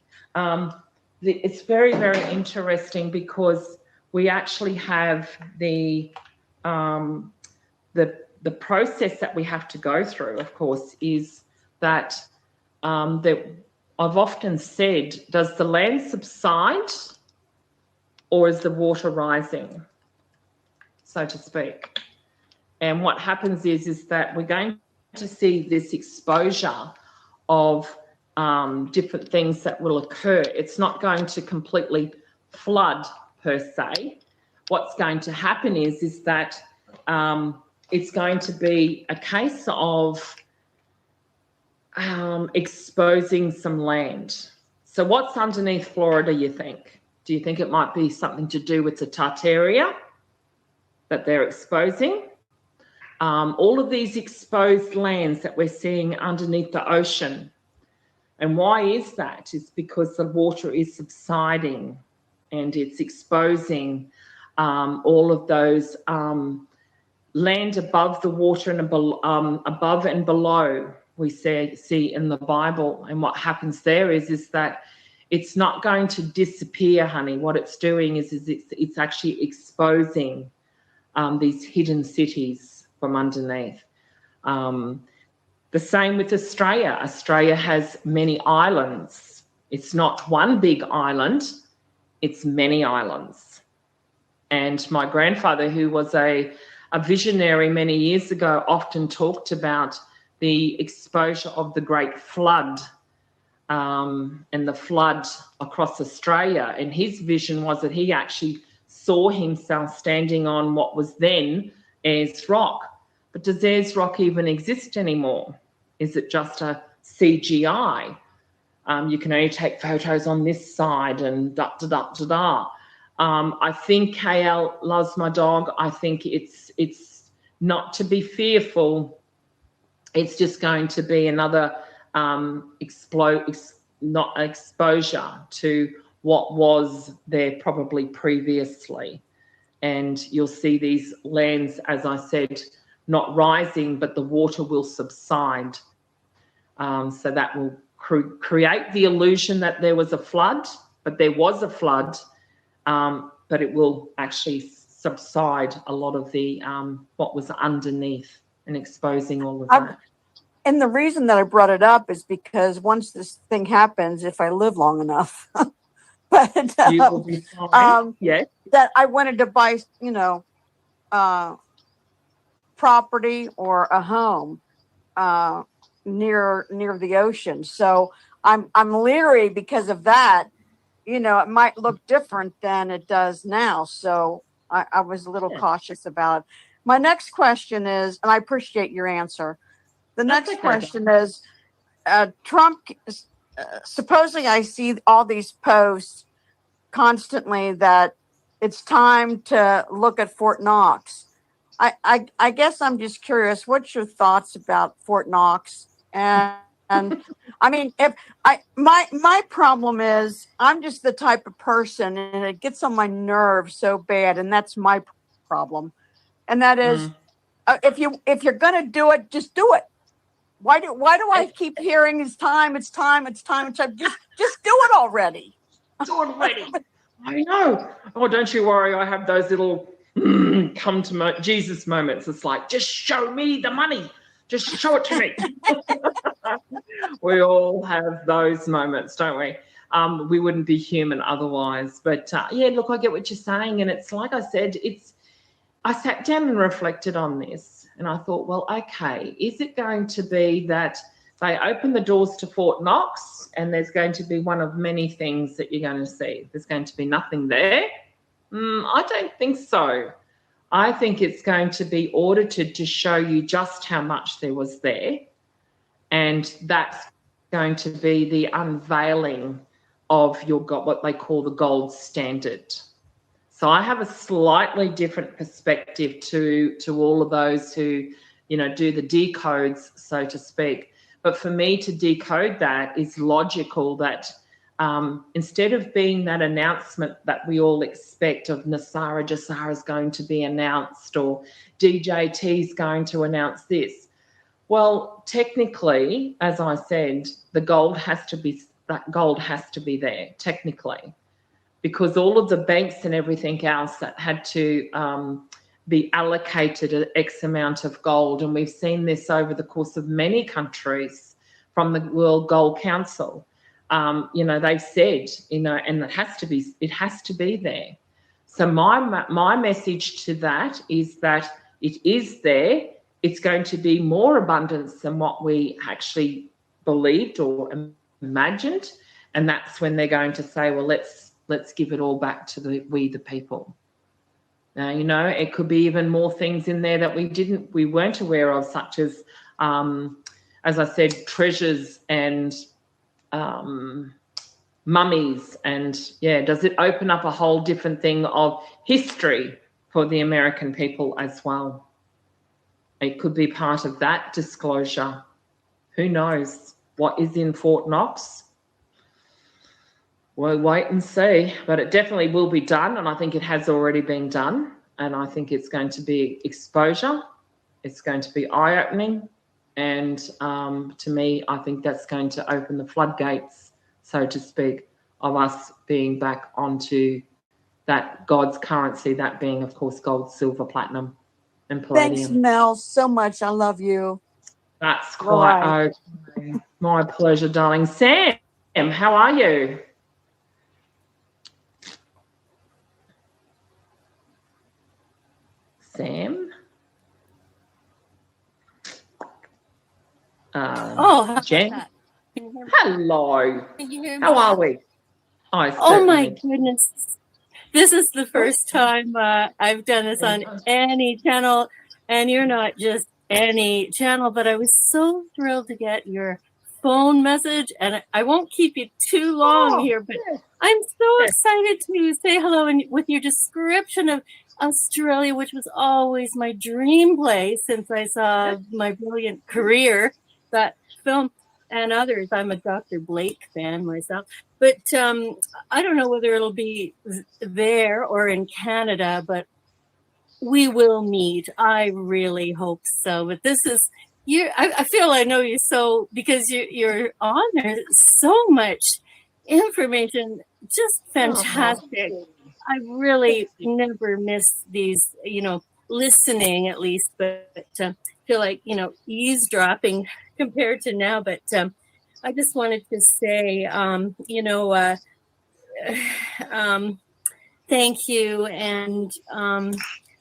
It's very, very interesting because we actually have the process that we have to go through, of course, is that I've often said, does the land subside or is the water rising, so to speak? And what happens is that we're going to see this exposure of different things that will occur. It's not going to completely flood per se. What's going to happen is that it's going to be a case of exposing some land. So what's underneath Florida, you think? Do you think it might be something to do with the Tartaria that they're exposing? All of these exposed lands that we're seeing underneath the ocean. And why is that? It's because the water is subsiding and it's exposing all of those land above the water and above and below we see in the Bible. And what happens there is that it's not going to disappear, honey. What it's doing is it's actually exposing these hidden cities from underneath. The same with Australia. Australia has many islands. It's not one big island, it's many islands. And my grandfather, who was a visionary many years ago, often talked about the exposure of the Great Flood and the flood across Australia. And his vision was that he actually saw himself standing on what was then Ayers Rock. But does Ayers Rock even exist anymore? Is it just a CGI? You can only take photos on this side and da-da-da-da-da. I think KL loves my dog. I think it's not to be fearful. It's just going to be another exposure to what was there probably previously. And you'll see these lands, as I said, not rising, but the water will subside. So that will create the illusion that there was a flood, but there was a flood, but it will actually subside a lot of the what was underneath and exposing all of that. And the reason that I brought it up is because once this thing happens, if I live long enough, but you will be fine. Yes. That I wanted to buy, property or a home near the ocean. So I'm leery because of that. It might look different than it does now. So I was a little cautious about it. My next question is, and I appreciate your answer. The next question is, Trump, supposedly I see all these posts constantly that it's time to look at Fort Knox. I guess I'm just curious, what's your thoughts about Fort Knox? And I mean, my problem is I'm just the type of person, and it gets on my nerves so bad, and that's my problem. And that is, if you're gonna do it, just do it. Why do I keep hearing it's time? Just do it already. Do it already. I know. Oh, don't you worry. I have those little come to Jesus moments. It's like, just show me the money. Just show it to me. We all have those moments, don't we? We wouldn't be human otherwise. But yeah, look, I get what you're saying. And it's like I said, I sat down and reflected on this and I thought, well, okay, is it going to be that they open the doors to Fort Knox and there's going to be one of many things that you're going to see? There's going to be nothing there? I don't think so. I think it's going to be audited to show you just how much there was there. And that's going to be the unveiling of your what they call the gold standard. So I have a slightly different perspective to all of those who, do the decodes, so to speak. But for me to decode that is logical that instead of being that announcement that we all expect of Nasara Jassara is going to be announced or DJT is going to announce this, well, technically, as I said, that gold has to be there, technically, because all of the banks and everything else that had to be allocated an X amount of gold, and we've seen this over the course of many countries from the World Gold Council. They've said, and it has to be there. So my message to that is that it is there. It's going to be more abundance than what we actually believed or imagined, and that's when they're going to say, well, let's give it all back to the people. Now, it could be even more things in there that we weren't aware of, such as I said, treasures and mummies. And yeah, does it open up a whole different thing of history for the American people as well? It could be part of that disclosure. Who knows what is in Fort Knox? We'll wait and see, but it definitely will be done, and I think it has already been done, and I think it's going to be exposure. It's going to be eye-opening, and to me, I think that's going to open the floodgates, so to speak, of us being back onto that God's currency, that being, of course, gold, silver, platinum, and palladium. Thanks, Mel, so much. I love you. That's quite okay. My pleasure, darling. Sam, how are you? Sam? Jen? Hello. Can you hear me? How are we? Oh my goodness. This is the first time I've done this on any channel, and you're not just any channel, but I was so thrilled to get your phone message, and I won't keep you too long here, but I'm so excited to say hello, and with your description of Australia, which was always my dream place since I saw My Brilliant Career, that film, and others. I'm a Dr. Blake fan myself, but I don't know whether it'll be there or in Canada, but we will meet. I really hope so. But this is I feel I know you so because you're on there. So much information, just fantastic. I really never miss these, listening at least, but feel like, eavesdropping compared to now. But I just wanted to say, thank you and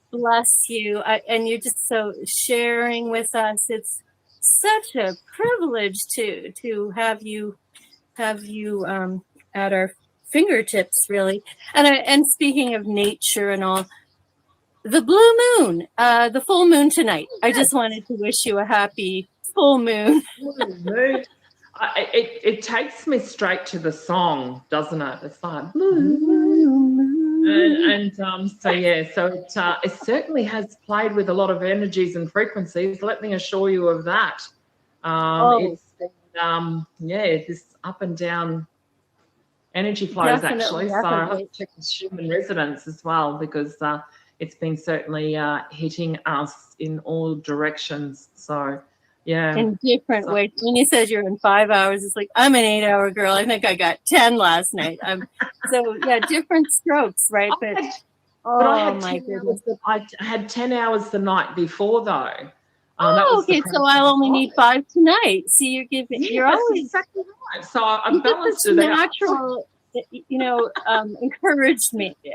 bless you. And you're just so sharing with us. It's such a privilege to have you at our fingertips, really. And speaking of nature and all, the blue moon, the full moon tonight. I just wanted to wish you a happy full moon. It takes me straight to the song, doesn't it? It's like blue moon. So it certainly has played with a lot of energies and frequencies. Let me assure you of that. It's this up and down energy flows, actually. So I have to check the human resonance as well, because it's been certainly hitting us in all directions. So, yeah. In different ways. When you said you're in 5 hours, it's like, I'm an 8-hour girl. I think I got 10 last night. Different strokes, right? But I had 10 hours the night before, though. Oh, okay. So I'll only need 5 tonight. See, you're that's always exactly right. So I've you get balanced this it out. natural,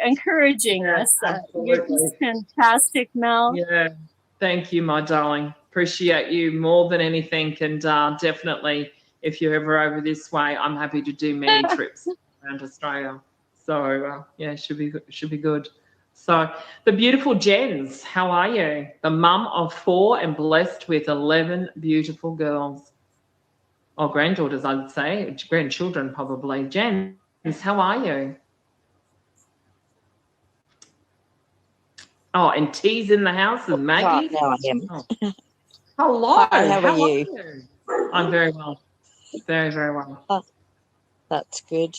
encouraging us. You're just fantastic, Mel. Yeah. Thank you, my darling. Appreciate you more than anything. And definitely, if you're ever over this way, I'm happy to do many trips around Australia. So yeah, should be good. So the beautiful Jens, how are you? The mum of 4 and blessed with 11 beautiful girls. Or granddaughters, I'd say. Grandchildren, probably. Jens, how are you? Oh, and T's in the house and Maggie. Right, now I am. Oh. Hello. Hi, how are you? I'm very well. Very, very well. That's good.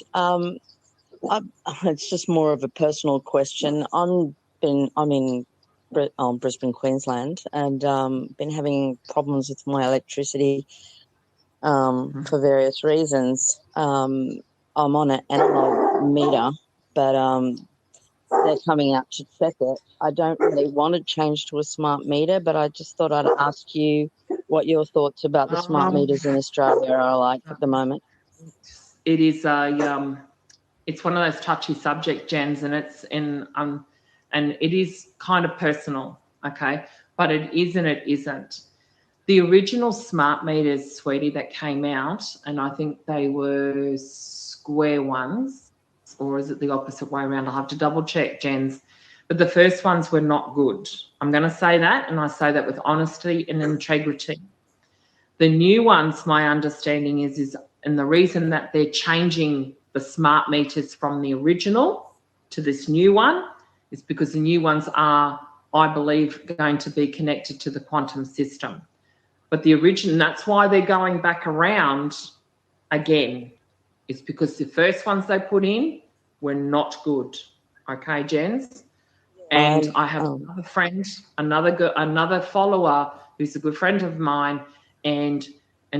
It's just more of a personal question. I'm in Brisbane, Queensland, and been having problems with my electricity for various reasons. I'm on an analog meter, but they're coming out to check it. I don't really want to change to a smart meter, but I just thought I'd ask you what your thoughts about the smart meters in Australia are like at the moment. It is it's one of those touchy subject, Jens, and and it is kind of personal, okay? But it is and it isn't. The original smart meters, sweetie, that came out, and I think they were square ones, or is it the opposite way around? I'll have to double check, Jens. But the first ones were not good. I'm going to say that, and I say that with honesty and integrity. The new ones, my understanding is, and the reason that they're changing the smart meters from the original to this new one is because the new ones are, I believe, going to be connected to the quantum system. But the original, that's why they're going back around again. It's because the first ones they put in were not good. Okay, Jens? And I have another friend, another follower who's a good friend of mine, and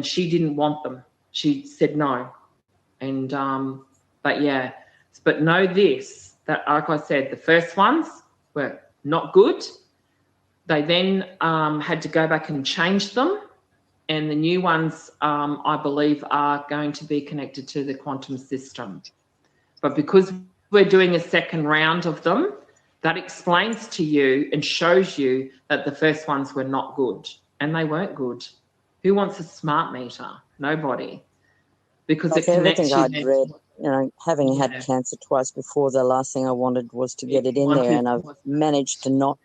she didn't want them. She said no. And but yeah, but know this, that like I said, the first ones were not good. They then had to go back and change them, and the new ones I believe are going to be connected to the quantum system. But because we're doing a second round of them, that explains to you and shows you that the first ones were not good, and they weren't good. Who wants a smart meter? Nobody. Because like it connects everything you. I'd read, having had cancer twice before, the last thing I wanted was to get it in there, and I've managed to not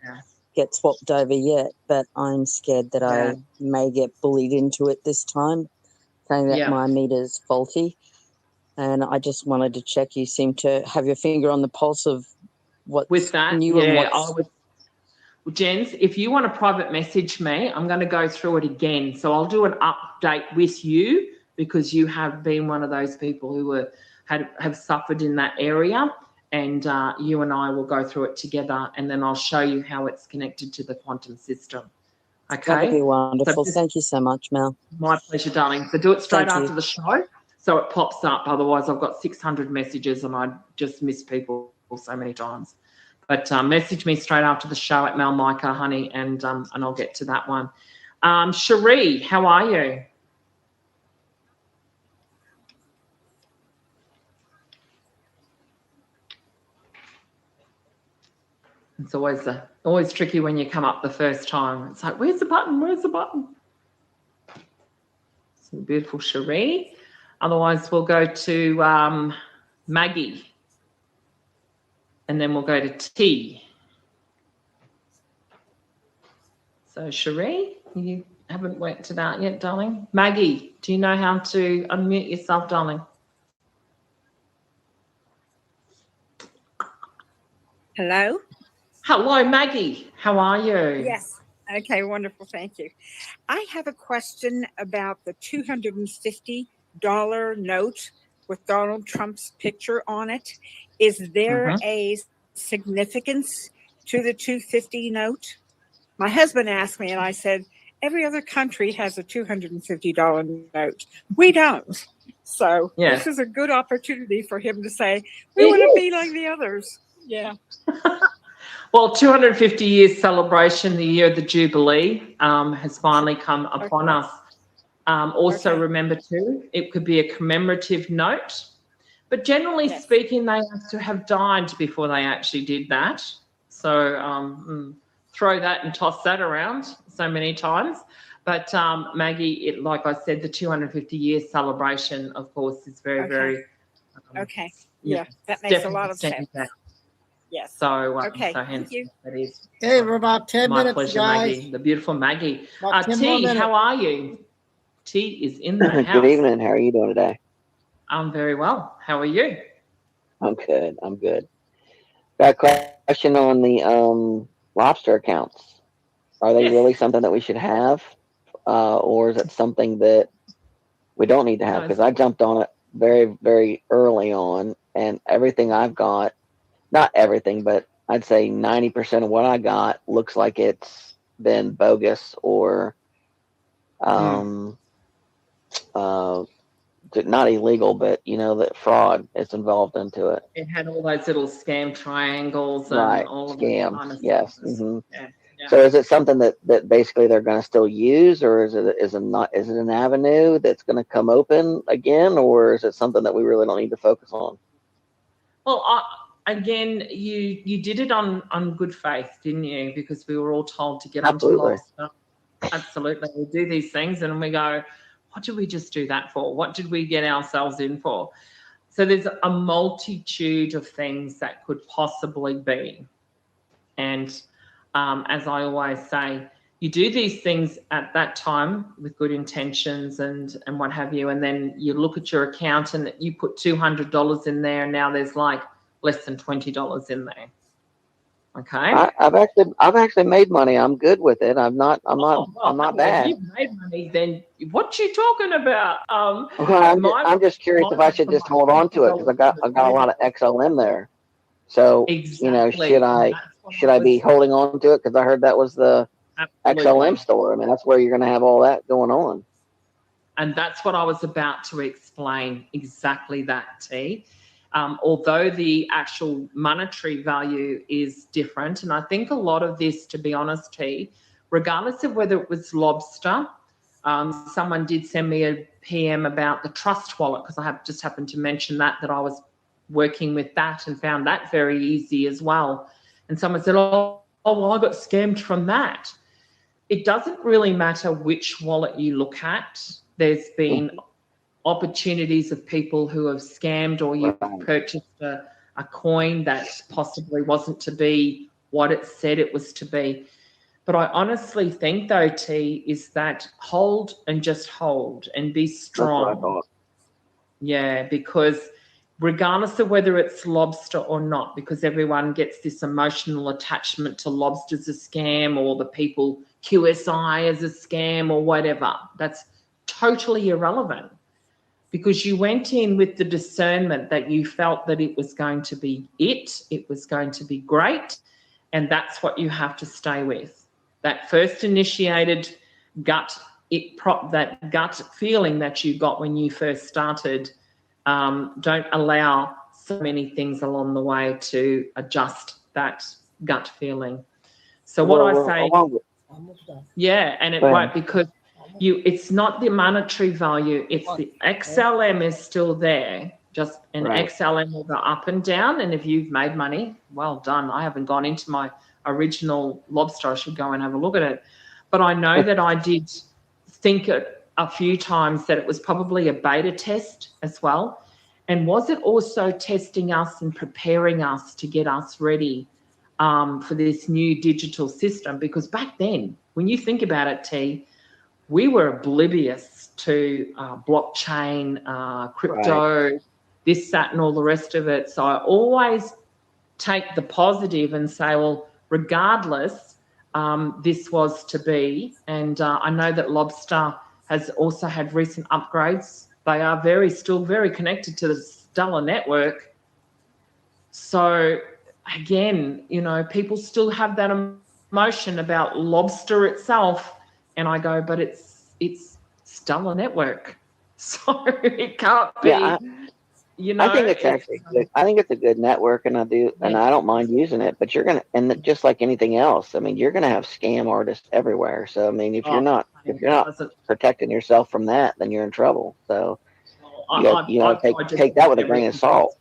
get swapped over yet, but I'm scared that I may get bullied into it this time, saying that my meter's faulty. And I just wanted to check. You seem to have your finger on the pulse of what's with that, new and what's... Well, Jens, if you want to private message me, I'm going to go through it again. So I'll do an update with you, because you have been one of those people who have suffered in that area, and you and I will go through it together, and then I'll show you how it's connected to the quantum system. Okay? That'd be wonderful. Thank you so much, Mel. My pleasure, darling. So do it straight after the show, so it pops up. Otherwise, I've got 600 messages, and I just miss people so many times. But message me straight after the show at Mel Micah, honey, and I'll get to that one. Cherie, how are you? It's always tricky when you come up the first time. It's like, where's the button? Where's the button? So beautiful Cherie. Otherwise, we'll go to Maggie. And then we'll go to T. So Cherie, you haven't worked it out yet, darling. Maggie, do you know how to unmute yourself, darling? Hello? Hello, Maggie. How are you? Yes. Okay, wonderful. Thank you. I have a question about the $250 note with Donald Trump's picture on it. Is there a significance to the $250 note? My husband asked me, and I said, every other country has a $250 note. We don't. So this is a good opportunity for him to say, we want to be like the others. Yeah. Well, 250 years celebration, the year of the Jubilee, has finally come upon us. Also, remember too, it could be a commemorative note, but generally speaking, they have to have died before they actually did that. So throw that and toss that around so many times. But Maggie, like I said, the 250 year celebration, of course, is very. Yeah, that makes a lot of sense. Yes. So, okay. so hence Thank you. that is. Hey, we're about 10 My minutes, pleasure, guys. Maggie, the beautiful Maggie. About 10 more T, minutes. how are you? T is in the house. Good evening. How are you doing today? I'm very well. How are you? I'm good. I'm good. Got a question on the lobster accounts. Are they really something that we should have, or is it something that we don't need to have? Because I jumped on it very, very early on, and everything I've got, not everything, but I'd say 90% of what I got looks like it's been bogus or not illegal, but that fraud is involved into it. It had all those little scam triangles and Right, all of scams. that kind of Yes. stuff. Hmm. Yeah. So is it something that basically they're going to still use, or is it an avenue that's going to come open again, or is it something that we really don't need to focus on? Well, again, you did it on good faith, didn't you? Because we were all told to get onto Absolutely. lobster. Absolutely. We do these things and we go, what did we just do that for? What did we get ourselves in for? So there's a multitude of things that could possibly be. And as I always say, you do these things at that time with good intentions and what have you, and then you look at your account and you put $200 in there, and now there's like less than $20 in there. Okay. I've actually made money. I'm good with it. I'm not bad. If you've made money, then what you talking about? Well, I'm just curious if I should just hold on to it because I got a lot of XLM there. So Exactly. should I be holding on to it because I heard that was the XLM store? I mean, that's where you're going to have all that going on. And that's what I was about to explain. Exactly that, T. Although the actual monetary value is different, and I think a lot of this, to be honest, T, regardless of whether it was lobster, someone did send me a PM about the Trust Wallet because I have just happened to mention that I was working with that and found that very easy as well. And someone said, oh, well, I got scammed from that. It doesn't really matter which wallet you look at. There's been opportunities of people who have scammed or you purchased a coin that possibly wasn't to be what it said it was to be. But I honestly think, though, T, is that hold and just hold and be strong. That's what I thought. Yeah, because regardless of whether it's lobster or not, because everyone gets this emotional attachment to lobster as a scam or the people QSI as a scam or whatever, that's totally irrelevant. Because you went in with the discernment that you felt that it was going to be it was going to be great, and that's what you have to stay with. That first initiated that gut feeling that you got when you first started, don't allow so many things along the way to adjust that gut feeling. So what I say, yeah, and it won't because it's not the monetary value, it's the XLM is still there, just an XLM will go up and down. And if you've made money, well done. I haven't gone into my original lobster. I should go and have a look at it. But I know that I did think a few times that it was probably a beta test as well. And was it also testing us and preparing us to get us ready for this new digital system? Because back then, when you think about it, T, we were oblivious to blockchain, crypto, this, that, and all the rest of it. So I always take the positive and say, well, regardless, this was to be. And I know that Lobster has also had recent upgrades. They are still very connected to the Stellar network. So again, people still have that emotion about Lobster itself. And I go, but it's Stellar network. So it can't be. You know, I think it's actually good. I think it's a good network, and I don't mind using it. But just like anything else, I mean, you're gonna have scam artists everywhere. So I mean, if you're not protecting yourself from that, then you're in trouble. So you got to take that with a grain of salt.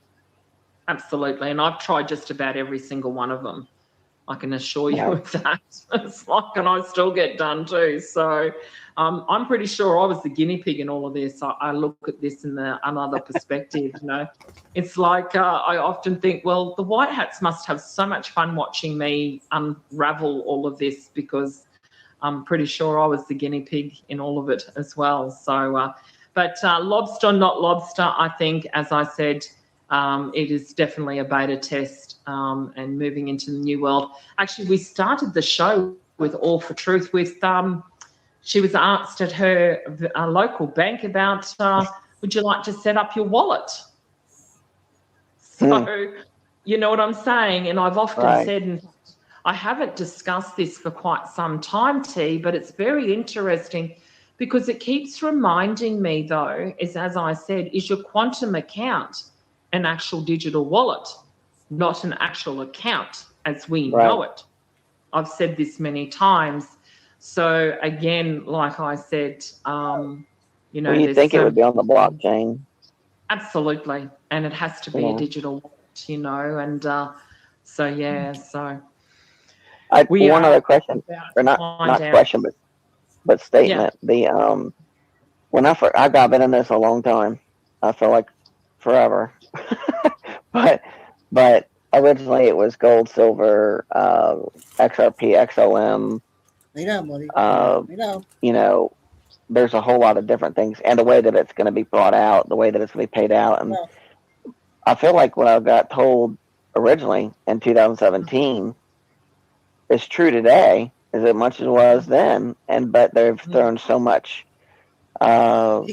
Absolutely, and I've tried just about every single one of them. I can assure you of that. It's like, and I still get done too. So I'm pretty sure I was the guinea pig in all of this. I look at this in another perspective. You know, it's like I often think, well, the white hats must have so much fun watching me unravel all of this, because I'm pretty sure I was the guinea pig in all of it as well. So, but lobster, not lobster, I think, as I said, it is definitely a beta test and moving into the new world. Actually, we started the show with All for Truth with she was asked at her local bank about, would you like to set up your wallet? So, you know what I'm saying? And I've often said, and I haven't discussed this for quite some time, T, but it's very interesting because it keeps reminding me, though, as I said, is your quantum account an actual digital wallet, not an actual account as we know it. I've said this many times. So again, like I said, you know, you think it would be on the blockchain? Absolutely, and it has to be a digital wallet, you know, and so yeah, so. One other question, or not question, but statement. The when I've been in this a long time. I feel like forever. but originally it was gold, silver, XRP, XOM. We know, buddy. We know. You know, there's a whole lot of different things, and the way that it's going to be brought out, the way that it's going to be paid out, and I feel like what I got told originally in 2017 is true today, as much as it was then, but they've thrown so much noise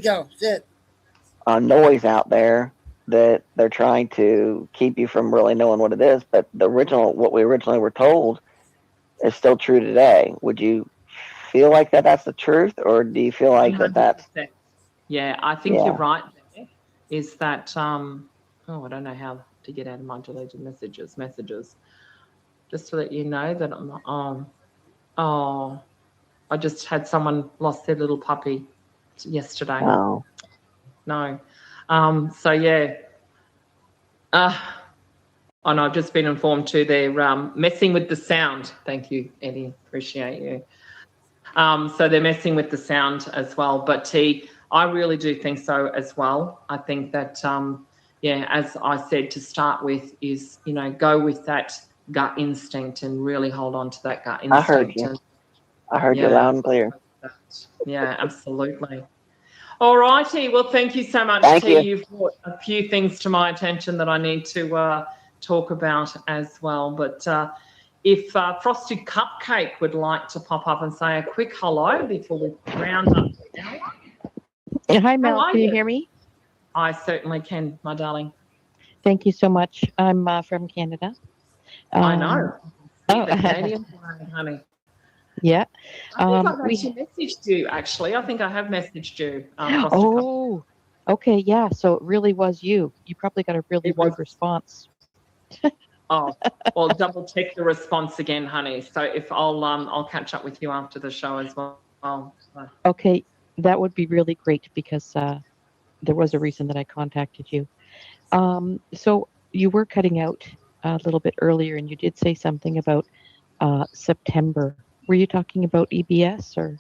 out there that they're trying to keep you from really knowing what it is. But what we originally were told is still true today. Would you feel like that's the truth, or do you feel like 100%. Yeah, I think you're right there. Is that I don't know how to get out of my deleted messages. Just to let you know that I'm I just had someone lost their little puppy yesterday. Oh. No. So yeah. And I've just been informed too, they're messing with the sound. Thank you, Eddie. Appreciate you. So they're messing with the sound as well. But T, I really do think so as well. I think that, as I said to start with, is, you know, go with that gut instinct and really hold on to that gut instinct. I heard you. I heard you loud and clear. Yeah, absolutely. All righty. Well, thank you so much, T. You've brought a few things to my attention that I need to talk about as well. But if Frosted Cupcake would like to pop up and say a quick hello before we round up the hour. Hi, Mel. Can you hear me? I certainly can, my darling. Thank you so much. I'm from Canada. I know. Oh, the Canadian flag, honey. Yeah. I think I've actually messaged you, actually. I think I have messaged you. Oh, okay. Yeah. So it really was you. You probably got a really good response. Oh, well, double check the response again, honey. So if I'll catch up with you after the show as well. Okay. That would be really great because there was a reason that I contacted you. So you were cutting out a little bit earlier and you did say something about September. Were you talking about EBS or?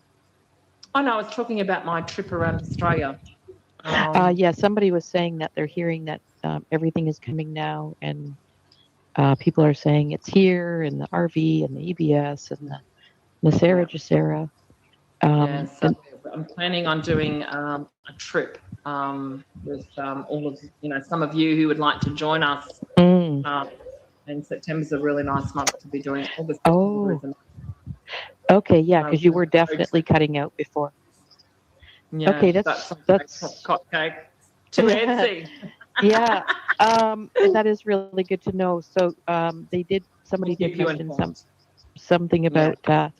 Oh, no, I was talking about my trip around Australia. Yeah, somebody was saying that they're hearing that everything is coming now and people are saying it's here and the RV and the EBS and the Nasera Jacera. So I'm planning on doing a trip with all of, some of you who would like to join us. And September's a really nice month to be doing August. Oh. Okay, yeah, because you were definitely cutting out before. Yeah, okay, that's cupcake to Etsy. Yeah, and that is really good to know. So somebody did mention something about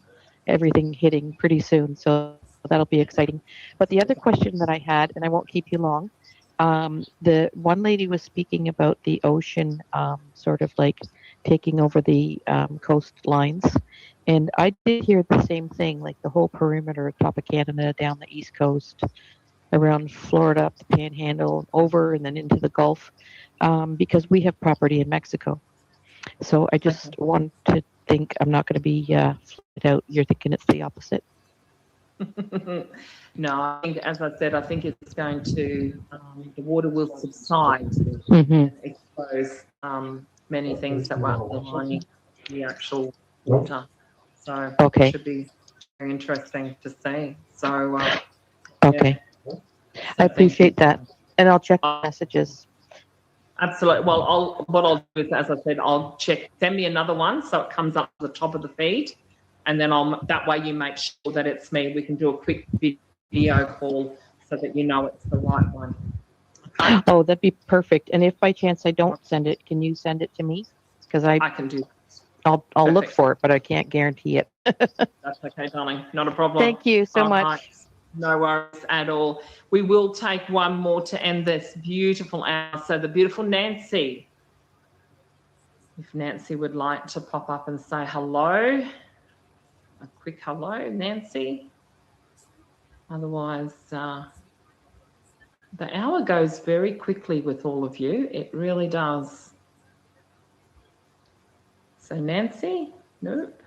everything hitting pretty soon. So that'll be exciting. But the other question that I had, and I won't keep you long, The one lady was speaking about the ocean, sort of like taking over the coastlines. And I did hear the same thing, like the whole perimeter, top of Canada, down the East Coast, around Florida, up the Panhandle, over and then into the Gulf, because we have property in Mexico. So I just want to think I'm not going to be flooded out. You're thinking it's the opposite. No, I think, as I said, I think it's going to, the water will subside Mm-hmm. and expose many things that were underlying the actual water. So Okay. it should be very interesting to see. So, Okay. I appreciate that. And I'll check messages. Absolutely. Well, what I'll do is, as I said, I'll check, send me another one so it comes up to the top of the feed. And then that way you make sure that it's me. We can do a quick video call so that you know it's the right one. Okay? Oh, that'd be perfect. And if by chance I don't send it, can you send it to me? Because I can do that. I'll look for it, but I can't guarantee it. That's okay, darling. Not a problem. Thank you so All much. right. No worries at all. We will take one more to end this beautiful hour. So the beautiful Nancy, if Nancy would like to pop up and say hello, a quick hello, Nancy. Otherwise, the hour goes very quickly with all of you. It really does. So Nancy, nope.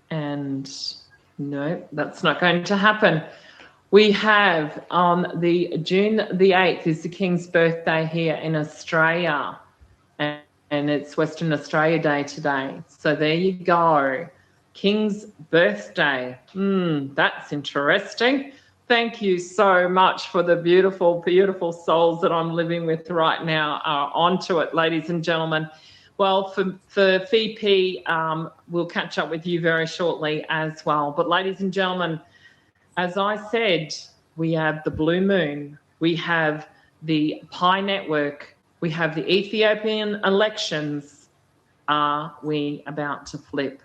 And no, that's not going to happen. We have on the June the 8th is the King's birthday here in Australia, and it's Western Australia Day today. So there you go. King's birthday. That's interesting. Thank you so much for the beautiful, beautiful souls that I'm living with right now. Onto it, ladies and gentlemen. Well, for VP, we'll catch up with you very shortly as well. But ladies and gentlemen, as I said, we have the Blue Moon, we have the Pi Network, we have the Ethiopian elections. Are we about to flip?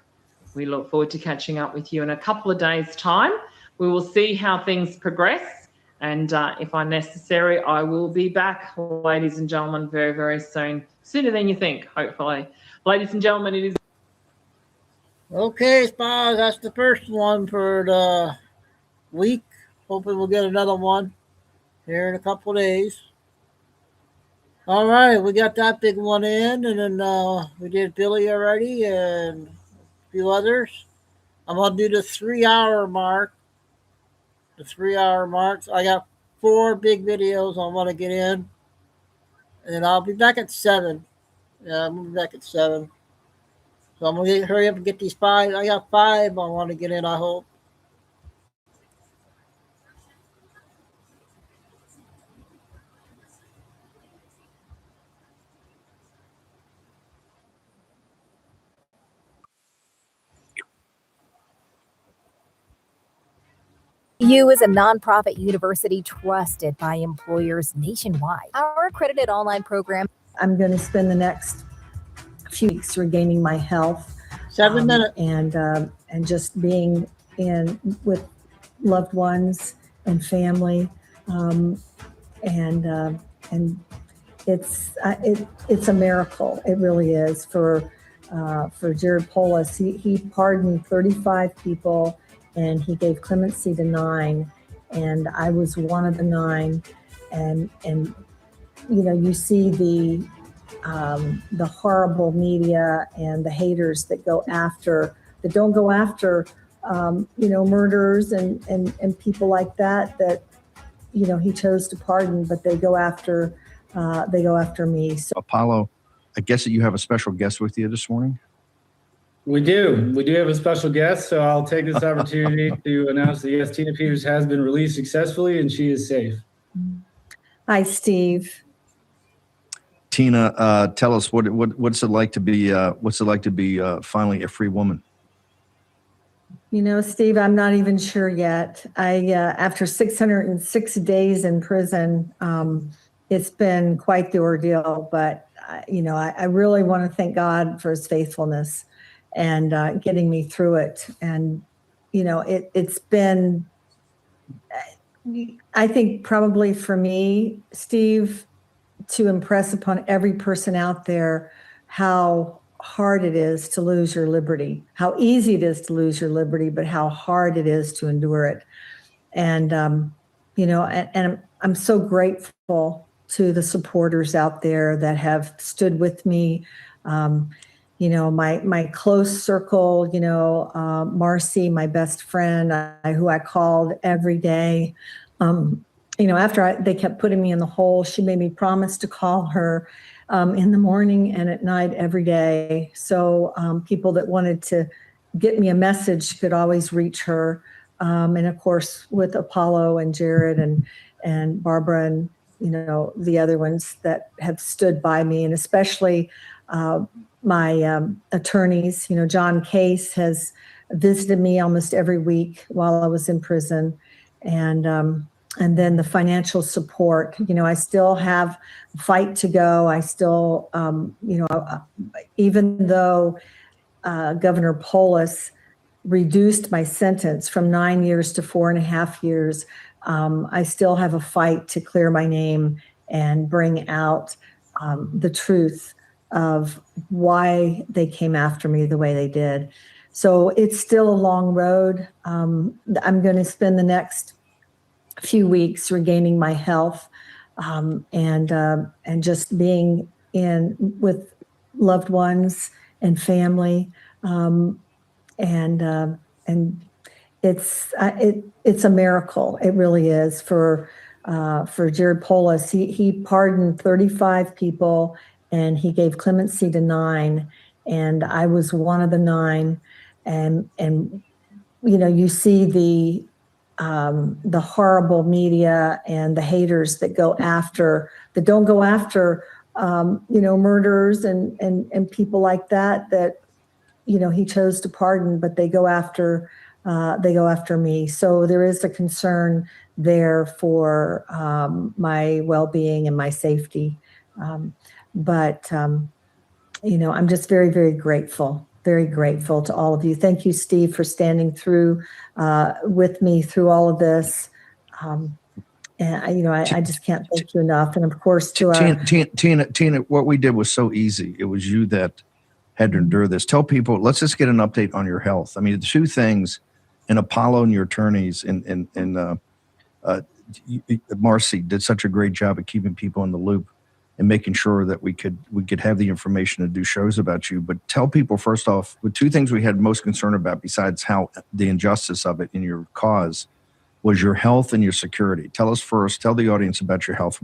We look forward to catching up with you in a couple of days' time. We will see how things progress. And if I'm necessary, I will be back, ladies and gentlemen, very, very soon. Sooner than you think, hopefully. Ladies and gentlemen, it is... Okay, Spas, that's the first one for the week. Hopefully we'll get another one here in a couple of days. All right, we got that big one in, and then we did Billy already and a few others. I'm going to do the 3-hour mark. The 3-hour marks. I got 4 big videos I want to get in. And then I'll be back at 7. Yeah, I'm be back at 7. So I'm going to hurry up and get these 5. I got 5 I want to get in, I hope. U is a nonprofit university trusted by employers nationwide. Our accredited online program. I'm going to spend the next few weeks regaining my health. 7 minutes. And just being in with loved ones and family. And it's a miracle. It really is for Jared Polis. He pardoned 35 people. And he gave clemency to 9, and I was one of the 9. And you know, you see the horrible media and the haters that don't go after you know, murderers and people like that you know he chose to pardon, but they go after me. So Apollo, I guess that you have a special guest with you this morning. We do. We do have a special guest, so I'll take this opportunity to announce that yes, Tina Peters has been released successfully and she is safe. Hi, Steve. Tina, tell us what's it like to be finally a free woman? You know, Steve, I'm not even sure yet. After 606 days in prison, it's been quite the ordeal. But you know, I really want to thank God for His faithfulness. and getting me through it. And, you know, it's been, I think probably for me, Steve, to impress upon every person out there how hard it is to lose your liberty, how easy it is to lose your liberty, but how hard it is to endure it. And, you know, and I'm so grateful to the supporters out there that have stood with me. You know, my close circle, you know, Marcy, my best friend, who I called every day. You know, after they kept putting me in the hole, she made me promise to call her in the morning and at night every day. So people that wanted to get me a message could always reach her. And of course, with Apollo and Jared and Barbara and, you know, the other ones that have stood by me, and especially my attorneys. You know, John Case has visited me almost every week while I was in prison. And then the financial support. You know, I still have a fight to go. I still, you know, even though Governor Polis reduced my sentence from 9 years to 4.5 years, I still have a fight to clear my name and bring out the truth of why they came after me the way they did. So it's still a long road. I'm going to spend the next few weeks regaining my health and just being in with loved ones and family. And it's a miracle. It really is for Jared Polis. He pardoned 35 people and he gave clemency to 9, and I was one of the 9. And you know, you see the horrible media and the haters that don't go after you know, murderers and people like that you know, he chose to pardon, but they go after me. So there is a concern there for my well-being and my safety. But you know, I'm just very, very grateful to all of you. Thank you, Steve, for standing through with me through all of this. And you know, I just can't thank you enough. And of course, to Tina, what we did was so easy. It was you that had to endure this. Tell people, let's just get an update on your health. I mean, the 2 things, and Apollo and your attorneys and Marcy did such a great job of keeping people in the loop and making sure that we could have the information to do shows about you. But tell people, first off, the 2 things we had most concern about, besides how the injustice of it in your cause, was your health and your security. Tell us first, tell the audience about your health.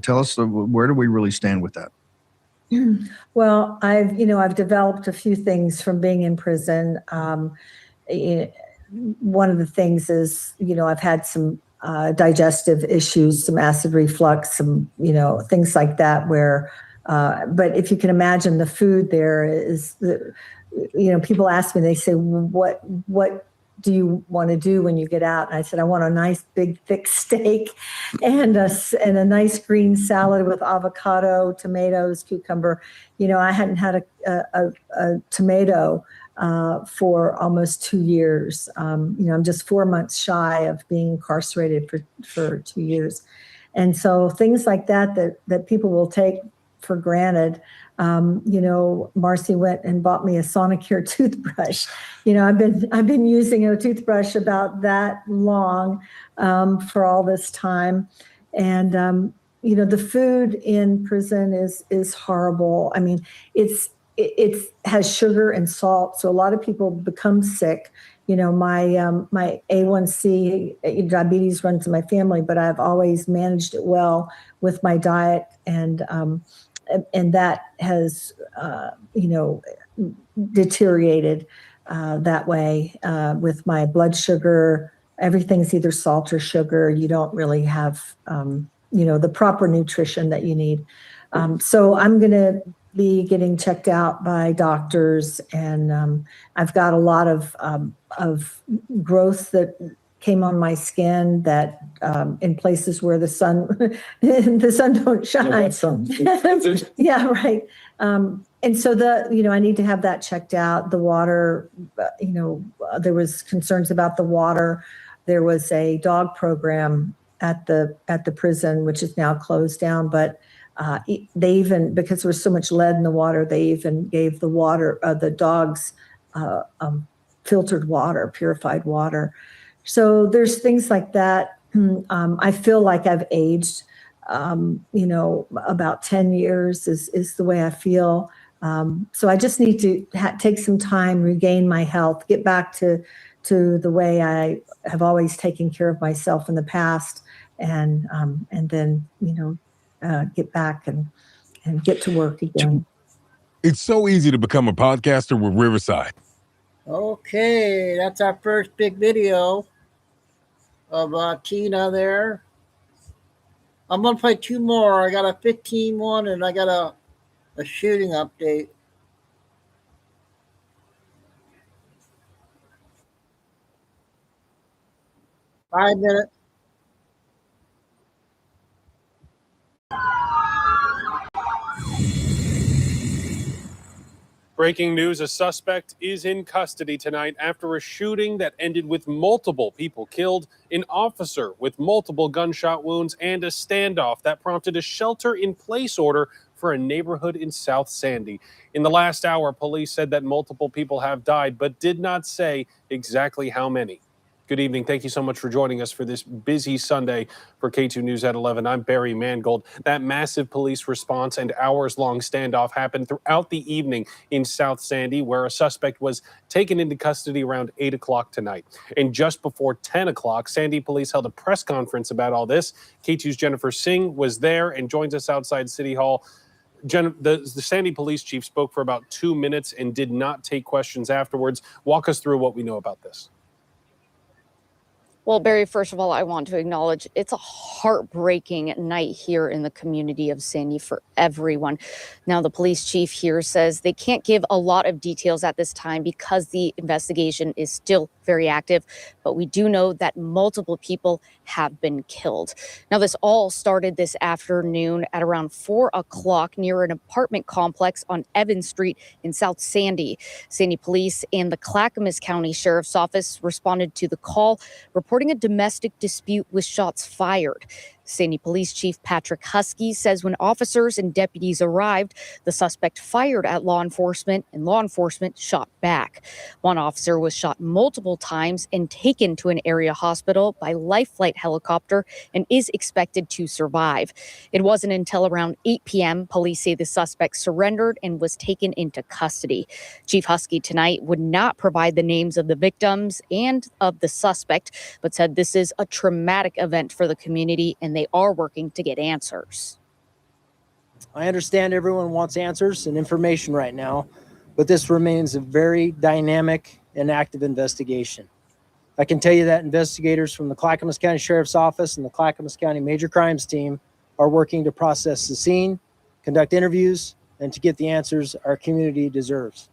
Tell us, where do we really stand with that? Well, I've developed a few things from being in prison. One of the things is, you know, I've had some digestive issues, some acid reflux, some, you know, things like that where, but if you can imagine the food there is, you know, people ask me, they say, what do you want to do when you get out? And I said, I want a nice big thick steak and a nice green salad with avocado, tomatoes, cucumber. You know, I hadn't had a tomato for almost 2 years. You know, I'm just 4 months shy of being incarcerated for 2 years. And so things like that people will take for granted. You know, Marcy went and bought me a Sonicare toothbrush. You know, I've been using a toothbrush about that long for all this time. And you know, the food in prison is horrible. I mean, it has sugar and salt, so a lot of people become sick. You know, my A1C diabetes runs in my family, but I've always managed it well with my diet, and that has you know, deteriorated that way with my blood sugar. Everything's either salt or sugar. You don't really have you know, the proper nutrition that you need. So I'm going to be getting checked out by doctors, and I've got a lot of growth that came on my skin that in places where the sun don't shine. Yeah, right. and so I need to have that checked out. The water, there was concerns about the water. There was a dog program at the prison, which is now closed down, but they even, because there was so much lead in the water, they even gave the dogs filtered water, purified water. So there's things like that. I feel like I've aged, about 10 years is the way I feel. So I just need to take some time, regain my health, get back to the way I have always taken care of myself in the past, and then get back and get to work again. It's so easy to become a podcaster with Riverside. Okay, that's our first big video of Tina there. I'm going to play two more. I got a 15 one and I got a shooting update. Five minutes. Breaking news, a suspect is in custody tonight after a shooting that ended with multiple people killed, an officer with multiple gunshot wounds, and a standoff that prompted a shelter-in-place order for a neighborhood in South Sandy. In the last hour, police said that multiple people have died, but did not say exactly how many. Good evening. Thank you so much for joining us for this busy Sunday for K2 News at 11. I'm Barry Mangold. That massive police response and hours-long standoff happened throughout the evening in South Sandy, where a suspect was taken into custody around 8 o'clock tonight. And just before 10 o'clock, Sandy police held a press conference about all this. K2's Jennifer Singh was there and joins us outside City Hall. The Sandy police chief spoke for about 2 minutes and did not take questions afterwards. Walk us through what we know about this. Well, Barry, first of all, I want to acknowledge it's a heartbreaking night here in the community of Sandy for everyone. Now, the police chief here says they can't give a lot of details at this time because the investigation is still very active, but we do know that multiple people have been killed. Now, this all started this afternoon at around 4 o'clock near an apartment complex on Evans Street in South Sandy. Sandy police and the Clackamas County Sheriff's Office responded to the call, reporting a domestic dispute with shots fired. Sandy Police Chief Patrick Husky says when officers and deputies arrived, the suspect fired at law enforcement and law enforcement shot back. One officer was shot multiple times and taken to an area hospital by Life Flight helicopter and is expected to survive. It wasn't until around 8 p.m. police say the suspect surrendered and was taken into custody. Chief Husky tonight would not provide the names of the victims and of the suspect, but said this is a traumatic event for the community and they are working to get answers. I understand everyone wants answers and information right now, but this remains a very dynamic and active investigation. I can tell you that investigators from the Clackamas County Sheriff's Office and the Clackamas County Major Crimes Team are working to process the scene, conduct interviews, and to get the answers our community deserves.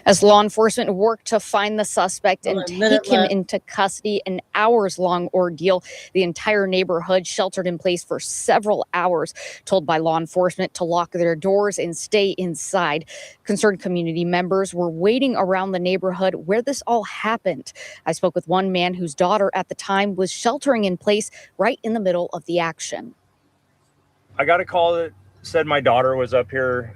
As law enforcement worked to find the suspect and take him into custody, an hours-long ordeal. The entire neighborhood sheltered in place for several hours, told by law enforcement to lock their doors and stay inside. Concerned community members were waiting around the neighborhood where this all happened. I spoke with one man whose daughter at the time was sheltering in place right in the middle of the action. I got a call that said my daughter was up here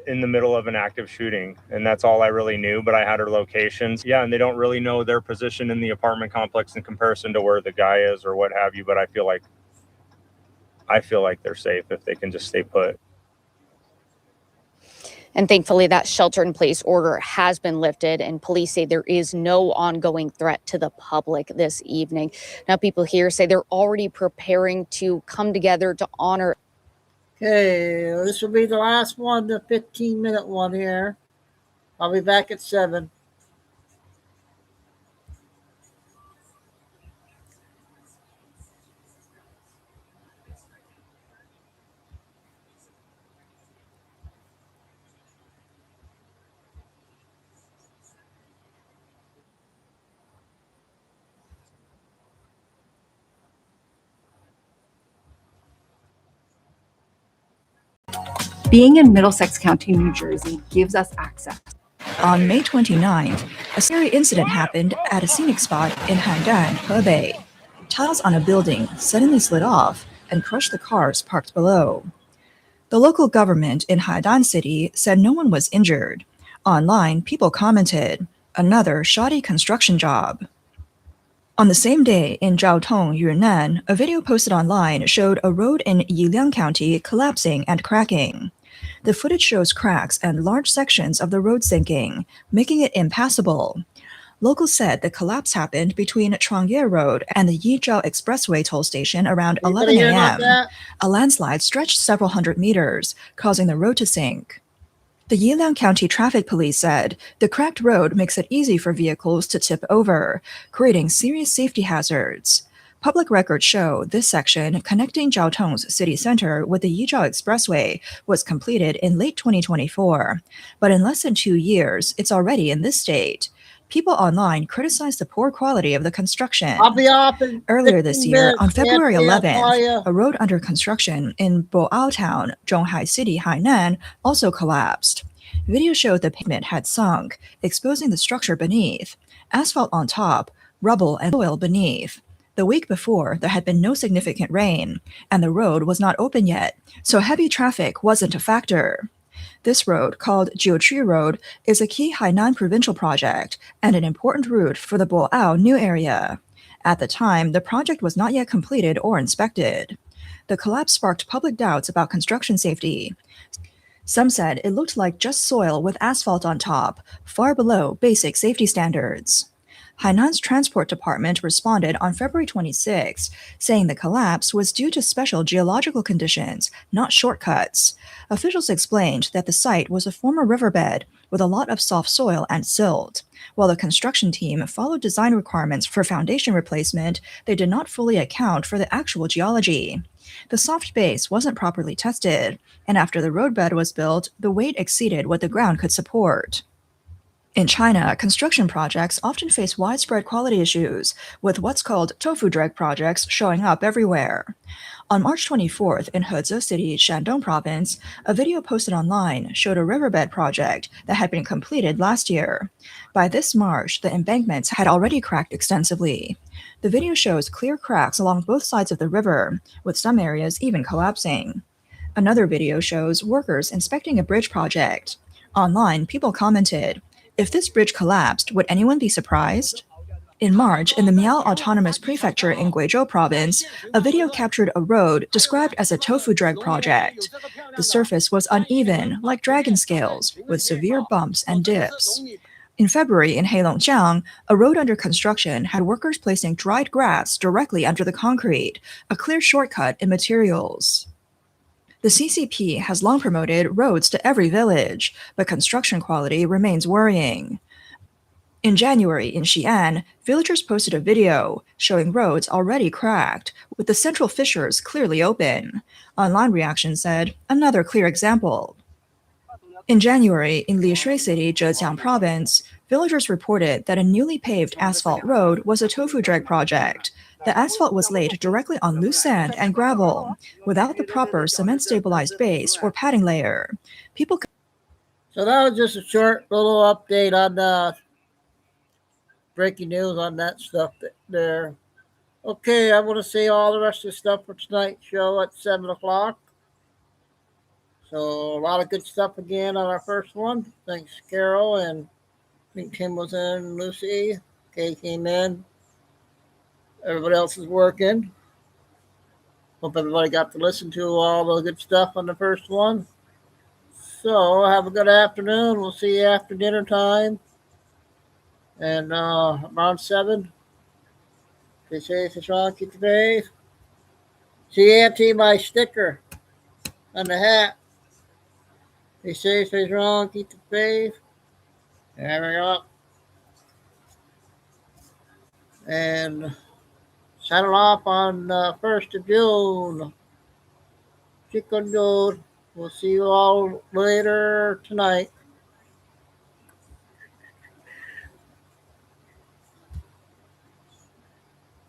in the middle of an active shooting, and that's all I really knew, but I had her locations. Yeah, and they don't really know their position in the apartment complex in comparison to where the guy is or what have you, but I feel like they're safe if they can just stay put. And thankfully, that shelter-in-place order has been lifted, and police say there is no ongoing threat to the public this evening. Now, people here say they're already preparing to come together to honor. Okay, this will be the last one, the 15-minute one here. I'll be back at 7. Being in Middlesex County, New Jersey gives us access. On May 29th, a scary incident happened at a scenic spot in Handan, Hebei. Tiles on a building suddenly slid off and crushed the cars parked below. The local government in Haidan City said no one was injured. Online, people commented, "Another shoddy construction job." On the same day in Zhaotong, Yunnan, a video posted online showed a road in Yiliang County collapsing and cracking. The footage shows cracks and large sections of the road sinking, making it impassable. Locals said the collapse happened between Chuangye Road and the Yizhao Expressway toll station around 11 hear about a.m. that? A landslide stretched several hundred meters, causing the road to sink. The Yiliang County Traffic Police said the cracked road makes it easy for vehicles to tip over, creating serious safety hazards. Public records show this section connecting Zhaotong's city center with the Yizhao Expressway was completed in late 2024, but in less than 2 years, it's already in this state. People online criticized the poor quality of the construction. I'll be off in Earlier this 15 year, minutes, on February Nancy, I'll call 11th, ya. a road under construction in Boao Town, Zhonghai City, Hainan, also collapsed. Video showed the pavement had sunk, exposing the structure beneath, asphalt on top, rubble and soil beneath. The week before, there had been no significant rain, and the road was not open yet, so heavy traffic wasn't a factor. This road, called Jiuqi Road, is a key Hainan provincial project and an important route for the Boao new area. At the time, the project was not yet completed or inspected. The collapse sparked public doubts about construction safety. Some said it looked like just soil with asphalt on top, far below basic safety standards. Hainan's Transport Department responded on February 26, saying the collapse was due to special geological conditions, not shortcuts. Officials explained that the site was a former riverbed with a lot of soft soil and silt. While the construction team followed design requirements for foundation replacement, they did not fully account for the actual geology. The soft base wasn't properly tested, and after the roadbed was built, the weight exceeded what the ground could support. In China, construction projects often face widespread quality issues, with what's called tofu drag projects showing up everywhere. On March 24th in Hezhe City, Shandong Province, a video posted online showed a riverbed project that had been completed last year. By this March, the embankments had already cracked extensively. The video shows clear cracks along both sides of the river, with some areas even collapsing. Another video shows workers inspecting a bridge project. Online, people commented, "If this bridge collapsed, would anyone be surprised?" In March, in the Miao Autonomous Prefecture in Guizhou Province, a video captured a road described as a tofu drag project. The surface was uneven, like dragon scales, with severe bumps and dips. In February, in Heilongjiang, a road under construction had workers placing dried grass directly under the concrete, a clear shortcut in materials. The CCP has long promoted roads to every village, but construction quality remains worrying. In January, in Xi'an, villagers posted a video showing roads already cracked, with the central fissures clearly open. Online reactions said, "Another clear example." In January, in Lishui City, Zhejiang Province, villagers reported that a newly paved asphalt road was a tofu drag project. The asphalt was laid directly on loose sand and gravel, without the proper cement-stabilized base or padding layer. So that was just a short little update on the breaking news on that stuff there. Okay, I want to say all the rest of the stuff for tonight's show at 7 o'clock. So a lot of good stuff again on our first one. Thanks, Carol, and I think Tim was in, Lucy. Kay came in. Everybody else is working. Hope everybody got to listen to all the good stuff on the first one. So have a good afternoon. We'll see you after dinner time. And around 7. Stay safe, stay strong, keep the faith. See Auntie, my sticker on the hat. Stay safe, stay strong, keep the faith. There we go. And signing off on 1st of June. Chico. We'll see you all later tonight.